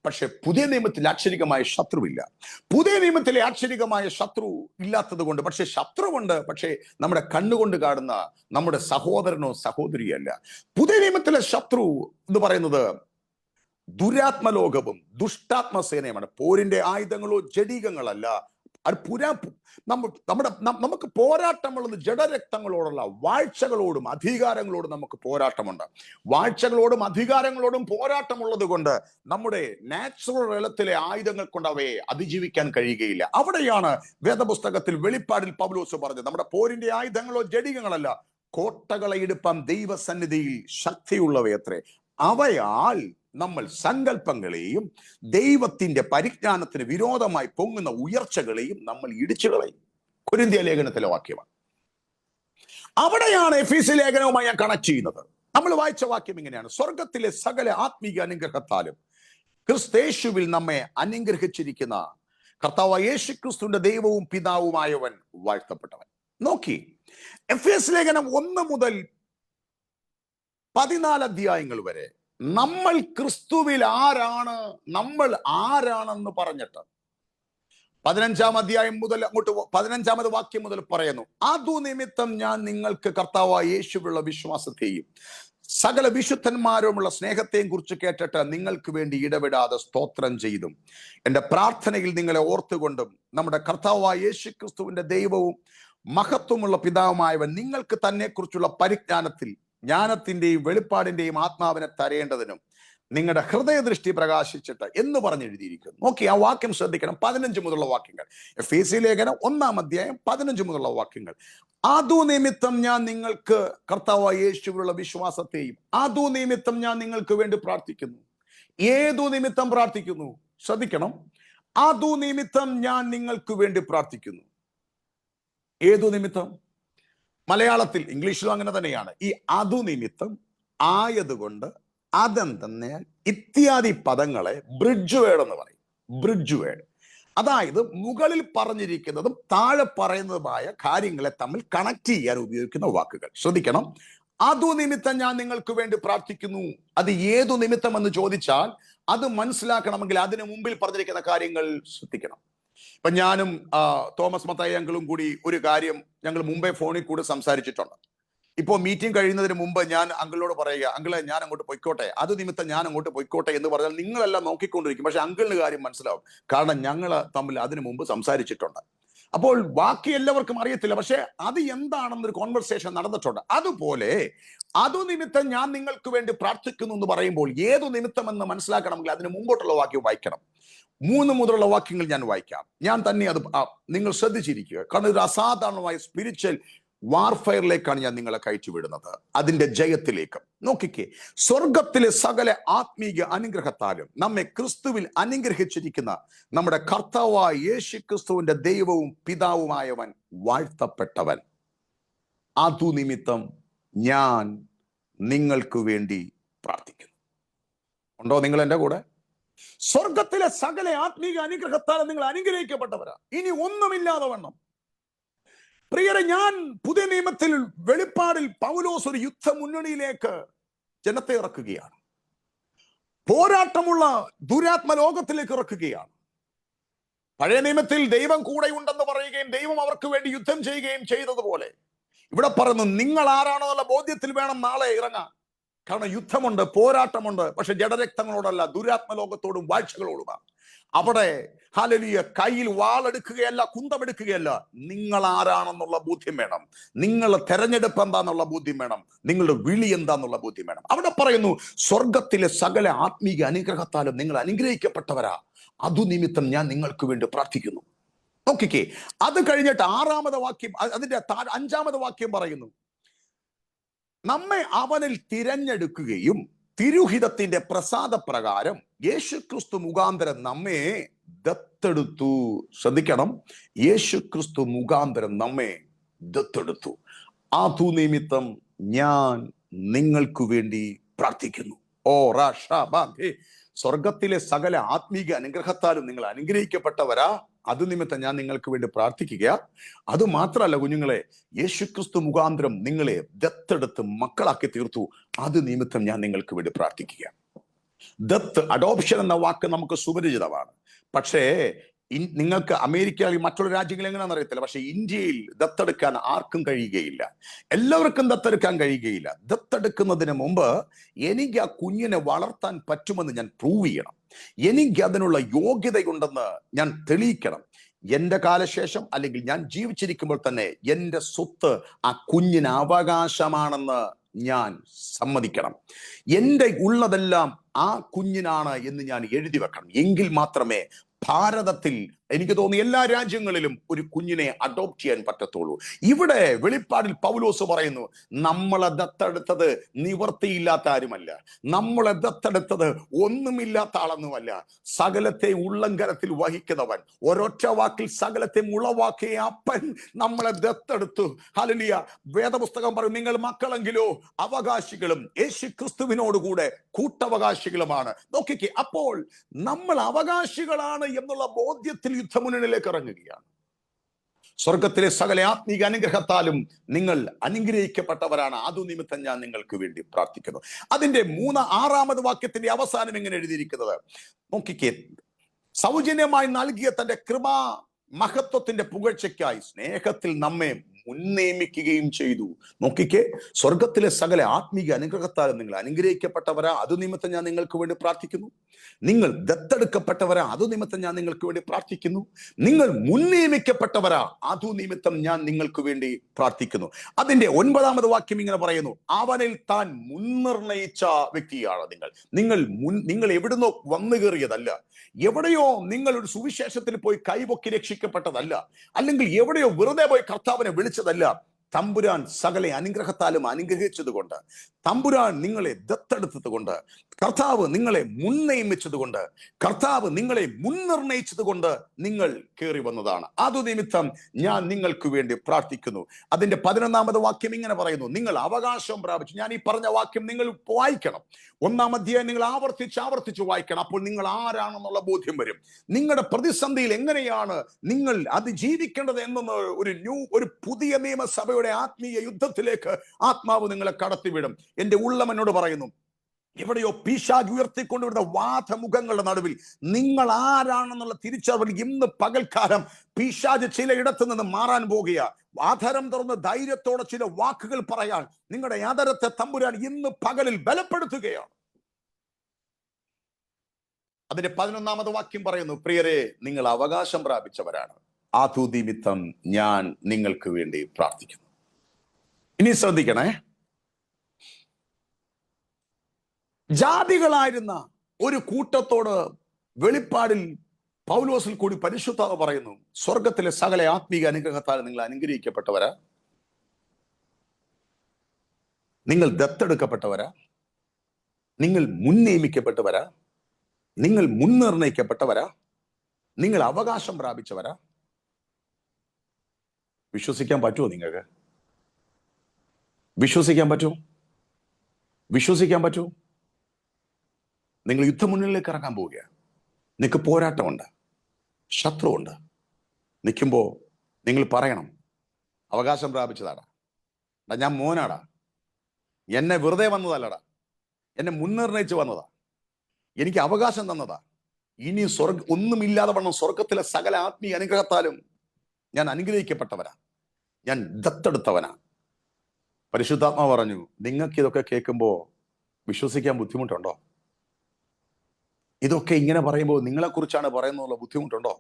പക്ഷെ പുതിയ നിയമത്തിൽ ആക്ഷരികമായ ശത്രുവില്ല. പുതിയ നിയമത്തിലെ ആക്ഷരികമായ ശത്രു ഇല്ലാത്തത് കൊണ്ട്, പക്ഷെ ശത്രുവുണ്ട്, പക്ഷേ നമ്മുടെ കണ്ണുകൊണ്ട് കാണുന്ന നമ്മുടെ സഹോദരനോ സഹോദരിയല്ല. പുതിയ നിയമത്തിലെ ശത്രു എന്ന് പറയുന്നത് ദുരാത്മലോകവും ദുഷ്ടാത്മസേനയുമാണ്. പോരിന്റെ ആയുധങ്ങളോ ജഡീകങ്ങളല്ല. നമുക്ക് പോരാട്ടമുള്ളത് ജഡരക്തങ്ങളോടുള്ള വാഴ്ചകളോടും അധികാരങ്ങളോടും നമുക്ക് പോരാട്ടമുണ്ട്. വാഴ്ചകളോടും അധികാരങ്ങളോടും പോരാട്ടമുള്ളത് കൊണ്ട് നമ്മുടെ നാച്ചുറൽ തലത്തിലെ ആയുധങ്ങൾ കൊണ്ട് അവയെ അതിജീവിക്കാൻ കഴിയുകയില്ല. അവിടെയാണ് വേദപുസ്തകത്തിൽ വെളിപ്പാടിൽ പൗലോസ് പറഞ്ഞത്, നമ്മുടെ പോരിന്റെ ആയുധങ്ങളോ ജഡീകങ്ങളല്ല, കോട്ടകളെ എടുപ്പാൻ ദൈവസന്നിധിയിൽ ശക്തിയുള്ളവയത്രേ, അവയാൽ നമ്മൾ സങ്കല്പങ്ങളെയും ദൈവത്തിന്റെ പരിജ്ഞാനത്തിന് വിരോധമായി പൊങ്ങുന്ന ഉയർച്ചകളെയും നമ്മൾ ഇടിച്ചു കളയും. കൊരിന്ത്യ ലേഖനത്തിലെ വാക്യമാണ്. അവിടെയാണ് എഫീസ്യ ലേഖനവുമായി ഞാൻ കണക്ട് ചെയ്യുന്നത്. നമ്മൾ വായിച്ച വാക്യം ഇങ്ങനെയാണ്, സ്വർഗത്തിലെ സകല ആത്മീക അനുഗ്രഹത്താലും ക്രിസ്തേശുവിൽ നമ്മെ അനുഗ്രഹിച്ചിരിക്കുന്ന കർത്താവായ യേശു ക്രിസ്തുവിന്റെ ദൈവവും പിതാവുമായവൻ വാഴ്ത്തപ്പെട്ടവൻ. നോക്കി, എഫേസ്യ ലേഖനം 1 മുതൽ 14 അധ്യായങ്ങൾ വരെ നമ്മൾ ക്രിസ്തുവിൽ ആരാണ്, നമ്മൾ ആരാണെന്ന് പറഞ്ഞിട്ട് 15-ാം അധ്യായം മുതൽ അങ്ങോട്ട് 15-ാമത് വാക്യം മുതൽ പറയുന്നു, അതു നിമിത്തം ഞാൻ നിങ്ങൾക്ക് കർത്താവായ യേശുവിലുള്ള വിശ്വാസത്തെയും സകല വിശുദ്ധന്മാരുമുള്ള സ്നേഹത്തെയും കുറിച്ച് കേട്ടിട്ട് നിങ്ങൾക്ക് വേണ്ടി ഇടപെടാതെ സ്തോത്രം ചെയ്തും എൻ്റെ പ്രാർത്ഥനയിൽ നിങ്ങളെ ഓർത്തുകൊണ്ടും നമ്മുടെ കർത്താവായ യേശു ക്രിസ്തുവിന്റെ ദൈവവും മഹത്വമുള്ള പിതാവുമായവൻ നിങ്ങൾക്ക് തന്നെ കുറിച്ചുള്ള പരിജ്ഞാനത്തിൽ ജ്ഞാനത്തിന്റെയും വെളിപ്പാടിന്റെയും ആത്മാവിനെ തരേണ്ടതിനും നിങ്ങളുടെ ഹൃദയദൃഷ്ടി പ്രകാശിച്ചിട്ട് എന്ന് പറഞ്ഞെഴുതിയിരിക്കുന്നു. നോക്കി, ആ വാക്യം ശ്രദ്ധിക്കണം. 15 മുതലുള്ള വാക്യങ്ങൾ, എഫേസ്യ ലേഖനം 1-ാം അധ്യായം 15 മുതലുള്ള വാക്യങ്ങൾ. അതു നിമിത്തം ഞാൻ നിങ്ങൾക്ക് കർത്താവായ യേശുവിലുള്ള വിശ്വാസത്തെയും അതു നിമിത്തം ഞാൻ നിങ്ങൾക്ക് വേണ്ടി പ്രാർത്ഥിക്കുന്നു. ഏതു നിമിത്തം പ്രാർത്ഥിക്കുന്നു? ശ്രദ്ധിക്കണം, അതു നിമിത്തം ഞാൻ നിങ്ങൾക്ക് വേണ്ടി പ്രാർത്ഥിക്കുന്നു. ഏതു നിമിത്തം? മലയാളത്തിൽ, ഇംഗ്ലീഷിലും അങ്ങനെ തന്നെയാണ്. ഈ അതു നിമിത്തം, ആയതുകൊണ്ട്, അതെന്തെന്നാൽ ഇത്യാദി പദങ്ങളെ ബ്രിഡ്ജ് വേർഡ് എന്ന് പറയും. ബ്രിഡ്ജ് വേർഡ് അതായത് മുകളിൽ പറഞ്ഞിരിക്കുന്നതും താഴെ പറയുന്നതുമായ കാര്യങ്ങളെ തമ്മിൽ കണക്ട് ചെയ്യാൻ ഉപയോഗിക്കുന്ന വാക്കുകൾ. ശ്രദ്ധിക്കണം, അതു നിമിത്തം ഞാൻ നിങ്ങൾക്ക് വേണ്ടി പ്രാർത്ഥിക്കുന്നു. അത് ഏതു നിമിത്തം എന്ന് ചോദിച്ചാൽ അത് മനസ്സിലാക്കണമെങ്കിൽ അതിനു മുമ്പിൽ പറഞ്ഞിരിക്കുന്ന കാര്യങ്ങൾ ശ്രദ്ധിക്കണം. ഇപ്പൊ ഞാനും തോമസ് മത്തായി അങ്കിളും കൂടി ഒരു കാര്യം ഞങ്ങൾ മുമ്പേ ഫോണിൽ കൂടി സംസാരിച്ചിട്ടുണ്ട്. ഇപ്പോൾ മീറ്റിംഗ് കഴിയുന്നതിന് മുമ്പ് ഞാൻ അങ്കിളിനോട് പറയുക, അങ്കിളെ ഞാൻ അങ്ങോട്ട് പൊയ്ക്കോട്ടെ, അത് നിമിത്തം ഞാൻ അങ്ങോട്ട് പൊയ്ക്കോട്ടെ എന്ന് പറഞ്ഞാൽ നിങ്ങളെല്ലാം നോക്കിക്കൊണ്ടിരിക്കും. പക്ഷെ അങ്കിളിന് കാര്യം മനസ്സിലാവും, കാരണം ഞങ്ങൾ തമ്മിൽ അതിനു മുമ്പ് സംസാരിച്ചിട്ടുണ്ട്. അപ്പോൾ ബാക്കി എല്ലാവർക്കും അറിയത്തില്ല, പക്ഷെ അത് എന്താണെന്നൊരു കോൺവെർസേഷൻ നടന്നിട്ടുണ്ട്. അതുപോലെ അതു നിമിത്തം ഞാൻ നിങ്ങൾക്ക് വേണ്ടി പ്രാർത്ഥിക്കുന്നു എന്ന് പറയുമ്പോൾ ഏതു നിമിത്തം എന്ന് മനസ്സിലാക്കണമെങ്കിൽ അതിന് മുമ്പോട്ടുള്ള വാക്യം വായിക്കണം. 3 മുതലുള്ള വാക്യങ്ങൾ ഞാൻ വായിക്കാം. ഞാൻ തന്നെ അത് നിങ്ങൾ ശ്രദ്ധിച്ചിരിക്കുക, കാരണം ഒരു അസാധാരണമായ സ്പിരിച്വൽ വാർഫെയറിലേക്കാണ് ഞാൻ നിങ്ങളെ കയറ്റിവിടുന്നത്, അതിന്റെ ജയത്തിലേക്ക്. നോക്കിക്കേ, സ്വർഗത്തിലെ സകല ആത്മീയ അനുഗ്രഹത്താലും നമ്മെ ക്രിസ്തുവിൽ അനുഗ്രഹിച്ചിരിക്കുന്ന നമ്മുടെ കർത്താവായ യേശു ക്രിസ്തുവിന്റെ ദൈവവും പിതാവുമായവൻ വാഴ്ത്തപ്പെട്ടവൻ. അതു നിമിത്തം ഞാൻ നിങ്ങൾക്ക് വേണ്ടി പ്രാർത്ഥിക്കുന്നു. ഉണ്ടോ നിങ്ങൾ എന്റെ കൂടെ? സ്വർഗത്തിലെ സകല ആത്മീയ അനുഗ്രഹത്താലും നിങ്ങൾ അനുഗ്രഹിക്കപ്പെട്ടവരാ, ഇനി ഒന്നുമില്ലാതെ വണ്ണം. പ്രിയരെ, ഞാൻ പുതിയ നിയമത്തിൽ വെളിപ്പാടിൽ പൗലോസ് ഒരു യുദ്ധ മുന്നണിയിലേക്ക് ജനത്തെ ഇറക്കുകയാണ്. പോരാട്ടമുള്ള ദുരാത്മ ലോകത്തിലേക്ക് ഇറക്കുകയാണ്. പഴയ നിയമത്തിൽ ദൈവം കൂടെ ഉണ്ടെന്ന് പറയുകയും ദൈവം അവർക്ക് വേണ്ടി യുദ്ധം ചെയ്യുകയും ചെയ്തതുപോലെ ഇവിടെ പറയുന്നു, നിങ്ങൾ ആരാണെന്നുള്ള ബോധ്യത്തിൽ വേണം നാളെ ഇറങ്ങാൻ. കാരണം യുദ്ധമുണ്ട്, പോരാട്ടമുണ്ട്, പക്ഷെ ജഡരക്തങ്ങളോടല്ല, ദുരാത്മ ലോകത്തോടും വാഴ്ചകളോടുമാണ്. അവിടെ ഹല്ലേലൂയ കയ്യിൽ വാളെടുക്കുകയല്ല, കുന്തമെടുക്കുകയല്ല, നിങ്ങൾ ആരാണെന്നുള്ള ബോധ്യം വേണം. നിങ്ങളുടെ തെരഞ്ഞെടുപ്പ് എന്താന്നുള്ള ബോധ്യം വേണം. നിങ്ങളുടെ വിളി എന്താന്നുള്ള ബോധ്യം വേണം. അവിടെ പറയുന്നു, സ്വർഗത്തിലെ സകല ആത്മീയ അനുഗ്രഹത്താലും നിങ്ങൾ അനുഗ്രഹിക്കപ്പെട്ടവരാ, അതു നിമിത്തം ഞാൻ നിങ്ങൾക്ക് വേണ്ടി പ്രാർത്ഥിക്കുന്നു. നോക്കിക്കേ, അത് കഴിഞ്ഞിട്ട് 6-ാമത്തെ വാക്യം, അതിന്റെ 5-ാമത്തെ വാക്യം പറയുന്നു, നമ്മെ അവനിൽ തിരഞ്ഞെടുക്കുകയും തിരുഹിതത്തിന്റെ പ്രസാദപ്രകാരം യേശുക്രിസ്തു മുഖാന്തരം നമ്മെ ദത്തെടുത്തു. ശ്രദ്ധിക്കണം, യേശുക്രിസ്തു മുഖാന്തരം നമ്മെ ദത്തെടുത്തു. അതു നിമിത്തം ഞാൻ നിങ്ങൾക്ക് വേണ്ടി പ്രാർത്ഥിക്കുന്നു. ഓ റാഷാബാധേ, സ്വർഗത്തിലെ സകല ആത്മീക അനുഗ്രഹത്താലും നിങ്ങൾ അനുഗ്രഹിക്കപ്പെട്ടവരാ, അത് നിമിത്തം ഞാൻ നിങ്ങൾക്ക് വേണ്ടി പ്രാർത്ഥിക്കുക. അത് മാത്രമല്ല കുഞ്ഞുങ്ങളെ, യേശുക്രിസ്തു മുഖാന്തരം നിങ്ങളെ ദത്തെടുത്ത് മക്കളാക്കി തീർത്തു, അത് നിമിത്തം ഞാൻ നിങ്ങൾക്ക് വേണ്ടി പ്രാർത്ഥിക്കുക. ദത്ത്, അഡോപ്ഷൻ എന്ന വാക്ക് നമുക്ക് സുപരിചിതമാണ്. പക്ഷേ നിങ്ങൾക്ക് അമേരിക്കയിൽ മറ്റുള്ള രാജ്യങ്ങൾ എങ്ങനെയാണെന്ന് അറിയത്തില്ല, പക്ഷെ ഇന്ത്യയിൽ ദത്തെടുക്കാൻ ആർക്കും കഴിയുകയില്ല. എല്ലാവർക്കും ദത്തെടുക്കാൻ കഴിയുകയില്ല. ദത്തെടുക്കുന്നതിന് മുമ്പ് എനിക്ക് ആ കുഞ്ഞിനെ വളർത്താൻ പറ്റുമെന്ന് ഞാൻ പ്രൂവ് ചെയ്യണം. എനിക്ക് അതിനുള്ള യോഗ്യതയുണ്ടെന്ന് ഞാൻ തെളിയിക്കണം. എന്റെ കാലശേഷം അല്ലെങ്കിൽ ഞാൻ ജീവിച്ചിരിക്കുമ്പോൾ തന്നെ എന്റെ സ്വത്ത് ആ കുഞ്ഞിന് അവകാശമാണെന്ന് ഞാൻ സമ്മതിക്കണം. എന്റെ ഉള്ളതെല്ലാം ആ കുഞ്ഞിനാണ് എന്ന് ഞാൻ എഴുതി വെക്കണം. എങ്കിൽ മാത്രമേ ഭാരതത്തിൽ, എനിക്ക് തോന്നി എല്ലാ രാജ്യങ്ങളിലും ഒരു കുഞ്ഞിനെ അഡോപ്റ്റ് ചെയ്യാൻ പറ്റത്തുള്ളൂ. ഇവിടെ വെളിപ്പാടിൽ പൗലോസ് പറയുന്നു, നമ്മളെ ദത്തെടുത്തത് നിവൃത്തിയില്ലാത്ത ആരുമല്ല, നമ്മളെ ദത്തെടുത്തത് ഒന്നുമില്ലാത്ത ആളൊന്നുമല്ല, സകലത്തെ ഉള്ളങ്കരത്തിൽ വഹിക്കുന്നവൻ, ഒരൊറ്റ വാക്കിൽ സകലത്തെ ഉളവാക്കിയ അപ്പൻ നമ്മളെ ദത്തെടുത്തു. ഹല്ലേലൂയ. വേദപുസ്തകം പറയും, നിങ്ങൾ മക്കളെങ്കിലോ അവകാശികളും യേശു ക്രിസ്തുവിനോടുകൂടെ കൂട്ടവകാശികളുമാണ്. നോക്കിക്കേ, അപ്പോൾ നമ്മൾ അവകാശികളാണ് എന്നുള്ള ബോധ്യത്തിൽ യുദ്ധമുന്നണിയിലേക്ക് ഇറങ്ങുകയാണ്. സ്വർഗത്തിലെ സകല ആത്മീക അനുഗ്രഹത്താലും നിങ്ങൾ അനുഗ്രഹിക്കപ്പെട്ടവരാണ്, അതു നിമിത്തം ഞാൻ നിങ്ങൾക്ക് വേണ്ടി പ്രാർത്ഥിക്കുന്നു. അതിന്റെ 6-ാമത് വാക്യത്തിന്റെ അവസാനം എങ്ങനെ എഴുതിയിരിക്കുന്നത് നോക്കിക്കേ, സൗജന്യമായി നൽകിയ തന്റെ കൃപാ മഹത്വത്തിന്റെ പുകഴ്ചയ്ക്കായി സ്നേഹത്തിൽ നമ്മെ മുൻനിയമിക്കുകയും ചെയ്തു. നോക്കിക്കേ, സ്വർഗത്തിലെ സകല ആത്മീക അനുഗ്രഹത്താലും നിങ്ങൾ അനുഗ്രഹിക്കപ്പെട്ടവരാ, അതു നിമിത്തം ഞാൻ നിങ്ങൾക്ക് വേണ്ടി പ്രാർത്ഥിക്കുന്നു. നിങ്ങൾ ദത്തെടുക്കപ്പെട്ടവരാ, അതു നിമിത്തം ഞാൻ നിങ്ങൾക്ക് വേണ്ടി പ്രാർത്ഥിക്കുന്നു. നിങ്ങൾ മുൻനിയമിക്കപ്പെട്ടവരാ, അതു നിമിത്തം ഞാൻ നിങ്ങൾക്ക് വേണ്ടി പ്രാർത്ഥിക്കുന്നു. അതിന്റെ 9-ാമത് വാക്യം ഇങ്ങനെ പറയുന്നു, അവനിൽ താൻ മുൻനിർണയിച്ച വ്യക്തിയാണ് നിങ്ങൾ എവിടുന്നോ വന്നു കയറിയതല്ല, എവിടെയോ നിങ്ങൾ ഒരു സുവിശേഷത്തിൽ പോയി കൈപൊക്കി രക്ഷിക്കപ്പെട്ടതല്ല, അല്ലെങ്കിൽ എവിടെയോ വെറുതെ പോയി കർത്താവിനെ വിളിച്ചതല്ല. തമ്പുരാൻ സകല അനുഗ്രഹത്താലും അനുഗ്രഹിച്ചത് കൊണ്ട്, തമ്പുരാൻ നിങ്ങളെ ദത്തെടുത്തത് കൊണ്ട്, കർത്താവ് നിങ്ങളെ മുൻനിയമിച്ചത് കൊണ്ട്, കർത്താവ് നിങ്ങളെ മുൻനിർണയിച്ചത് കൊണ്ട് നിങ്ങൾ കയറി വന്നതാണ്. അതു നിമിത്തം ഞാൻ നിങ്ങൾക്ക് വേണ്ടി പ്രാർത്ഥിക്കുന്നു. അതിന്റെ 11-ാമത് വാക്യം ഇങ്ങനെ പറയുന്നു, നിങ്ങൾ അവകാശം പ്രാപിച്ചു. ഞാൻ ഈ പറഞ്ഞ വാക്യം നിങ്ങൾ വായിക്കണം. 1-ാം അധ്യായം നിങ്ങൾ ആവർത്തിച്ച് വായിക്കണം. അപ്പോൾ നിങ്ങൾ ആരാണെന്നുള്ള ബോധ്യം വരും. നിങ്ങളുടെ പ്രതിസന്ധിയിൽ എങ്ങനെയാണ് നിങ്ങൾ അത് ജീവിക്കേണ്ടത് എന്നൊന്ന് ഒരു പുതിയ നിയമസഭയുടെ സഭയുടെ ആത്മീയ യുദ്ധത്തിലേക്ക് ആത്മാവ് നിങ്ങളെ കടത്തിവിടും. എന്റെ ഉള്ളം എന്നോട് പറയുന്നു, എവിടെയോ പിശാച് ഉയർത്തിക്കൊണ്ടുവരുന്ന വാദമുഖങ്ങളുടെ നടുവിൽ നിങ്ങൾ ആരാണെന്നുള്ള തിരിച്ചറിവിൽ ഇന്ന് പകൽക്കാലം പിശാച് ചിലയിടത്ത് നിന്ന് മാറാൻ പോകുക. ആധരം തുറന്ന് ധൈര്യത്തോടെ ചില വാക്കുകൾ പറയാൻ നിങ്ങളുടെ ആദരത്തെ തമ്പുരാൻ ഇന്ന് പകലിൽ ബലപ്പെടുത്തുകയാണ്. അതിന്റെ 11ാമത് വാക്യം പറയുന്നു, പ്രിയരെ, നിങ്ങൾ അവകാശം പ്രാപിച്ചവരാണ്, ആതുനിമിത്തം ഞാൻ നിങ്ങൾക്ക് വേണ്ടി പ്രാർത്ഥിക്കുന്നു. ഇനി ശ്രദ്ധിക്കണേ, ജാതികളായിരുന്ന ഒരു കൂട്ടത്തോട് വെളിപ്പാടിൽ പൗലോസിൽ കൂടി പരിശുദ്ധാത്മാവ് പറയുന്നു, സ്വർഗത്തിലെ സകല ആത്മീക അനുഗ്രഹത്താൽ നിങ്ങൾ അനുഗ്രഹിക്കപ്പെട്ടവരാ, നിങ്ങൾ ദത്തെടുക്കപ്പെട്ടവരാ, നിങ്ങൾ മുൻനിയമിക്കപ്പെട്ടവരാ, നിങ്ങൾ മുൻനിർണയിക്കപ്പെട്ടവരാ, നിങ്ങൾ അവകാശം പ്രാപിച്ചവരാ. വിശ്വസിക്കാൻ പറ്റുമോ? നിങ്ങൾക്ക് വിശ്വസിക്കാൻ പറ്റുമോ? വിശ്വസിക്കാൻ പറ്റുമോ? നിങ്ങൾ യുദ്ധമുന്നണിയിലേക്ക് ഇറങ്ങാൻ പോവുകയാണ്. നിങ്ങൾക്ക് പോരാട്ടമുണ്ട്, ശത്രുവുണ്ട്. നിൽക്കുമ്പോൾ നിങ്ങൾ പറയണം, അവകാശം പ്രാപിച്ചതാടാ, ഞാൻ മോനാടാ, എന്നെ വെറുതെ വന്നതല്ലടാ, എന്നെ മുൻനിർണയിച്ച് വന്നതാ, എനിക്ക് അവകാശം തന്നതാ. ഇനി ഒന്നുമില്ലാതെ വണ്ണം സ്വർഗത്തിലെ സകല ആത്മീയ അനുഗ്രഹത്താലും ഞാൻ അനുഗ്രഹിക്കപ്പെട്ടവനാ, ഞാൻ ദത്തെടുത്തവനാ. പരിശുദ്ധാത്മാവ് പറഞ്ഞു, നിങ്ങൾക്ക് ഇതൊക്കെ കേൾക്കുമ്പോൾ വിശ്വസിക്കാൻ ബുദ്ധിമുട്ടുണ്ടോ? ഇതൊക്കെ ഇങ്ങനെ പറയുമ്പോൾ നിങ്ങളെക്കുറിച്ചാണ് പറയുന്നതുള്ള ബുദ്ധിമുട്ടുണ്ടോ?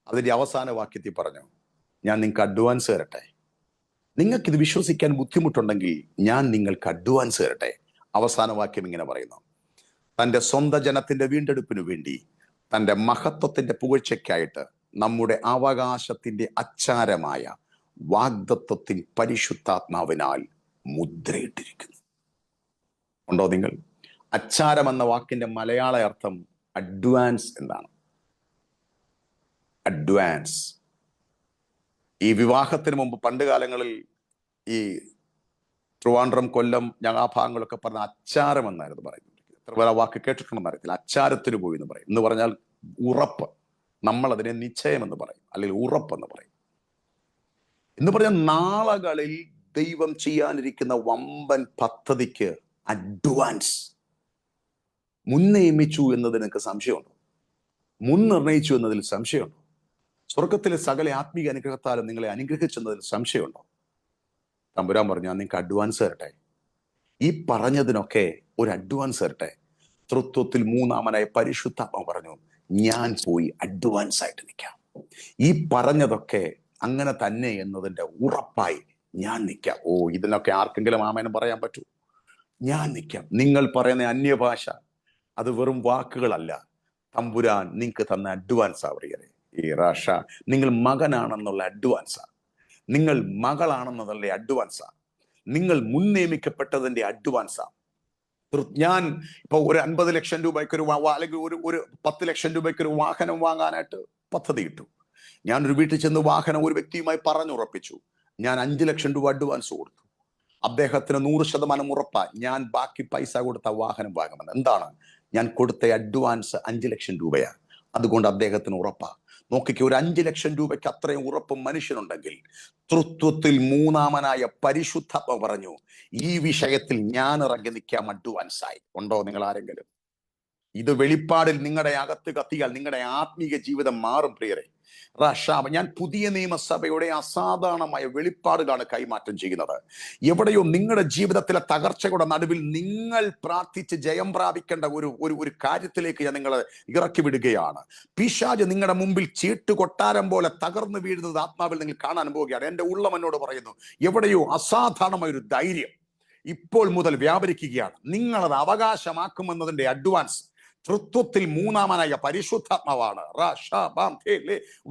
അതിന്റെ അവസാന വാക്യത്തിൽ പറഞ്ഞു, ഞാൻ നിങ്ങൾക്ക് അഡ്വാൻസ് തരട്ടെ. നിങ്ങൾക്കിത് വിശ്വസിക്കാൻ ബുദ്ധിമുട്ടുണ്ടെങ്കിൽ ഞാൻ നിങ്ങൾക്ക് അഡ്വാൻസ് തരട്ടെ. അവസാന വാക്യം ഇങ്ങനെ പറയുന്നു, തൻ്റെ സ്വന്തം ജനത്തിന്റെ വീണ്ടെടുപ്പിനു വേണ്ടി തൻ്റെ മഹത്വത്തിന്റെ പുകഴ്ചയ്ക്കായിട്ട് നമ്മുടെ അവകാശത്തിന്റെ അച്ചാരമായ വാഗ്ദത്വത്തിൻ പരിശുദ്ധാത്മാവിനാൽ മുദ്രയിട്ടിരിക്കുന്നു. ഉണ്ടോ നിങ്ങൾ? അച്ചാരം എന്ന വാക്കിന്റെ മലയാള അർത്ഥം അഡ്വാൻസ് എന്നാണ്. അഡ്വാൻസ്. ഈ വിവാഹത്തിന് മുമ്പ് പണ്ട് കാലങ്ങളിൽ ഈ ട്രിവാൻഡ്രം, കൊല്ലം, ഞങ്ങൾ ആ ഭാഗങ്ങളൊക്കെ പറഞ്ഞ അച്ചാരം എന്നായിരുന്നു പറയുന്നത്. എത്ര പേർ ആ വാക്ക് കേട്ടിട്ടുണ്ടെന്ന് അറിയത്തില്ല. അച്ചാരത്തിന് പോയി എന്ന് പറയും. എന്ന് പറഞ്ഞാൽ ഉറപ്പ്. നമ്മൾ അതിനെ നിശ്ചയം എന്ന് പറയും, അല്ലെങ്കിൽ ഉറപ്പെന്ന് പറയും. എന്ന് പറഞ്ഞാൽ നാളുകളിൽ ദൈവം ചെയ്യാനിരിക്കുന്ന വമ്പൻ പദ്ധതിക്ക് അഡ്വാൻസ്. മുൻനിയമിച്ചു എന്നതിന് നിങ്ങൾക്ക് സംശയമുണ്ടോ? മുൻനിർണയിച്ചു എന്നതിൽ സംശയമുണ്ടോ? സ്വർഗത്തിലെ സകല ആത്മീക അനുഗ്രഹത്താലും നിങ്ങളെ അനുഗ്രഹിച്ചെന്നതിൽ സംശയമുണ്ടോ? തമ്പുരാൻ പറഞ്ഞു, ഞാൻ നിങ്ങൾക്ക് അഡ്വാൻസ് തരട്ടെ. ഈ പറഞ്ഞതിനൊക്കെ ഒരു അഡ്വാൻസ് തരട്ടെ. തൃത്വത്തിൽ മൂന്നാമനായ പരിശുദ്ധാത്മാവ് പറഞ്ഞു, ഞാൻ പോയി അഡ്വാൻസ് ആയിട്ട് നിൽക്കാം. ഈ പറഞ്ഞതൊക്കെ അങ്ങനെ തന്നെ എന്നതിന്റെ ഉറപ്പായി ഞാൻ നിൽക്കാം. ഓ, ഇതിനൊക്കെ ആർക്കെങ്കിലും ആമേനും പറയാൻ പറ്റൂ? ഞാൻ നിൽക്കാം. നിങ്ങൾ പറയുന്ന അന്യഭാഷ അത് വെറും വാക്കുകളല്ല, തമ്പുരാൻ നിങ്ങൾക്ക് തന്ന അഡ്വാൻസാ. പ്രിയരെ, ഈ റാഷ, നിങ്ങൾ മകനാണെന്നുള്ള അഡ്വാൻസാ, നിങ്ങൾ മകളാണെന്നുള്ള അഡ്വാൻസാ, നിങ്ങൾ മുൻനിയമിക്കപ്പെട്ടതിന്റെ അഡ്വാൻസാ. ഞാൻ ഇപ്പൊ ഒരു 50 ലക്ഷം രൂപയ്ക്ക് അല്ലെങ്കിൽ ഒരു 10 ലക്ഷം രൂപയ്ക്ക് ഒരു വാഹനം വാങ്ങാനായിട്ട് പദ്ധതി ഇട്ടു. ഞാനൊരു വീട്ടിൽ ചെന്ന് വാഹനം ഒരു വ്യക്തിയുമായി പറഞ്ഞുറപ്പിച്ചു. ഞാൻ 5 ലക്ഷം രൂപ അഡ്വാൻസ് കൊടുത്തു. അദ്ദേഹത്തിന് 100% ഉറപ്പാ ഞാൻ ബാക്കി പൈസ കൊടുത്ത വാഹനം വാങ്ങുമെന്ന്. എന്താണ്? ഞാൻ കൊടുത്ത അഡ്വാൻസ് 5 ലക്ഷം രൂപയാണ്. അതുകൊണ്ട് അദ്ദേഹത്തിന് ഉറപ്പാ. നോക്കിക്ക്, ഒരു 5 ലക്ഷം രൂപയ്ക്ക് അത്രയും ഉറപ്പ് മനുഷ്യനുണ്ടെങ്കിൽ, തൃത്വത്തിൽ മൂന്നാമനായ പരിശുദ്ധാത്മാവ് പറഞ്ഞു, ഈ വിഷയത്തിൽ ഞാൻ ഇറങ്ങി നിൽക്കാം അഡ്വാൻസായി. ഉണ്ടോ നിങ്ങൾ ആരെങ്കിലും? ഇത് വെളിപ്പാടിൽ നിങ്ങളുടെ അകത്ത് കത്തിയാൽ നിങ്ങളുടെ ആത്മീയ ജീവിതം മാറും. പ്രിയരെ, റാഷാബ്, ഞാൻ പുതിയ നിയമസഭയുടെ അസാധാരണമായ വെളിപ്പാടുകളാണ് കൈമാറ്റം ചെയ്യുന്നത്. എവിടെയോ നിങ്ങളുടെ ജീവിതത്തിലെ തകർച്ചകളുടെ നടുവിൽ നിങ്ങൾ പ്രാർത്ഥിച്ച് ജയം പ്രാപിക്കേണ്ട ഒരു കാര്യത്തിലേക്ക് ഞാൻ നിങ്ങളെ ഇറക്കി വിടുകയാണ്. പിശാച് നിങ്ങളുടെ മുമ്പിൽ ചീട്ടുകൊട്ടാരം പോലെ തകർന്നു വീഴുന്നത് ആത്മാവിൽ നിങ്ങൾ കാണാൻ പോവുകയാണ്. എൻ്റെ ഉള്ളം എന്നോട് പറയുന്നു, എവിടെയോ അസാധാരണമായ ഒരു ധൈര്യം ഇപ്പോൾ മുതൽ വ്യാപരിക്കുകയാണ്. നിങ്ങളത് അവകാശമാക്കുമെന്നതിന്റെ അഡ്വാൻസ് തൃത്വത്തിൽ മൂന്നാമനായ പരിശുദ്ധാത്മാവാണ്.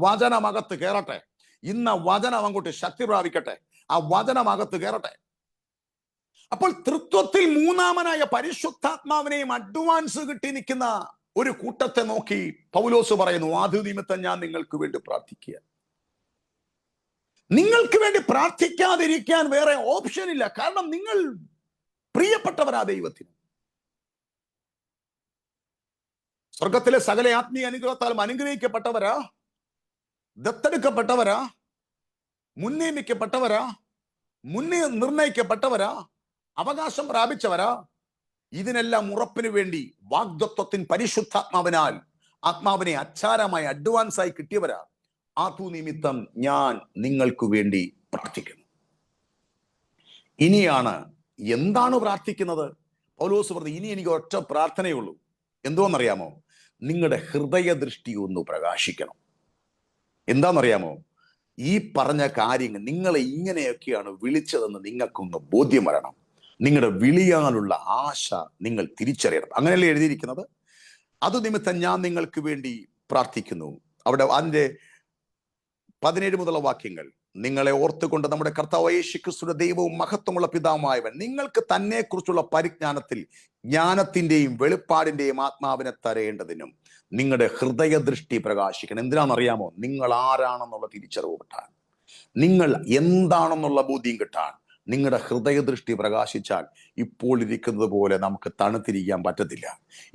വചനമകത്ത് കയറട്ടെ. ഇന്ന് വചനം അങ്ങോട്ട് ശക്തി പ്രാപിക്കട്ടെ. ആ വചനമകത്ത് കയറട്ടെ. അപ്പോൾ തൃത്വത്തിൽ മൂന്നാമനായ പരിശുദ്ധാത്മാവിനെയും അഡ്വാൻസ് കിട്ടി നിൽക്കുന്ന ഒരു കൂട്ടത്തെ നോക്കി പൗലോസ് പറയുന്നു, ആദ്യനിമിത്തം ഞാൻ നിങ്ങൾക്ക് വേണ്ടി പ്രാർത്ഥിക്കുക. നിങ്ങൾക്ക് വേണ്ടി പ്രാർത്ഥിക്കാതിരിക്കാൻ വേറെ ഓപ്ഷൻ ഇല്ല. കാരണം നിങ്ങൾ പ്രിയപ്പെട്ടവരാ ദൈവത്തിന്. സ്വർഗത്തിലെ സകല ആത്മീയ അനുഗ്രഹത്താലും അനുഗ്രഹിക്കപ്പെട്ടവരാ, ദത്തെടുക്കപ്പെട്ടവരാ, മുൻനിയമിക്കപ്പെട്ടവരാ, മുന്നേ നിർണയിക്കപ്പെട്ടവരാ, അവകാശം പ്രാപിച്ചവരാ. ഇതിനെല്ലാം ഉറപ്പിന് വേണ്ടി വാഗ്ദത്വത്തിൻ പരിശുദ്ധാത്മാവിനാൽ ആത്മാവിനെ അച്ചാരമായി അഡ്വാൻസായി കിട്ടിയവരാ. നിമിത്തം ഞാൻ നിങ്ങൾക്ക് വേണ്ടി പ്രാർത്ഥിക്കുന്നു. ഇനിയാണ് എന്താണ് പ്രാർത്ഥിക്കുന്നത്? പൗലോസ് പറഞ്ഞു, ഇനി എനിക്ക് ഒറ്റ പ്രാർത്ഥനയുള്ളൂ. എന്തോന്നറിയാമോ? നിങ്ങളുടെ ഹൃദയദൃഷ്ടി ഒന്ന് പ്രകാശിക്കണം. എന്താണെന്നറിയാമോ? ഈ പറഞ്ഞ കാര്യങ്ങൾ നിങ്ങളെ ഇങ്ങനെയൊക്കെയാണ് വിളിച്ചതെന്ന് നിങ്ങൾക്കൊന്ന് ബോധ്യം വരണം. നിങ്ങളുടെ വിളിയാനുള്ള ആശ നിങ്ങൾ തിരിച്ചറിയണം. അങ്ങനെയല്ലേ എഴുതിയിരിക്കുന്നത്? അത് നിമിത്തം ഞാൻ നിങ്ങൾക്ക് വേണ്ടി പ്രാർത്ഥിക്കുന്നു. അവിടെ അതിന്റെ 17 മുതലുള്ള വാക്യങ്ങൾ, നിങ്ങളെ ഓർത്തുകൊണ്ട് നമ്മുടെ കർത്താവ് യേശുക്രിസ്തുവിന്റെ ദൈവവും മഹത്വമുള്ള പിതാവുമായവൻ നിങ്ങൾക്ക് തന്നെ കുറിച്ചുള്ള പരിജ്ഞാനത്തിൽ ജ്ഞാനത്തിന്റെയും വെളിപ്പാടിന്റെയും ആത്മാവിനെ തരേണ്ടതിനും നിങ്ങളുടെ ഹൃദയദൃഷ്ടി പ്രകാശിക്കണം. എന്തിനാണെന്നറിയാമോ? നിങ്ങൾ ആരാണെന്നുള്ള തിരിച്ചറിവ് കിട്ടാൻ, നിങ്ങൾ എന്താണെന്നുള്ള ബോധ്യം കിട്ടാൻ. നിങ്ങളുടെ ഹൃദയദൃഷ്ടി പ്രകാശിച്ചാൽ ഇപ്പോൾ ഇരിക്കുന്നത് പോലെ നമുക്ക് തണുത്തിരിക്കാൻ പറ്റത്തില്ല.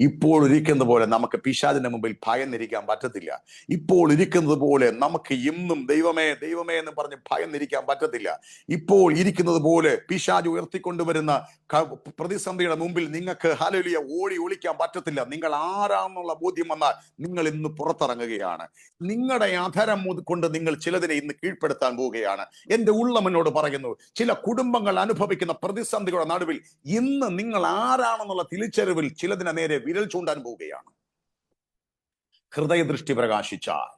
ഇപ്പോൾ ഇരിക്കുന്നത് പോലെ നമുക്ക് പിശാചിന്റെ മുമ്പിൽ ഭയന്നിരിക്കാൻ പറ്റത്തില്ല. ഇപ്പോൾ ഇരിക്കുന്നത് പോലെ നമുക്ക് എന്നും ദൈവമേ ദൈവമേ എന്ന് പറഞ്ഞ് ഭയന്നിരിക്കാൻ പറ്റത്തില്ല. ഇപ്പോൾ ഇരിക്കുന്നത് പോലെ പിശാച് ഉയർത്തിക്കൊണ്ടുവരുന്ന പ്രതിസന്ധിയുടെ മുമ്പിൽ നിങ്ങൾക്ക് ഹല്ലേലൂയ ഓടി ഒളിക്കാൻ പറ്റത്തില്ല. നിങ്ങൾ ആരാണെന്നുള്ള ബോധ്യം വന്നാൽ നിങ്ങൾ ഇന്ന് പുറത്തിറങ്ങുകയാണ്. നിങ്ങളുടെ അധരം കൊണ്ട് നിങ്ങൾ ചിലതിനെ ഇന്ന് കീഴ്പ്പെടുത്താൻ പോവുകയാണ്. എന്റെ ഉള്ളം എന്നോട് പറയുന്നു, ചില കുടുംബങ്ങൾ അനുഭവിക്കുന്ന പ്രതിസന്ധികളുടെ നടുവിൽ ഇന്ന് നിങ്ങൾ ആരാണെന്നുള്ള തിരിച്ചറിവിൽ ചിലതിനെ നേരെ വിരൽ ചൂണ്ടാൻ പോവുകയാണ്. ഹൃദയദൃഷ്ടി പ്രകാശിച്ചാൽ,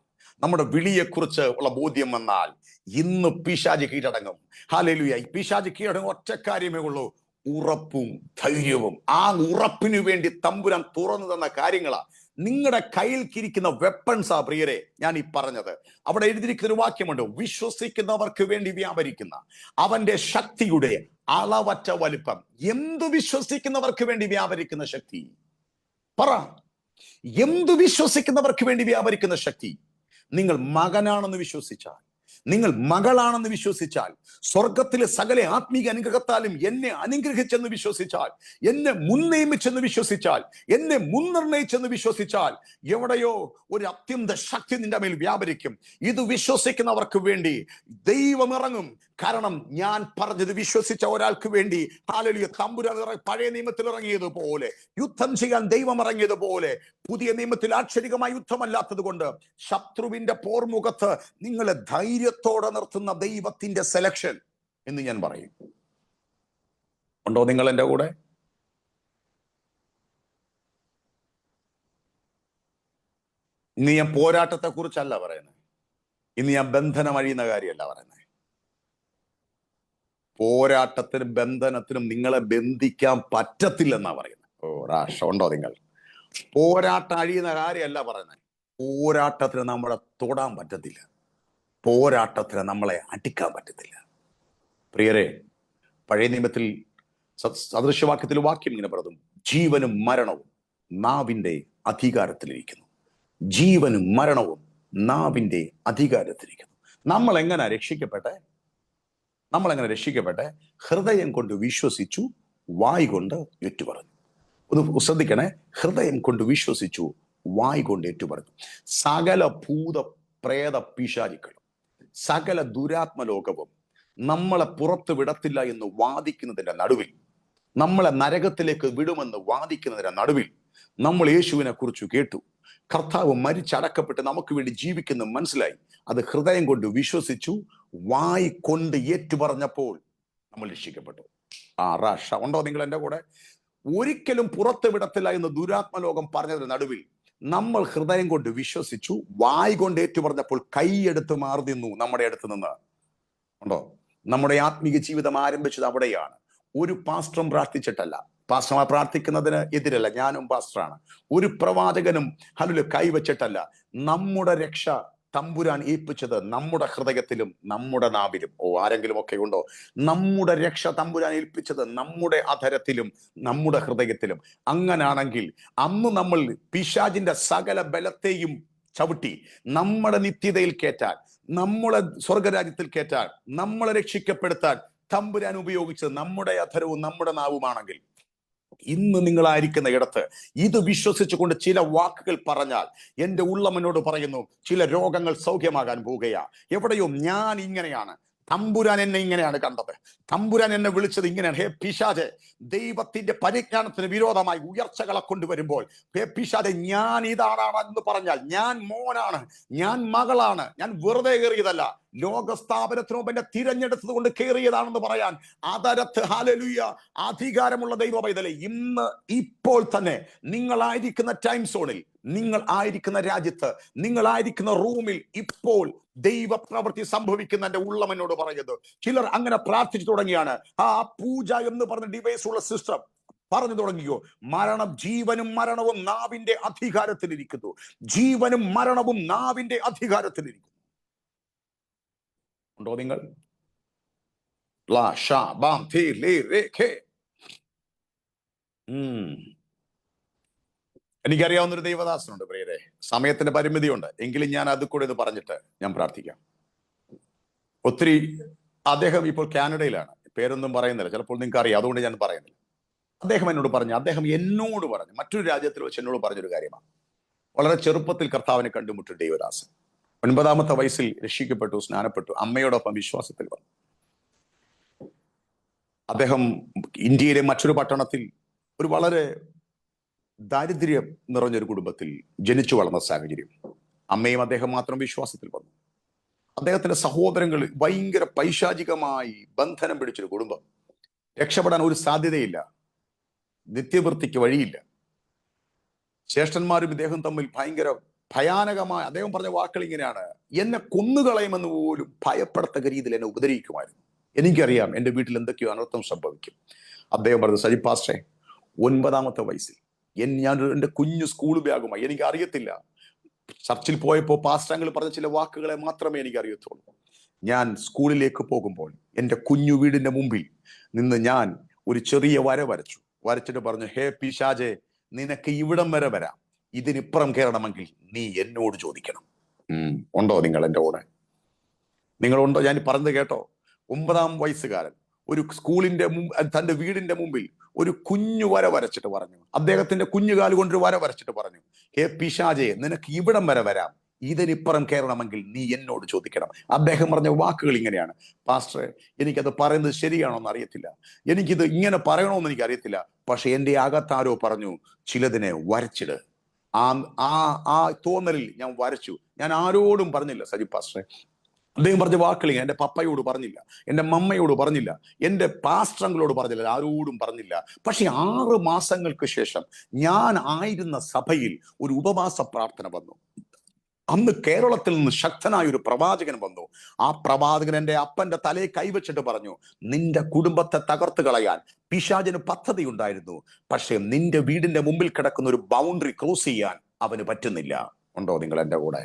നമ്മുടെ വിളിയെക്കുറിച്ച് ഉള്ള ബോധ്യം വന്നാൽ ഇന്ന് പിശാച് കീഴടങ്ങും. ഹല്ലേലൂയ. പിശാച് കീഴടങ്ങും ഒറ്റ കാര്യമേ ഉള്ളൂ, ഉറപ്പും ധൈര്യവും. ആ ഉറപ്പിനു വേണ്ടി തമ്പുരാൻ തുറന്നു തന്ന കാര്യങ്ങളാ. നിങ്ങളുടെ കയ്യിൽ കിരിക്കുന്ന വെപ്പൺസാ പ്രിയരെ ഞാൻ ഈ പറഞ്ഞത്. അവിടെ എഴുതിയിരിക്കുന്ന ഒരു വാക്യമുണ്ട്, വിശ്വസിക്കുന്നവർക്ക് വേണ്ടി വ്യാപരിക്കുന്ന അവന്റെ ശക്തിയുടെ അളവറ്റ വലിപ്പം. എന്തു വിശ്വസിക്കുന്നവർക്ക് വേണ്ടി വ്യാപരിക്കുന്ന ശക്തി? പറ, എന്തു വിശ്വസിക്കുന്നവർക്ക് വേണ്ടി വ്യാപരിക്കുന്ന ശക്തി? നിങ്ങൾ മകനാണെന്ന് വിശ്വസിച്ചാൽ, നിങ്ങൾ മകളാണെന്ന് വിശ്വസിച്ചാൽ, സ്വർഗത്തിലെ സകല ആത്മീക അനുഗ്രഹത്താലും എന്നെ അനുഗ്രഹിച്ചെന്ന് വിശ്വസിച്ചാൽ, എന്നെ മുൻനിയമിച്ചെന്ന് വിശ്വസിച്ചാൽ, എന്നെ മുൻനിർണയിച്ചെന്ന് വിശ്വസിച്ചാൽ, എവിടെയോ ഒരു അത്യന്ത ശക്തി നിന്റെ മേൽ വ്യാപരിക്കും. ഇത് വിശ്വസിക്കുന്നവർക്ക് വേണ്ടി ദൈവം ഇറങ്ങും. കാരണം ഞാൻ പറഞ്ഞത് വിശ്വസിച്ച ഒരാൾക്ക് വേണ്ടി ഹല്ലേലൂയ തമ്പുരാൻ പഴയ നിയമത്തിൽ ഇറങ്ങിയതുപോലെ, യുദ്ധം ചെയ്യാൻ ദൈവം ഇറങ്ങിയതുപോലെ, പുതിയ നിയമത്തിൽ ആക്ഷരികമായ യുദ്ധമല്ലാത്തത് കൊണ്ട് ശത്രുവിന്റെ പോർമുഖത്ത് നിങ്ങളെ ധൈര്യത്തോടെ നിർത്തുന്ന ദൈവത്തിന്റെ സെലക്ഷൻ എന്ന് ഞാൻ പറയും. ഉണ്ടോ നിങ്ങൾ എൻ്റെ കൂടെ? ഇന്ന് ഞാൻ പോരാട്ടത്തെ കുറിച്ചല്ല പറയുന്നത്. ഇന്ന് ഞാൻ ബന്ധനം അഴിയുന്ന കാര്യമല്ല പറയുന്നത്. പോരാട്ടത്തിനും ബന്ധനത്തിനും നിങ്ങളെ ബന്ധിക്കാൻ പറ്റത്തില്ലെന്നാ പറയുന്നത്. ഉണ്ടോ നിങ്ങൾ? പോരാട്ടം അഴിയുന്ന കാര്യമല്ല പറയുന്നത്. പോരാട്ടത്തിന് നമ്മളെ തൊടാൻ പറ്റത്തില്ല. പോരാട്ടത്തിന് നമ്മളെ അടിക്കാൻ പറ്റത്തില്ല. പ്രിയരെ, പഴയ നിയമത്തിൽ സദൃശവാക്യത്തിൽ വാക്യം ഇങ്ങനെ പറഞ്ഞു, ജീവനും മരണവും നാവിന്റെ അധികാരത്തിലിരിക്കുന്നു. ജീവനും മരണവും നാവിന്റെ അധികാരത്തിലിരിക്കുന്നു. നമ്മൾ എങ്ങനെ രക്ഷിക്കപ്പെട്ടെ? ഹൃദയം കൊണ്ട് വിശ്വസിച്ചു, വായ് കൊണ്ട് ഏറ്റുപറഞ്ഞു. ഒന്ന് ശ്രദ്ധിക്കണേ, ഹൃദയം കൊണ്ട് വിശ്വസിച്ചു, വായ് കൊണ്ട് ഏറ്റുപറഞ്ഞു. സകല ഭൂത പ്രേത പിശാചുക്കളും സകല ദുരാത്മലോകവും നമ്മളെ പുറത്ത് വിടത്തില്ല എന്ന് വാദിക്കുന്നതിന്റെ നടുവിൽ, നമ്മളെ നരകത്തിലേക്ക് വിടുമെന്ന് വാദിക്കുന്നതിന്റെ നടുവിൽ നമ്മൾ യേശുവിനെ കുറിച്ച് കേട്ടു. കർത്താവ് മരിച്ചടക്കപ്പെട്ട് നമുക്ക് വേണ്ടി ജീവിക്കുന്ന മനസ്സിലായി. അത് ഹൃദയം കൊണ്ട് വിശ്വസിച്ചു, വായ് കൊണ്ട് ഏറ്റുപറഞ്ഞപ്പോൾ നമ്മൾ രക്ഷിക്കപ്പെട്ടു. ഉണ്ടോ നിങ്ങൾ എൻ്റെ കൂടെ? ഒരിക്കലും പുറത്ത് വിടത്തില്ല എന്ന് ദുരാത്മലോകം പറഞ്ഞതിന് നടുവിൽ നമ്മൾ ഹൃദയം കൊണ്ട് വിശ്വസിച്ചു, വായ് കൊണ്ട് ഏറ്റുപറഞ്ഞപ്പോൾ കൈയെടുത്ത് മാറി നിന്നു നമ്മുടെ അടുത്ത് നിന്ന്. ഉണ്ടോ? നമ്മുടെ ആത്മീയ ജീവിതം ആരംഭിച്ചത് അവിടെയാണ്. ഒരു പാസ്റ്ററും പ്രാർത്ഥിച്ചിട്ടല്ല. പാസ്റ്റർമാർ പ്രാർത്ഥിക്കുന്നതിന് എതിരല്ല, ഞാനും പാസ്റ്ററാണ്. ഒരു പ്രവാചകനും ഹല്ലേലൂയ കൈവച്ചിട്ടല്ല. നമ്മുടെ രക്ഷ തമ്പുരാൻ ഏൽപ്പിച്ചത് നമ്മുടെ ഹൃദയത്തിലും നമ്മുടെ നാവിലും. ആരെങ്കിലും ഒക്കെ ഉണ്ടോ? നമ്മുടെ രക്ഷ തമ്പുരാൻ ഏൽപ്പിച്ചത് നമ്മുടെ അധരത്തിലും നമ്മുടെ ഹൃദയത്തിലും. അങ്ങനാണെങ്കിൽ അന്ന് നമ്മൾ പിശാചിന്റെ സകല ബലത്തെയും ചവിട്ടി നമ്മുടെ നിത്യതയിൽ കയറ്റാൻ, നമ്മളെ സ്വർഗരാജ്യത്തിൽ കയറ്റാൻ, നമ്മളെ രക്ഷിക്കപ്പെടുത്താൻ തമ്പുരാൻ ഉപയോഗിച്ചത് നമ്മുടെ അധരവും നമ്മുടെ നാവുമാണെങ്കിൽ, ഇന്ന് നിങ്ങളായിരിക്കുന്ന ഇടത്ത് ഇത് വിശ്വസിച്ചുകൊണ്ട് ചില വാക്കുകൾ പറഞ്ഞാൽ എൻ്റെ ഉള്ളം എന്നോട് പറയുന്നു, ചില രോഗങ്ങൾ സൗഖ്യമാകാൻ പോവുകയാ. എവിടെയോ ഞാൻ ഇങ്ങനെയാണ്, തമ്പുരാൻ എന്നെ ഇങ്ങനെയാണ് കണ്ടത്. തമ്പുരാൻ എന്നെ വിളിച്ചത് ഇങ്ങനെയാണ്. ഹേ പിശാചേ, ദൈവത്തിന്റെ പരിജ്ഞാനത്തിന് വിരോധമായി ഉയർച്ചകളെ കൊണ്ടുവരുമ്പോൾ, ഹേ പിശാചേ, ഞാൻ ഇതാണെന്ന് പറഞ്ഞാൽ, ഞാൻ മോനാണ്, ഞാൻ മകളാണ്, ഞാൻ വെറുതെ കയറിയതല്ല, ലോകസ്ഥാപനത്തിന് മുമ്പ് എന്നെ തിരഞ്ഞെടുത്തത് കൊണ്ട് കയറിയതാണെന്ന് പറയാൻ അതരത്ത് ഹല്ലേലൂയ അധികാരമുള്ള ദൈവ പൈതലേ, ഇന്ന് ഇപ്പോൾ തന്നെ നിങ്ങളായിരിക്കുന്ന ടൈം സോണിൽ, നിങ്ങൾ ആയിരിക്കുന്ന രാജ്യത്ത്, നിങ്ങളായിരിക്കുന്ന റൂമിൽ ഇപ്പോൾ ദൈവപ്രവൃത്തി സംഭവിക്കുന്ന എന്റെ ഉള്ളം എന്നോട് പറയുന്നത്. ചിലർ അങ്ങനെ പ്രാർത്ഥിച്ചു തുടങ്ങിയാണ്. ആ പൂജ എന്ന് പറഞ്ഞ ഡിവൈസ് ഉള്ള സിസ്റ്റം പറഞ്ഞു തുടങ്ങിയോ? ജീവനും മരണവും നാവിന്റെ അധികാരത്തിലിരിക്കുന്നു. ജീവനും മരണവും നാവിന്റെ അധികാരത്തിലിരിക്കുന്നു. ഉണ്ടോ നിങ്ങൾ? എനിക്കറിയാവുന്ന ഒരു ദൈവദാസനുണ്ട് പ്രിയരെ. സമയത്തിന്റെ പരിമിതിയുണ്ട്, എങ്കിലും ഞാൻ അത് കൂടെ ഇത് പറഞ്ഞിട്ട് ഞാൻ പ്രാർത്ഥിക്കാം. ഒത്തിരി അദ്ദേഹം ഇപ്പോൾ കാനഡയിലാണ്, പേരൊന്നും പറയുന്നില്ല, ചിലപ്പോൾ നിങ്ങൾക്ക് അറിയാം, അതുകൊണ്ട് ഞാൻ പറയുന്നില്ല. അദ്ദേഹം എന്നോട് പറഞ്ഞു, മറ്റൊരു രാജ്യത്തിൽ വെച്ച് എന്നോട് പറഞ്ഞൊരു കാര്യമാണ്. വളരെ ചെറുപ്പത്തിൽ കർത്താവിനെ കണ്ടുമുട്ടു ദൈവദാസൻ 9ാമത്തെ വയസ്സിൽ രക്ഷിക്കപ്പെട്ടു, സ്നാനപ്പെട്ടു, അമ്മയോടൊപ്പം വിശ്വാസത്തിൽ വന്നു. അദ്ദേഹം ഇന്ത്യയിലെ മറ്റൊരു പട്ടണത്തിൽ ഒരു വളരെ ദാരിദ്ര്യം നിറഞ്ഞൊരു കുടുംബത്തിൽ ജനിച്ചു വളർന്ന സാഹചര്യം. അമ്മയും അദ്ദേഹം മാത്രം വിശ്വാസത്തിൽ വന്നു. അദ്ദേഹത്തിന്റെ സഹോദരങ്ങൾ ഭയങ്കര പൈശാചികമായി ബന്ധനം പിടിച്ചൊരു കുടുംബം. രക്ഷപ്പെടാൻ ഒരു സാധ്യതയില്ല, നിത്യവൃത്തിക്ക് വഴിയില്ല. ജ്യേഷ്ഠന്മാരും ഇദ്ദേഹം തമ്മിൽ ഭയങ്കര ഭയാനകമായ, അദ്ദേഹം പറഞ്ഞ വാക്കുകൾ ഇങ്ങനെയാണ്: എന്നെ കൊന്നുകളയുമെന്ന് പോലും ഭയപ്പെടത്തക്ക രീതിയിൽ എന്നെ ഉപദ്രവിക്കുമായിരുന്നു. എനിക്കറിയാം എൻ്റെ വീട്ടിൽ എന്തൊക്കെയോ അനർത്ഥം സംഭവിക്കും. അദ്ദേഹം പറഞ്ഞു, സജി പാസ്റ്റേ, 9ാമത്തെ വയസ്സിൽ ഞാൻ എൻ്റെ കുഞ്ഞു സ്കൂൾ ബാഗുമായി, എനിക്ക് അറിയത്തില്ല, ചർച്ചിൽ പോയപ്പോൾ പാസ്റ്റങ്ങൾ പറഞ്ഞ ചില വാക്കുകളെ മാത്രമേ എനിക്ക് അറിയത്തുള്ളൂ. ഞാൻ സ്കൂളിലേക്ക് പോകുമ്പോൾ എൻ്റെ കുഞ്ഞു വീടിന്റെ മുമ്പിൽ നിന്ന് ഞാൻ ഒരു ചെറിയ വരച്ചിട്ട് പറഞ്ഞു, ഹേ പിശാചേ, നിനക്ക് ഇവിടം വരെ വരാം, ഇതിനിപ്പുറം കയറണമെങ്കിൽ നീ എന്നോട് ചോദിക്കണം. ഉണ്ടോ നിങ്ങൾ എൻ്റെ കൂടെ? നിങ്ങളുണ്ടോ? ഞാൻ പറഞ്ഞത് കേട്ടോ? 9ാം വയസ്സുകാരൻ ഒരു സ്കൂളിന്റെ തന്റെ വീടിന്റെ മുമ്പിൽ ഒരു കുഞ്ഞു വരച്ചിട്ട് പറഞ്ഞു, അദ്ദേഹത്തിന്റെ കുഞ്ഞുകാല് കൊണ്ടൊരു വരച്ചിട്ട് പറഞ്ഞു, ഹേ പിശാചേ, നിനക്ക് ഇവിടം വരെ വരാം, ഇതിനിപ്പുറം കയറണമെങ്കിൽ നീ എന്നോട് ചോദിക്കണം. അദ്ദേഹം പറഞ്ഞ വാക്കുകൾ ഇങ്ങനെയാണ്: പാസ്റ്ററെ, എനിക്കത് പറയുന്നത് ശരിയാണോ എന്ന് അറിയത്തില്ല, എനിക്കിത് ഇങ്ങനെ പറയണമെന്ന് എനിക്ക് അറിയത്തില്ല, പക്ഷെ എൻ്റെ അകത്താരോ പറഞ്ഞു ചിലതിനെ വരച്ചിട്. ആ തോന്നലിൽ ഞാൻ വരച്ചു. ഞാൻ ആരോടും പറഞ്ഞില്ല സജി പാസ്റ്ററെ. അദ്ദേഹം പറഞ്ഞ വാക്കുകൾ എൻ്റെ പപ്പയോട് പറഞ്ഞില്ല, എൻ്റെ മമ്മയോട് പറഞ്ഞില്ല, എൻ്റെ പാസ്റ്ററങ്ങളോട് പറഞ്ഞില്ല, ആരോടും പറഞ്ഞില്ല. പക്ഷെ 6 മാസങ്ങൾക്ക് ശേഷം ഞാൻ ആയിരുന്ന സഭയിൽ ഒരു ഉപവാസ പ്രാർത്ഥന വന്നു. അന്ന് കേരളത്തിൽ നിന്ന് ശക്തനായ ഒരു പ്രവാചകൻ വന്നു. ആ പ്രവാചകൻ എൻ്റെ അപ്പന്റെ തലയെ കൈവച്ചിട്ട് പറഞ്ഞു, നിന്റെ കുടുംബത്തെ തകർത്ത് കളയാൻ പിശാചിന് പദ്ധതി ഉണ്ടായിരുന്നു, പക്ഷെ നിന്റെ വീടിന്റെ മുമ്പിൽ കിടക്കുന്ന ഒരു ബൗണ്ടറി ക്രോസ് ചെയ്യാൻ അവന് പറ്റുന്നില്ല. ഉണ്ടോ നിങ്ങൾ എൻ്റെ കൂടെ?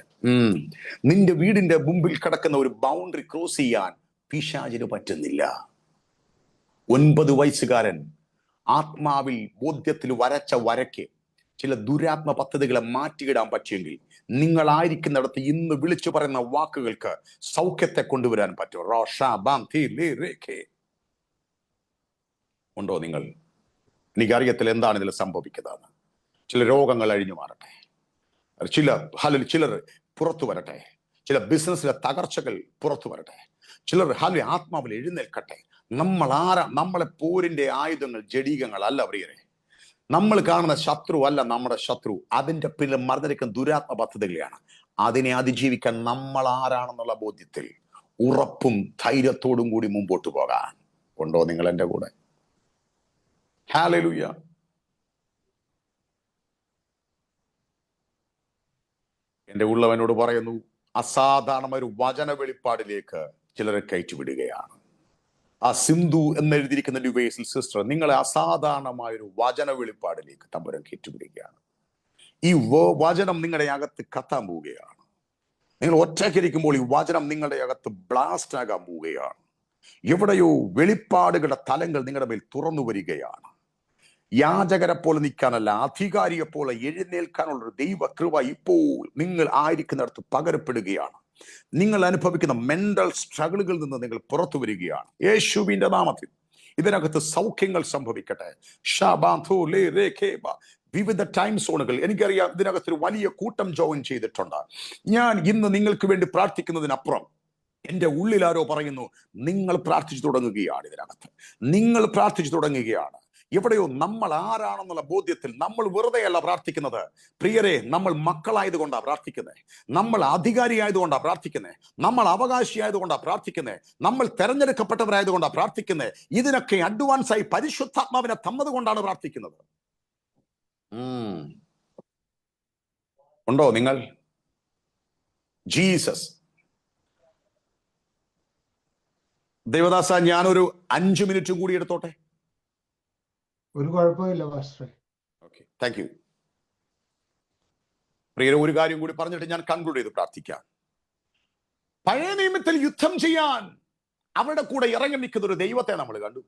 നിന്റെ വീടിന്റെ മുമ്പിൽ കിടക്കുന്ന ഒരു ബൗണ്ടറി ക്രോസ് ചെയ്യാൻ പിശാചിന് പറ്റുന്നില്ല. 9 വയസ്സുകാരൻ ആത്മാവിൽ ബോധ്യത്തിൽ വരയ്ക്ക് ചില ദുരാത്മ പദ്ധതികളെ മാറ്റിയിടാൻ പറ്റിയെങ്കിൽ നിങ്ങളായിരിക്കുന്നിടത്ത് ഇന്ന് വിളിച്ചു പറയുന്ന വാക്കുകൾക്ക് സൗഖ്യത്തെ കൊണ്ടുവരാൻ പറ്റും. ഉണ്ടോ നിങ്ങൾ? എനിക്കറിയത്തില്ല എന്താണ് ഇതിൽ സംഭവിക്കുന്നത്. ചില രോഗങ്ങൾ അഴിഞ്ഞു മാറട്ടെ, ചിലർ പുറത്തു വരട്ടെ, ചില ബിസിനസ്സിലെ തകർച്ചകൾ പുറത്തു വരട്ടെ, ചിലർ ആത്മാവിൽ എഴുന്നേൽക്കട്ടെ. നമ്മളെ പോരിന്റെ ആയുധങ്ങൾ ജഡീകങ്ങൾ അല്ല പ്രിയരെ. നമ്മൾ കാണുന്ന ശത്രു അല്ല നമ്മുടെ ശത്രു, അതിന്റെ പിന്നിൽ മറന്നിരിക്കുന്ന ദുരാത്മ പദ്ധതികളെയാണ്. അതിനെ അതിജീവിക്കാൻ നമ്മൾ ആരാണെന്നുള്ള ബോധ്യത്തിൽ ഉറപ്പും ധൈര്യത്തോടും കൂടി മുമ്പോട്ട് പോകാൻ. ഉണ്ടോ നിങ്ങൾ എൻ്റെ കൂടെ? ഹല്ലേലൂയ. എൻ്റെ ഉള്ളവനോട് പറയുന്നു, അസാധാരണമായ ഒരു വചന വെളിപ്പാടിലേക്ക് ചിലരെ കയറ്റിവിടുകയാണ്. ആ സിന്ധു എന്നെഴുതിയിരിക്കുന്ന ഡിവൈസിൽ സിസ്റ്റർ, നിങ്ങളെ അസാധാരണമായൊരു വചന വെളിപ്പാടിലേക്ക് തമ്പുരാൻ കയറ്റിവിടുകയാണ്. ഈ വചനം നിങ്ങളുടെ അകത്ത് കത്താൻ പോവുകയാണ്. നിങ്ങൾ ഒറ്റയ്ക്കിരിക്കുമ്പോൾ ഈ വചനം നിങ്ങളുടെ അകത്ത് ബ്ലാസ്റ്റ് ആകാൻ പോവുകയാണ്. എവിടെയോ വെളിപ്പാടുകളുടെ തലങ്ങൾ നിങ്ങളുടെ മേൽ തുറന്നു വരികയാണ്. യാചകരെ പോലെ നിൽക്കാനല്ല, അധികാരിയെ പോലെ എഴുന്നേൽക്കാനുള്ളൊരു ദൈവകൃപ ഇപ്പോൾ നിങ്ങൾ ആയിരിക്കുന്നിടത്ത് പകരപ്പെടുകയാണ്. നിങ്ങൾ അനുഭവിക്കുന്ന മെന്റൽ സ്ട്രഗിളുകളിൽ നിന്ന് നിങ്ങൾ പുറത്തു വരികയാണ്. യേശുവിന്റെ നാമത്തിൽ ഇതിനകത്ത് സൗഖ്യങ്ങൾ സംഭവിക്കട്ടെ. വിവിധ ടൈം സോണുകൾ, എനിക്കറിയാം ഇതിനകത്തൊരു വലിയ കൂട്ടം ജോയിൻ ചെയ്തിട്ടുണ്ട്. ഞാൻ ഇന്ന് നിങ്ങൾക്ക് വേണ്ടി പ്രാർത്ഥിക്കുന്നതിനപ്പുറം എൻ്റെ ഉള്ളിൽ ആരോ പറയുന്നു, നിങ്ങൾ പ്രാർത്ഥിച്ചു തുടങ്ങുകയാണ്. ഇതിനകത്ത് നിങ്ങൾ പ്രാർത്ഥിച്ചു തുടങ്ങുകയാണ്. എവിടെയോ നമ്മൾ ആരാണെന്നുള്ള ബോധ്യത്തിൽ നമ്മൾ വെറുതെയല്ല പ്രാർത്ഥിക്കുന്നത് പ്രിയരെ. നമ്മൾ മക്കളായതുകൊണ്ടാണ് പ്രാർത്ഥിക്കുന്നത്, നമ്മൾ അധികാരിയായതുകൊണ്ടാണ് പ്രാർത്ഥിക്കുന്നത്, നമ്മൾ അവകാശിയായതുകൊണ്ടാണ് പ്രാർത്ഥിക്കുന്നത്, നമ്മൾ തെരഞ്ഞെടുക്കപ്പെട്ടവരായതുകൊണ്ടാണ് പ്രാർത്ഥിക്കുന്നത്. ഇതിനൊക്കെ അഡ്വാൻസായി പരിശുദ്ധാത്മാവിനെ തന്നതുകൊണ്ടാണ് പ്രാർത്ഥിക്കുന്നത്. ഉണ്ടോ നിങ്ങൾ? ജീസസ്. ദേവദാസ, ഞാനൊരു 5 മിനിറ്റ് കൂടി എടുത്തോട്ടെ? ഒരു കുഴപ്പമില്ല പാസ്റ്ററെ. Okay, thank you. പ്രിയരെ, ഒരു കാര്യം കൂടി പറഞ്ഞിട്ട് ഞാൻ കൺക്ലൂഡ് ചെയ്ത് പ്രാർത്ഥിക്കാം. പഴയ നിയമത്തിൽ യുദ്ധം ചെയ്യാൻ അവരുടെ കൂടെ ഇറങ്ങി നിൽക്കുന്ന ഒരു ദൈവത്തെ നമ്മൾ കണ്ടു.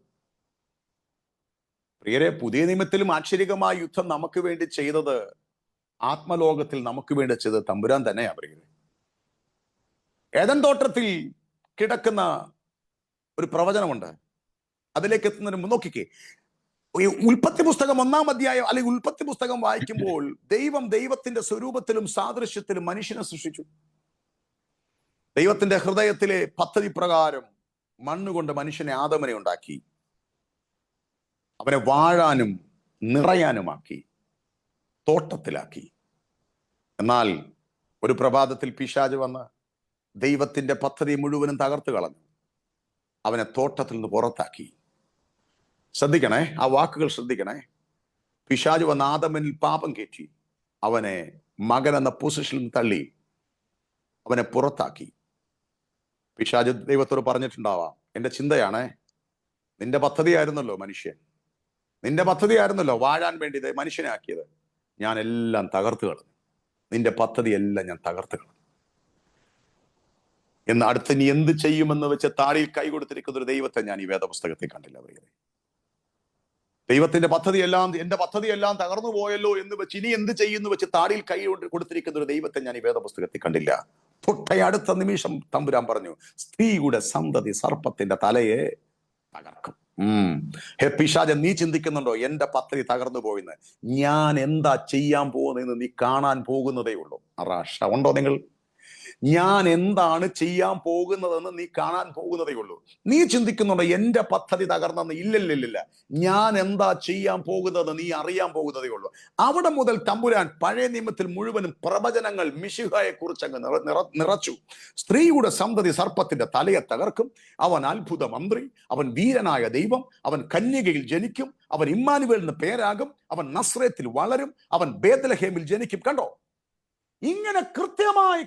പ്രിയരെ, പുതിയ നിയമത്തിലും ആശ്ചര്യമായ യുദ്ധം നമുക്ക് വേണ്ടി ചെയ്തത്, ആത്മലോകത്തിൽ നമുക്ക് വേണ്ടി ചെയ്തത് തമ്പുരാൻ തന്നെയാ. പ്രിയരെ, ഏദൻ തോട്ടത്തിൽ കിടക്കുന്ന ഒരു പ്രവചനമുണ്ട്. അതിലേക്ക് എത്തുന്നതിന് മുമ്പ് നോക്കിക്കേ, ഉൽപ്പത്തി പുസ്തകം 1-ാം അധ്യായം അല്ലെങ്കിൽ ഉൽപ്പത്തി പുസ്തകം വായിക്കുമ്പോൾ ദൈവത്തിന്റെ സ്വരൂപത്തിലും സാദൃശ്യത്തിലും മനുഷ്യനെ സൃഷ്ടിച്ചു. ദൈവത്തിന്റെ ഹൃദയത്തിലെ പദ്ധതി പ്രകാരം മണ്ണുകൊണ്ട് മനുഷ്യനെ, ആദമനെ ഉണ്ടാക്കി. അവനെ വാഴാനും നിറയാനുമാക്കി, തോട്ടത്തിലാക്കി. എന്നാൽ ഒരു പ്രഭാതത്തിൽ പിശാച് വന്ന് ദൈവത്തിന്റെ പദ്ധതി മുഴുവനും തകർത്ത് കളഞ്ഞു. അവനെ തോട്ടത്തിൽ നിന്ന് പുറത്താക്കി. ശ്രദ്ധിക്കണേ, ആ വാക്കുകൾ ശ്രദ്ധിക്കണേ. പിശാച് വന്ന് ആദമനിൽ പാപം കയറ്റി, അവനെ മകൻ എന്ന പൊസിഷനിൽ തള്ളി, അവനെ പുറത്താക്കി. പിശാച് ദൈവത്തോട് പറഞ്ഞിട്ടുണ്ടാവാം, എന്റെ ചിന്തയാണേ, നിന്റെ പദ്ധതിയായിരുന്നല്ലോ മനുഷ്യൻ, നിന്റെ പദ്ധതിയായിരുന്നല്ലോ വാഴാൻ വേണ്ടി മനുഷ്യനെ ആക്കിയത്, ഞാൻ എല്ലാം തകർത്ത് കളഞ്ഞു, നിന്റെ പദ്ധതിയെല്ലാം ഞാൻ തകർത്ത് കളഞ്ഞു എന്ന്. അടുത്ത് നീ എന്ത് ചെയ്യുമെന്ന് വെച്ച് താടിയിൽ കൈ കൊടുത്തിരിക്കുന്ന ഒരു ദൈവത്തെ ഞാൻ ഈ വേദപുസ്തകത്തിൽ കണ്ടില്ല. പ്രിയരെ, ദൈവത്തിന്റെ പദ്ധതിയെല്ലാം, എന്റെ പദ്ധതിയെല്ലാം തകർന്നു പോയല്ലോ എന്ന് വെച്ച് ഇനി എന്ത് ചെയ്യുന്നു വെച്ച് താടിയിൽ കൈ കൊടുത്തിരിക്കുന്ന ഒരു ദൈവത്തെ ഞാൻ ഈ വേദപുസ്തകത്തിൽ കണ്ടില്ല. തൊട്ടടുത്ത നിമിഷം തമ്പുരാൻ പറഞ്ഞു, സ്ത്രീയുടെ സന്തതി സർപ്പത്തിന്റെ തലയെ തകർക്കും. ഹേ പിശാച, നീ ചിന്തിക്കുന്നുണ്ടോ എന്റെ പദ്ധതി തകർന്നു പോയിന്ന്? ഞാൻ എന്താ ചെയ്യാൻ പോകുന്നതെന്ന് നീ കാണാൻ പോകുന്നതേ ഉള്ളൂ. ഉണ്ടോ നിങ്ങൾ? ഞാൻ എന്താണ് ചെയ്യാൻ പോകുന്നതെന്ന് നീ കാണാൻ പോകുന്നതേ ഉള്ളൂ. നീ ചിന്തിക്കുന്നുണ്ടോ എന്റെ പദ്ധതി തകർന്നെന്ന്? ഇല്ലില്ലില്ല, ഞാൻ എന്താ ചെയ്യാൻ പോകുന്നതെന്ന് നീ അറിയാൻ പോകുന്നതേ ഉള്ളൂ. അവിടെ മുതൽ തമ്പുരാൻ പഴയ നിയമത്തിൽ മുഴുവനും പ്രവചനങ്ങൾ മിശിഹായെ കുറിച്ച് അങ്ങ് നിറച്ചു. സ്ത്രീയുടെ സന്തതി സർപ്പത്തിന്റെ തലയെ തകർക്കും, അവൻ അത്ഭുത മന്ത്രി, അവൻ വീരനായ ദൈവം, അവൻ കന്യകയിൽ ജനിക്കും, അവൻ ഇമ്മാനുവേൽ എന്ന് പേരാകും, അവൻ നസ്രേത്തിൽ വളരും, അവൻ ബേത്ലഹേമിൽ ജനിക്കും. കണ്ടോ? ഇങ്ങനെ കൃത്യമായി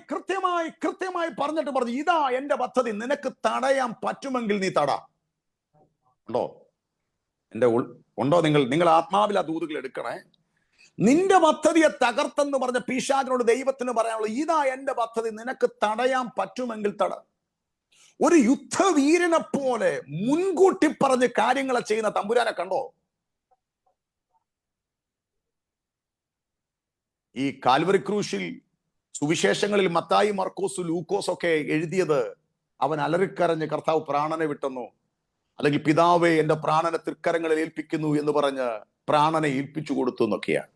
പറഞ്ഞിട്ട് പറഞ്ഞു, ഇതാ എന്റെ പദ്ധതി, നിനക്ക് തടയാൻ പറ്റുമെങ്കിൽ നീ തട. ഉണ്ടോ നിങ്ങൾ ആത്മാവിൽ ആ ദൂതുകൾ എടുക്കണേ. നിന്റെ പദ്ധതിയെ തകർത്തെന്ന് പറഞ്ഞ പിശാചിനോട് ദൈവത്തിന് പറയാനുള്ളൂ, ഇതാ എന്റെ പദ്ധതി, നിനക്ക് തടയാൻ പറ്റുമെങ്കിൽ തട. ഒരു യുദ്ധവീരനെ പോലെ മുൻകൂട്ടി പറഞ്ഞ് കാര്യങ്ങളെ ചെയ്യുന്ന തമ്പുരാനെ കണ്ടോ? ഈ കാൽവറി ക്രൂശിൽ സുവിശേഷങ്ങളിൽ മത്തായി, മർക്കോസ്, ലൂക്കോസ് ഒക്കെ എഴുതിയത് അവൻ അലറിക്കരഞ്ഞ് കർത്താവ് പ്രാണനെ വിട്ടെന്നു, അല്ലെങ്കിൽ പിതാവേ എന്റെ പ്രാണനെ തൃക്കരങ്ങളിൽ ഏൽപ്പിക്കുന്നു എന്ന് പറഞ്ഞ് പ്രാണനെ ഏൽപ്പിച്ചു കൊടുത്തു എന്നൊക്കെയാണ്.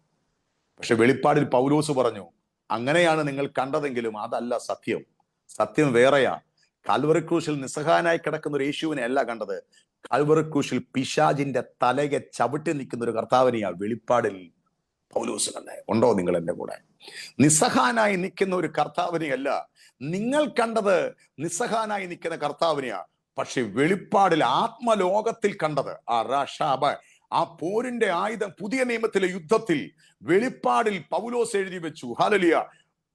പക്ഷെ വെളിപ്പാടിൽ പൗലോസ് പറഞ്ഞു, അങ്ങനെയാണ് നിങ്ങൾ കണ്ടതെങ്കിലും അതല്ല സത്യം, സത്യം വേറെയാ. കാൽവറി ക്രൂശിൽ നിസ്സഹായനായി കിടക്കുന്ന ഒരു യേശുവിനെ അല്ല കണ്ടത്, കാൽവറി ക്രൂശിൽ പിശാചിന്റെ തലയെ ചവിട്ടി നിൽക്കുന്ന ഒരു കർത്താവിനെയാ വെളിപ്പാടിൽ പൗലോസ് കണ്ടേ. ഉണ്ടോ നിങ്ങൾ എന്റെ കൂടെ? നിസ്സഹാനായി നിൽക്കുന്ന ഒരു കർത്താവിനെയല്ല നിങ്ങൾ കണ്ടത്, നിസ്സഹാനായി നിൽക്കുന്ന കർത്താവിനെയാ. പക്ഷെ വെളിപ്പാടിൽ ആത്മലോകത്തിൽ കണ്ടത് ആ പോരിന്റെ ആയുധം, പുതിയ നിയമത്തിലെ യുദ്ധത്തിൽ വെളിപ്പാടിൽ പൗലോസ് എഴുതി വെച്ചു, ഹല്ലേലൂയ,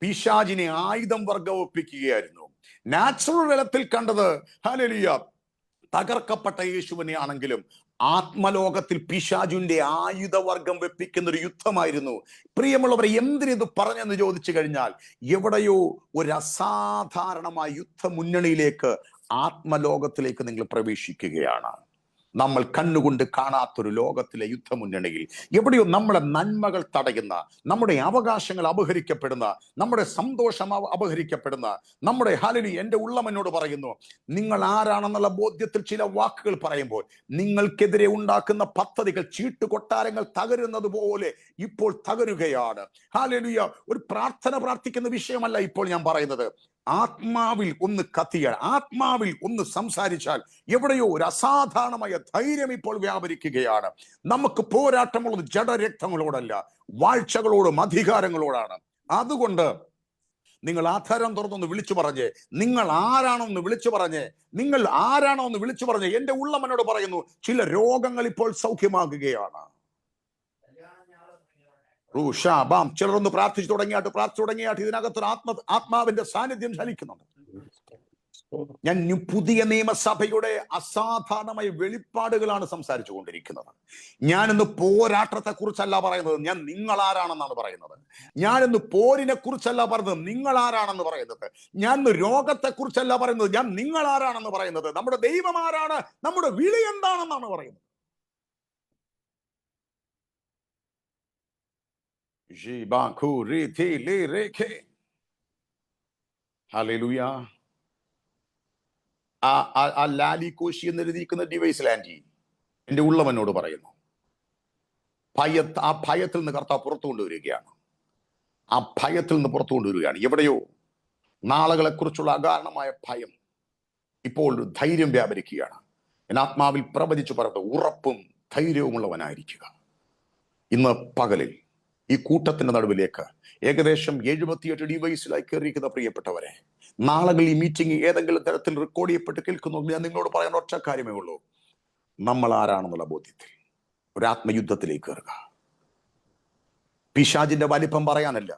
പിശാചിനെ ആയുധം വർഗവപ്പിക്കുകയായിരുന്നു. നാച്ചുറൽ തലത്തിൽ കണ്ടത്, ഹല്ലേലൂയ, തകർക്കപ്പെട്ട യേശുവിനെ ആണെങ്കിലും ആത്മലോകത്തിൽ പിശാചിന്റെ ആയുധവർഗം വെപ്പിക്കുന്ന ഒരു യുദ്ധമായിരുന്നു. പ്രിയമുള്ളവരെ, എന്തിനിത് പറഞ്ഞെന്ന് ചോദിച്ചു കഴിഞ്ഞാൽ, എവിടെയോ ഒരു അസാധാരണമായ യുദ്ധമുന്നണിയിലേക്ക്, ആത്മലോകത്തിലേക്ക് നിങ്ങൾ പ്രവേശിക്കുകയാണ്. നമ്മൾ കണ്ണുകൊണ്ട് കാണാത്തൊരു ലോകത്തിലെ യുദ്ധമുന്നണിയിൽ എവിടെയോ നമ്മുടെ നന്മകൾ തടയുന്ന, നമ്മുടെ അവകാശങ്ങൾ അപഹരിക്കപ്പെടുന്ന, നമ്മുടെ സന്തോഷം അപഹരിക്കപ്പെടുന്ന, നമ്മുടെ ഹല്ലേലൂയ, എൻ്റെ ഉള്ളം എന്നോട് പറയുന്നു, നിങ്ങൾ ആരാണെന്നുള്ള ബോധ്യത്തിൽ ചില വാക്കുകൾ പറയുമ്പോൾ നിങ്ങൾക്കെതിരെ ഉണ്ടാക്കുന്ന പദ്ധതികൾ, ചീട്ടുകൊട്ടാരങ്ങൾ തകരുന്നത് പോലെ ഇപ്പോൾ തകരുകയാണ്. ഹല്ലേലൂയ. ഒരു പ്രാർത്ഥിക്കുന്ന വിഷയമല്ല ഇപ്പോൾ ഞാൻ പറയുന്നത്. ആത്മാവിൽ ഒന്ന് കത്തിയാൽ, ആത്മാവിൽ ഒന്ന് സംസാരിച്ചാൽ എവിടെയോ ഒരു അസാധാരണമായ ധൈര്യം ഇപ്പോൾ വ്യാപരിക്കുകയാണ്. നമുക്ക് പോരാട്ടമുള്ളത് ജഡരക്തങ്ങളോടല്ല, വാഴ്ചകളോടും അധികാരങ്ങളോടാണ്. അതുകൊണ്ട് നിങ്ങൾ ആധാരം തുറന്നൊന്ന് വിളിച്ചു പറഞ്ഞേ, നിങ്ങൾ ആരാണോ എന്ന് വിളിച്ചു പറഞ്ഞേ, നിങ്ങൾ ആരാണോ എന്ന് വിളിച്ചു പറഞ്ഞേ. എന്റെ ഉള്ളമനോട് പറയുന്നു, ചില രോഗങ്ങൾ ഇപ്പോൾ സൗഖ്യമാകുകയാണ്. ചിലരൊന്ന് പ്രാർത്ഥിച്ചു തുടങ്ങിയാട്ട് ഇതിനകത്തൊരു ആത്മാവിന്റെ സാന്നിധ്യം ചലിക്കുന്നുണ്ട്. ഞാൻ പുതിയ നിയമസഭയുടെ അസാധാരണമായ വെളിപ്പാടുകളാണ് സംസാരിച്ചു കൊണ്ടിരിക്കുന്നത്. ഞാനിന്ന് പോരാട്ടത്തെ കുറിച്ചല്ല പറയുന്നത്, ഞാൻ നിങ്ങൾ ആരാണെന്നാണ് പറയുന്നത്. ഞാനിന്ന് പോരിനെ കുറിച്ചല്ല പറയുന്നത്, നിങ്ങൾ ആരാണെന്ന് പറയുന്നത്. ഞാൻ രോഗത്തെ കുറിച്ചല്ല പറയുന്നത്, ഞാൻ നിങ്ങൾ ആരാണെന്ന് പറയുന്നത്. നമ്മുടെ ദൈവം ആരാണ്, നമ്മുടെ വിളി എന്താണെന്നാണ് പറയുന്നത്. ഹല്ലേലൂയ. ആ ലാലി കോശി എന്നെഴുതിയിരിക്കുന്ന ഡിവൈസ് ലാൻഡി എന്റെ ഉള്ളവനോട് പറയുന്നു, ആ ഭയത്തിൽ നിന്ന് കർത്താവ് പുറത്തു കൊണ്ടുവരികയാണ്. ആ ഭയത്തിൽ നിന്ന് പുറത്തു കൊണ്ടുവരികയാണ്. എവിടെയോ നാളുകളെ കുറിച്ചുള്ള അകാരണമായ ഭയം ഇപ്പോൾ ധൈര്യം വ്യാപരിക്കുകയാണ്. ആത്മാവിൽ പ്രവചിച്ചു പറയുന്നത്, ഉറപ്പും ധൈര്യവുമുള്ളവനായിരിക്കുക. ഇന്ന് പകലിൽ ഈ കൂട്ടത്തിന്റെ നടുവിലേക്ക് ഏകദേശം 78 ഡിവൈസിലായി കയറിയിരിക്കുന്ന പ്രിയപ്പെട്ടവരെ, നാളുകൾ ഈ മീറ്റിംഗ് ഏതെങ്കിലും തരത്തിൽ റെക്കോർഡ് ചെയ്യപ്പെട്ട് കേൾക്കുന്നു. ഞാൻ നിങ്ങളോട് പറയാൻ ഒറ്റ കാര്യമേ ഉള്ളൂ, നമ്മൾ ആരാണെന്നുള്ള ബോധ്യത്തിൽ ഒരു ആത്മയുദ്ധത്തിലേക്ക് കയറുക. പിശാചിന്റെ വലിപ്പം പറയാനല്ല,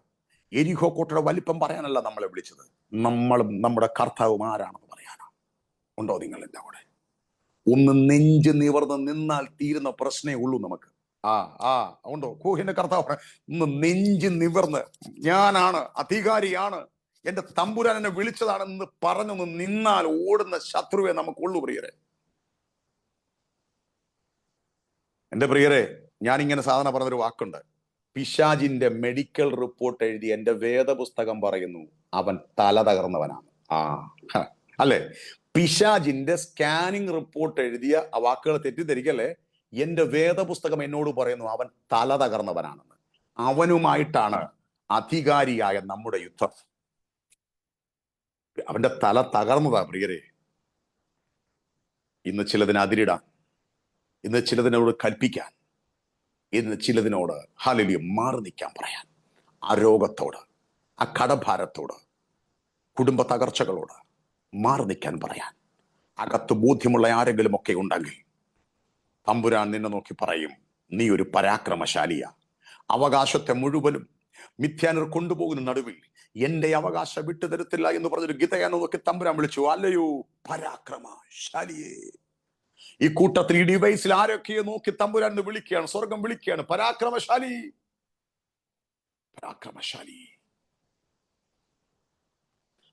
എരിഹോ കോട്ടയുടെ വലിപ്പം പറയാനല്ല നമ്മളെ വിളിച്ചത്. നമ്മളും നമ്മുടെ കർത്താവും ആരാണെന്ന് പറയാനാണ്. ഉണ്ടോ നിങ്ങൾ എന്റെ കൂടെ? ഒന്ന് നെഞ്ച് നിവർന്ന് നിന്നാൽ തീരുന്ന പ്രശ്നമേ ഉള്ളൂ നമുക്ക്. ഉണ്ടോ? കൂഹിന്റെ കർത്താവ് ഒന്ന് നെഞ്ച് നിവർന്ന്, ഞാനാണ്, അധികാരിയാണ്, എന്റെ തമ്പുരാൻ എന്നെ വിളിച്ചതാണെന്ന് പറഞ്ഞൊന്ന് നിന്നാൽ ഓടുന്ന ശത്രുവെ നമുക്കുള്ളൂ പ്രിയരെ. എന്റെ പ്രിയരെ, ഞാനിങ്ങനെ സാധാരണ പറഞ്ഞൊരു വാക്കുണ്ട്, പിശാചിന്റെ മെഡിക്കൽ റിപ്പോർട്ട് എഴുതി എന്റെ വേദപുസ്തകം പറയുന്നു അവൻ തല തകർന്നവനാണ്. അല്ലെ? പിശാചിന്റെ സ്കാനിങ് റിപ്പോർട്ട് എഴുതിയ ആ വാക്കുകൾ തെറ്റിദ്ധരിക്കല്ലേ. എന്റെ വേദപുസ്തകം എന്നോട് പറയുന്നു അവൻ തല തകർന്നവനാണെന്ന്. അവനുമായിട്ടാണ് അധികാരിയായ നമ്മുടെ യുദ്ധം. അവന്റെ തല തകർന്നതാ പ്രിയരെ. ഇന്ന് ചിലതിന് അതിരിടാൻ, ഇന്ന് ചിലതിനോട് കൽപ്പിക്കാൻ, ഇന്ന് ചിലതിനോട് ഹല്ലേലൂയ മാറി നിൽക്കാൻ പറയാൻ, ആ രോഗത്തോട്, ആ കടഭാരത്തോട്, കുടുംബ തകർച്ചകളോട് മാറി നിൽക്കാൻ പറയാൻ അകത്ത് ബോധ്യമുള്ള ആരെങ്കിലും ഒക്കെ ഉണ്ടെങ്കിൽ തമ്പുരാൻ നിന്നെ നോക്കി പറയും, നീ ഒരു പരാക്രമശാലിയാ. അവകാശത്തെ മുഴുവനും മിഥ്യാനർ കൊണ്ടുപോകുന്ന നടുവിൽ എന്റെ അവകാശം വിട്ടുതരത്തില്ല എന്ന് പറഞ്ഞൊരു ഗിതയാനോ നോക്കി തമ്പുരാൻ വിളിച്ചു, അല്ലയോ പരാക്രമശാലിയെ. ഈ കൂട്ടത്തിൽ ഈ ഡിവൈസിൽ ആരൊക്കെയോ നോക്കി തമ്പുരാൻ എന്ന് വിളിക്കുകയാണ്, സ്വർഗം വിളിക്കുകയാണ്, പരാക്രമശാലി, പരാക്രമശാലി.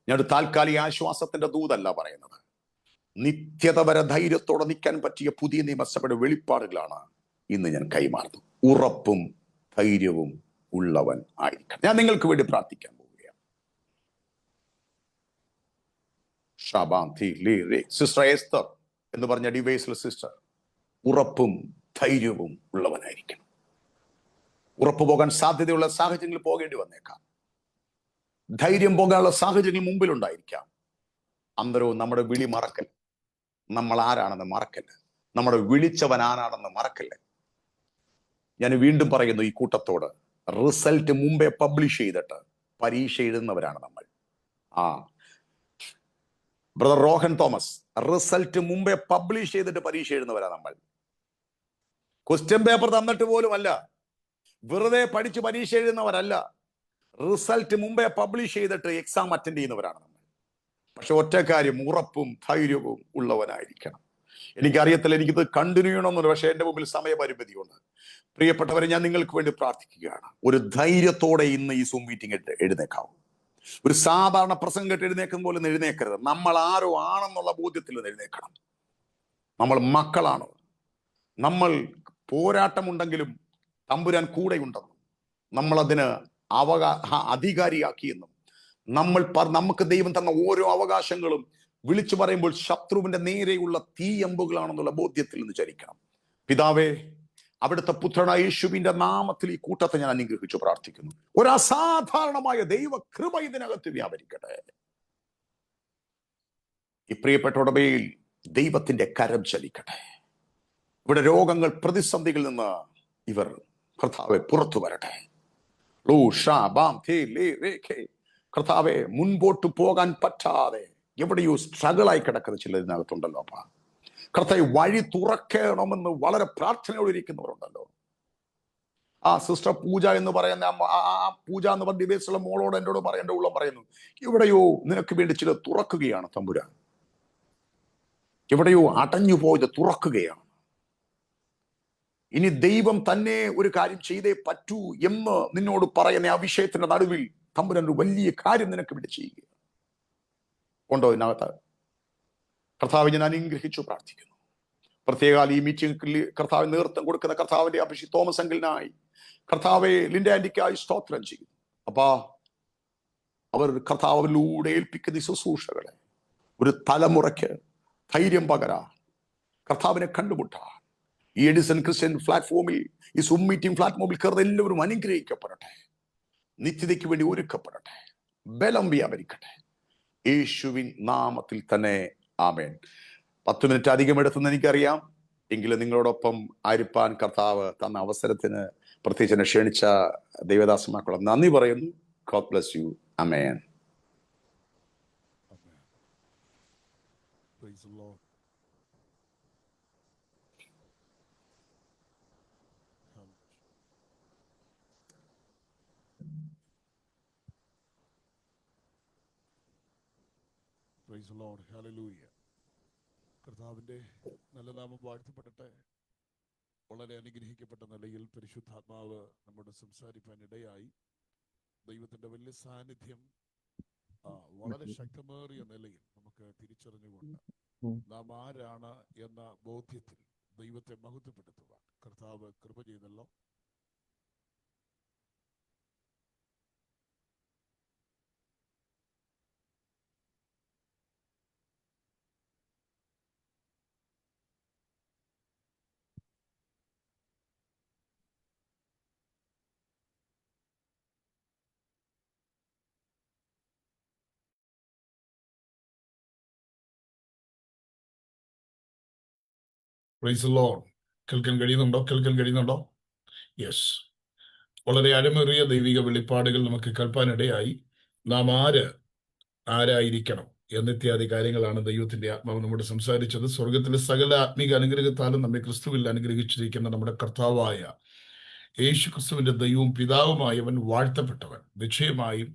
ഞാനൊരു താൽക്കാലിക ആശ്വാസത്തിന്റെ ദൂതല്ല പറയുന്നത്, നിത്യത വരെ ധൈര്യത്തോടെ നിൽക്കാൻ പറ്റിയ പുതിയ നിയമസഭയുടെ വെളിപ്പാടുകളാണ് ഇന്ന് ഞാൻ കൈമാറുന്നത്. ഉറപ്പും ധൈര്യവും ഉള്ളവൻ ആയിരിക്കണം. ഞാൻ നിങ്ങൾക്ക് വേണ്ടി പ്രാർത്ഥിക്കാൻ പോവുകയാണ്. സിസ്റ്റർ എസ്തർ എന്ന് പറഞ്ഞ ഡിവൈസിലെ സിസ്റ്റർ ഉറപ്പും ധൈര്യവും ഉള്ളവനായിരിക്കണം. ഉറപ്പ് പോകാൻ സാധ്യതയുള്ള സാഹചര്യങ്ങളിൽ പോകേണ്ടി വന്നേക്കാം. ധൈര്യം പോകാനുള്ള സാഹചര്യങ്ങൾ മുമ്പിലുണ്ടായിരിക്കാം. അന്നേരവും നമ്മുടെ വിളി മറക്കൽ, നമ്മൾ ആരാണെന്ന് മറക്കല്ല്, നമ്മുടെ വിളിച്ചവൻ ആരാണെന്ന് മറക്കല്ല്. ഞാൻ വീണ്ടും പറയുന്നു ഈ കൂട്ടത്തോട്, റിസൾട്ട് മുമ്പേ പബ്ലിഷ് ചെയ്തിട്ട് പരീക്ഷ എഴുതുന്നവരാണ് നമ്മൾ. ബ്രദർ റോഹൻ തോമസ്, റിസൾട്ട് മുമ്പേ പബ്ലിഷ് ചെയ്തിട്ട് പരീക്ഷ എഴുതുന്നവരാണ് നമ്മൾ. ക്വസ്റ്റ്യൻ പേപ്പർ തന്നിട്ട് പോലും അല്ല, വെറുതെ പഠിച്ച് പരീക്ഷ എഴുതുന്നവരല്ല, റിസൾട്ട് മുമ്പേ പബ്ലിഷ് ചെയ്തിട്ട് എക്സാം അറ്റൻഡ് ചെയ്യുന്നവരാണ് നമ്മൾ. പക്ഷെ ഒറ്റ കാര്യം, ഉറപ്പും ധൈര്യവും ഉള്ളവനായിരിക്കണം. എനിക്കറിയത്തില്ല, എനിക്കിത് കണ്ടിന്യൂ ചെയ്യണമെന്നുണ്ട്, പക്ഷെ എന്റെ മുമ്പിൽ സമയപരിമിതിയുണ്ട്. പ്രിയപ്പെട്ടവരെ, ഞാൻ നിങ്ങൾക്ക് വേണ്ടി പ്രാർത്ഥിക്കുകയാണ്. ഒരു ധൈര്യത്തോടെ ഇന്ന് ഈ സൂം മീറ്റിംഗ് എഴുന്നേക്കാവും. ഒരു സാധാരണ പ്രസംഗം എഴുന്നേക്കുന്ന പോലെ എഴുന്നേക്കരുത്. നമ്മൾ ആരോ ആണെന്നുള്ള ബോധ്യത്തിൽ എഴുന്നേക്കണം. നമ്മൾ മക്കളാണ്. നമ്മൾ പോരാട്ടമുണ്ടെങ്കിലും തമ്പുരാൻ കൂടെയുണ്ടെന്നും നമ്മളതിന് അധികാരിയാക്കിയെന്നും നമുക്ക് ദൈവം തന്ന ഓരോ അവകാശങ്ങളും വിളിച്ചു പറയുമ്പോൾ ശത്രുവിന്റെ നേരെയുള്ള തീയമ്പുകളാണെന്നുള്ള ബോധ്യത്തിൽ നിന്ന് ചരിക്കണം. പിതാവേ, അവിടുത്തെ പുത്രനായ യേശുവിന്റെ നാമത്തിൽ ഈ കൂട്ടത്തെ ഞാൻ അനുഗ്രഹിച്ചു പ്രാർത്ഥിക്കുന്നു. ഒരു അസാധാരണമായ ദൈവ കൃപ ഇതിനകത്ത് വ്യാപരിക്കട്ടെ. ഈ പ്രിയപ്പെട്ടവരുടെ മേൽ ദൈവത്തിന്റെ കരം ചലിക്കട്ടെ. ഇവിടെ രോഗങ്ങൾ, പ്രതിസന്ധികളിൽ നിന്ന് ഇവർ കർത്താവെ പുറത്തു വരട്ടെ. കർത്താവെ, മുൻപോട്ട് പോകാൻ പറ്റാതെ എവിടെയോ സ്ട്രഗിളായി കിടക്കുന്ന ചിലതിനകത്തുണ്ടല്ലോ. അപ്പ കർത്താവ് വഴി തുറക്കണമെന്ന് വളരെ പ്രാർത്ഥനയോടിരിക്കുന്നവരുണ്ടല്ലോ. ആ സിസ്റ്റർ പൂജ എന്ന് പറയുന്ന ആ പൂജ എന്ന് പറഞ്ഞ ദിവസമുള്ള മോളോട് എന്നോട് പറയേണ്ട ഉള്ളം പറയുന്നു, എവിടെയോ നിനക്ക് വേണ്ടി ചില തുറക്കുകയാണ് തമ്പുരാൻ. എവിടെയോ അടഞ്ഞു പോയത് തുറക്കുകയാണ്. ഇനി ദൈവം തന്നെ ഒരു കാര്യം ചെയ്തേ പറ്റൂ എന്ന് നിന്നോട് പറയുന്ന ആ വിഷയത്തിന്റെ നടുവിൽ തമ്പുരാൻ ഒരു വലിയ കാര്യം നിനക്ക് വേണ്ടി ചെയ്യുക ഉണ്ടോ ഇതിനകത്ത്? കർത്താവ് ഞാൻ അനുഗ്രഹിച്ചു പ്രാർത്ഥിക്കുന്നു. പ്രത്യേക ഈ മീറ്റിംഗിൽ കർത്താവിന് നേതൃത്വം കൊടുക്കുന്ന കർത്താവിന്റെ അഭിഷി തോമസ് അങ്കിളിനായി, കർത്താവെ ലിൻഡ ആന്റിക്കായി സ്തോത്രം ചെയ്യുന്നു. അപ്പാ, അവർ കർത്താവിലൂടെ ഏൽപ്പിക്കുന്ന ശുശ്രൂഷകളെ ഒരു തലമുറയ്ക്ക് ധൈര്യം പകരാൻ, കർത്താവിനെ കണ്ടുമുട്ടാൻ ഈ എഡിസൺ ക്രിസ്ത്യൻ പ്ലാറ്റ്ഫോമിൽ, ഈ സൂം മീറ്റിംഗ് പ്ലാറ്റ്ഫോമിൽ കയറുന്ന എല്ലാവരും അനുഗ്രഹിക്കപ്പെടട്ടെ, നിത്യതയ്ക്ക് വേണ്ടി ഒരുക്കപ്പെടട്ടെ, ബലം വ്യാപരിക്കട്ടെ, യേശുവിൻ നാമത്തിൽ തന്നെ ആമേൻ. 10 മിനിറ്റ് അധികം എടുത്തെന്ന് എനിക്കറിയാം, എങ്കിലും നിങ്ങളോടൊപ്പം ആയിരിക്കാൻ കർത്താവ് തന്ന അവസരത്തിന് പ്രത്യേകിച്ച് എന്നെ ക്ഷണിച്ച ദൈവദാസന്മാർക്കുള്ള നന്ദി പറയുന്നു. God bless you. Amen. Praise the Lord. Praise the Lord. Hallelujah. കർത്താവിൻ്റെ നല്ല നാമം വാഴ്ത്തപ്പെടട്ടെ. വളരെ അനുഗ്രഹിക്കപ്പെട്ട നിലയിൽ പരിശുദ്ധാത്മാവ് നമ്മോട് സംസാരിക്കാനിടയായി. ദൈവത്തിൻ്റെ വലിയ സാന്നിധ്യം വളരെ ശക്തമേറിയ നിലയിൽ നമുക്ക് തിരിച്ചറിഞ്ഞുകൊണ്ട് നാം ആരാണ് എന്ന ബോധ്യത്തിൽ ദൈവത്തെ മഹത്വപ്പെടുത്തുവാൻ കർത്താവ് കൃപ ചെയ്തല്ലോ. Price the Lord. കേൾക്കാൻ കഴിയുന്നുണ്ടോ? യെസ്. വളരെ ആഴമേറിയ ദൈവിക വെളിപ്പാടുകൾ നമുക്ക് കേൾപ്പാനിടയായി. നാം ആരായിരിക്കണം എന്നിത്യാദി കാര്യങ്ങളാണ് ദൈവത്തിന്റെ ആത്മാവ് നമ്മോട് സംസാരിച്ചത്. സ്വർഗത്തിലെ സകല ആത്മീക അനുഗ്രഹത്താലും നമ്മെ ക്രിസ്തുവിൽ അനുഗ്രഹിച്ചിരിക്കുന്ന നമ്മുടെ കർത്താവായ യേശു ക്രിസ്തുവിന്റെ ദൈവവും പിതാവുമായവൻ വാഴ്ത്തപ്പെട്ടവൻ. നിശ്ചയമായും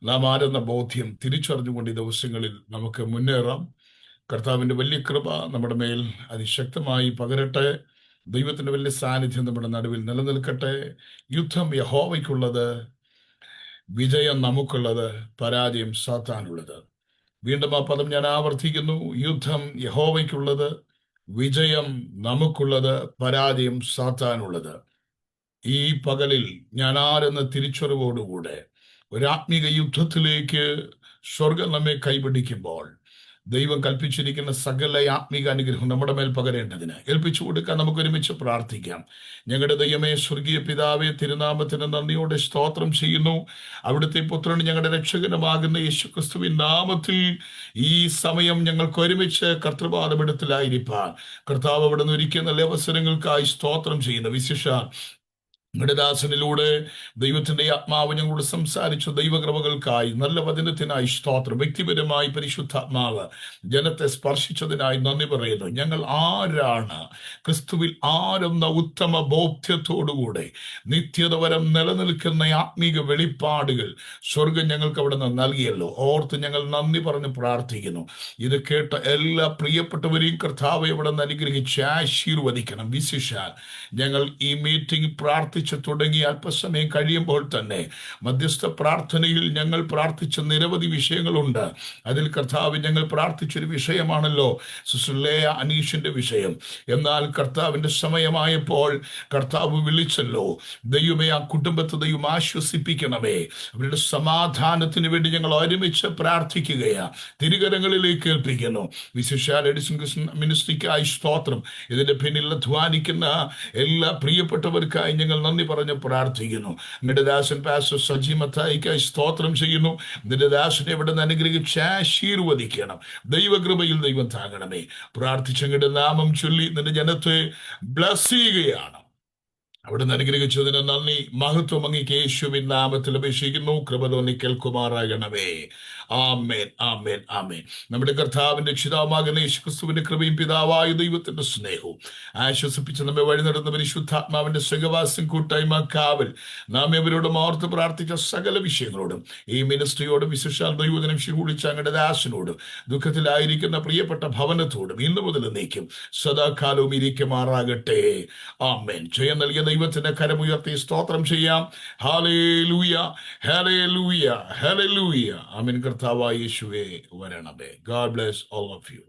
നാം ആരെന്ന ബോധ്യം തിരിച്ചറിഞ്ഞുകൊണ്ട് ഈ ദിവസങ്ങളിൽ നമുക്ക് മുന്നേറാം. കർത്താവിന്റെ വലിയ കൃപ നമ്മുടെ മേൽ അതിശക്തമായി പകരട്ടെ. ദൈവത്തിന്റെ വലിയ സാന്നിധ്യം നമ്മുടെ നടുവിൽ നിലനിൽക്കട്ടെ. യുദ്ധം യഹോവയ്ക്കുള്ളത്, വിജയം നമുക്കുള്ളത്, പരാജയം സാത്താനുള്ളത്. വീണ്ടും ആ പദം ഞാൻ ആവർത്തിക്കുന്നു. യുദ്ധം യഹോവയ്ക്കുള്ളത്, വിജയം നമുക്കുള്ളത്, പരാജയം സാത്താനുള്ളത്. ഈ പകലിൽ ഞാൻ ആരെന്ന തിരിച്ചറിവോടുകൂടെ ഒരാത്മീക യുദ്ധത്തിലേക്ക് സ്വർഗം നമ്മെ കൈപിടിക്കുമ്പോൾ ദൈവം കൽപ്പിച്ചിരിക്കുന്ന സകല ആത്മീക അനുഗ്രഹം നമ്മുടെ മേൽ പകരേണ്ടതിന് ഏൽപ്പിച്ചു കൊടുക്കാൻ നമുക്ക് ഒരുമിച്ച് പ്രാർത്ഥിക്കാം. ഞങ്ങളുടെ ദൈവമേ, സ്വർഗീയ പിതാവേ, തിരുനാമത്തിന് നന്ദിയോടെ സ്തോത്രം ചെയ്യുന്നു. അവിടുത്തെ പുത്രൻ ഞങ്ങളുടെ രക്ഷകനുമാകുന്ന യേശുക്രിസ്തുവിൻ നാമത്തിൽ ഈ സമയം ഞങ്ങൾക്ക് ഒരുമിച്ച് കർത്തൃപാദപീഠത്തിലായിരിക്കാൻ കർത്താവ് അവിടെ നിന്ന് ഒരുക്കിയ നല്ല അവസരങ്ങൾക്കായി സ്തോത്രം ചെയ്യുന്നു. വിശേഷാൽ ദാസനിലൂടെ ദൈവത്തിന്റെ ആത്മാവ് ഞങ്ങളോട് സംസാരിച്ച ദൈവകൃപകൾക്കായി, നല്ല വചനത്തിനായി സ്തോത്രം. വ്യക്തിപരമായി പരിശുദ്ധാത്മാവ് ജനത്തെ സ്പർശിച്ചതിനായി നന്ദി പറയുന്നു. ഞങ്ങൾ ആരാണ്, ക്രിസ്തുവിൽ ആരെന്ന ഉത്തമ ബോധ്യത്തോടുകൂടെ നിത്യത വരം നിലനിൽക്കുന്ന ആത്മീക വെളിപ്പാടുകൾ സ്വർഗം ഞങ്ങൾക്ക് അവിടെ നിന്ന് നൽകിയല്ലോ. ഓർത്ത് ഞങ്ങൾ നന്ദി പറഞ്ഞ് പ്രാർത്ഥിക്കുന്നു. ഇത് കേട്ട എല്ലാ പ്രിയപ്പെട്ടവരെയും കർത്താവ് ഇവിടെ നിന്ന് അനുഗ്രഹിച്ച് ആശീർവദിക്കണം. വിശേഷാൽ ഞങ്ങൾ ഈ മീറ്റിംഗ് പ്രാർത്ഥിച്ച് തുടങ്ങി അല്പസമയം കഴിയുമ്പോൾ തന്നെ മധ്യസ്ഥ പ്രാർത്ഥനയിൽ ഞങ്ങൾ പ്രാർത്ഥിച്ച നിരവധി വിഷയങ്ങളുണ്ട്. അതിൽ കർത്താവ് ഞങ്ങൾ പ്രാർത്ഥിച്ചൊരു വിഷയമാണല്ലോ സുസുലേയ അനീഷിന്റെ വിഷയം. എന്നാൽ കർത്താവിന്റെ സമയമായപ്പോൾ കർത്താവ് വിളിച്ചല്ലോ. ദൈവമേ, ആ കുടുംബത്തെ ദൈവം ആശ്വസിപ്പിക്കണമേ. അവരുടെ സമാധാനത്തിന് വേണ്ടി ഞങ്ങൾ ഒരുമിച്ച് പ്രാർത്ഥിക്കുകയാണ്. തിരുകരങ്ങളിലേക്ക് ഏൽപ്പിക്കുന്നു. വിശേഷാൽ എഡിസൺ മിനിസ്ട്രിക്കായി സ്തോത്രം. ഇതിന്റെ പിന്നിൽ അധ്വാനിക്കുന്ന എല്ലാ പ്രിയപ്പെട്ടവർക്കായി ഞങ്ങൾ നന്ദി പറഞ്ഞ് പ്രാർത്ഥിക്കുന്നു. നിന്റെ ദാസൻ പാസ്റ്റർ സജി മത്തായിക്കായി സ്തോത്രം ചെയ്യുന്നു. നിന്റെ ദാസനെ ഇവിടെ നിന്ന് അനുഗ്രഹിച്ച് ആശീർവദിക്കണം. ദൈവകൃപയിൽ ദൈവം താങ്ങണമേ. പ്രാർത്ഥിച്ചങ്ങയുടെ നാമം ചൊല്ലി നിന്റെ ജനത്തെ ബ്ലസ് ചെയ്യുകയാണ്. അവിടുന്ന് അനുഗ്രഹിച്ചതിന് നന്ദി. മഹത്വം അങ്ങേക്ക് യേശുവിൻ നാമത്തിൽ അപേക്ഷിക്കുന്നു. കൃപ തോന്നി കേൾക്കുമാറാകണമേ. ആമേൻ, ആമേൻ, ആമേൻ. നമ്മുടെ കർത്താവിന്റെ രക്ഷിതാവാകുന്ന യേശുക്രിസ്തുവിന്റെ കൃപയും പിതാവായ ദൈവത്തിന്റെ സ്നേഹവും ആശ്വസിപ്പിച്ച് നമ്മെ വഴി നടന്ന പരിശുദ്ധാത്മാവിന്റെ സഹവാസം, കൂട്ടായ്മ, കാവൽ നാം ഇവരോടും ഓർത്ത് പ്രാർത്ഥിച്ച സകല വിഷയങ്ങളോടും ഈ മിനിസ്ട്രിയോടും വിശേഷാൽ ദൈവജനം ശികൂടിച്ച അങ്ങയുടെ ദാസനോടും ദുഃഖത്തിലായിരിക്കുന്ന പ്രിയപ്പെട്ട ഭവനത്തോടും ഇന്നു മുതൽ എന്നേക്കും സദാകാലവും ഇരിക്കുമാറാകട്ടെ. ആമേൻ. ജയം നൽകിയ ദൈവത്തിന്റെ കരമുയർത്തി സ്തോത്രം ചെയ്യാം. Hallelujah, hallelujah, hallelujah. ആമേൻ. കർത്താവായ യേശുവേ വരണമേ. God bless all of you.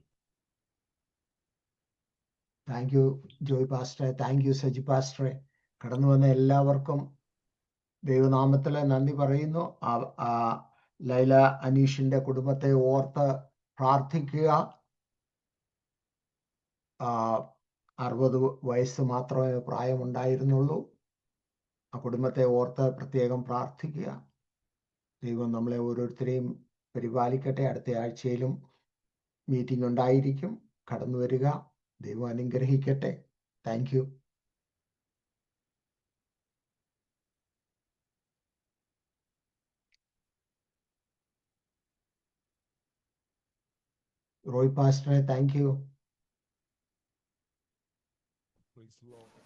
Thank you Joy പാസ്റ്ററെ, താങ്ക് യു സജി പാസ്റ്ററെ. കടന്നു വന്ന എല്ലാവർക്കും ദൈവനാമത്തിലെ നന്ദി പറയുന്നു. ലൈല അനീഷിന്റെ കുടുംബത്തെ ഓർത്ത് പ്രാർത്ഥിക്കുക. 60 വയസ്സ് മാത്രമേ പ്രായമുണ്ടായിരുന്നുള്ളൂ. ആ കുടുംബത്തെ ഓർത്ത് പ്രത്യേകം പ്രാർത്ഥിക്കുക. ദൈവം നമ്മളെ ഓരോരുത്തരെയും പരിപാലിക്കട്ടെ. അടുത്ത ആഴ്ചയിലും മീറ്റിംഗ് ഉണ്ടായിരിക്കും. കടന്നു വരിക. ദൈവം അനുഗ്രഹിക്കട്ടെ. Thank you. റോയ് പാസ്റ്ററെ, thank you. Praise the Lord.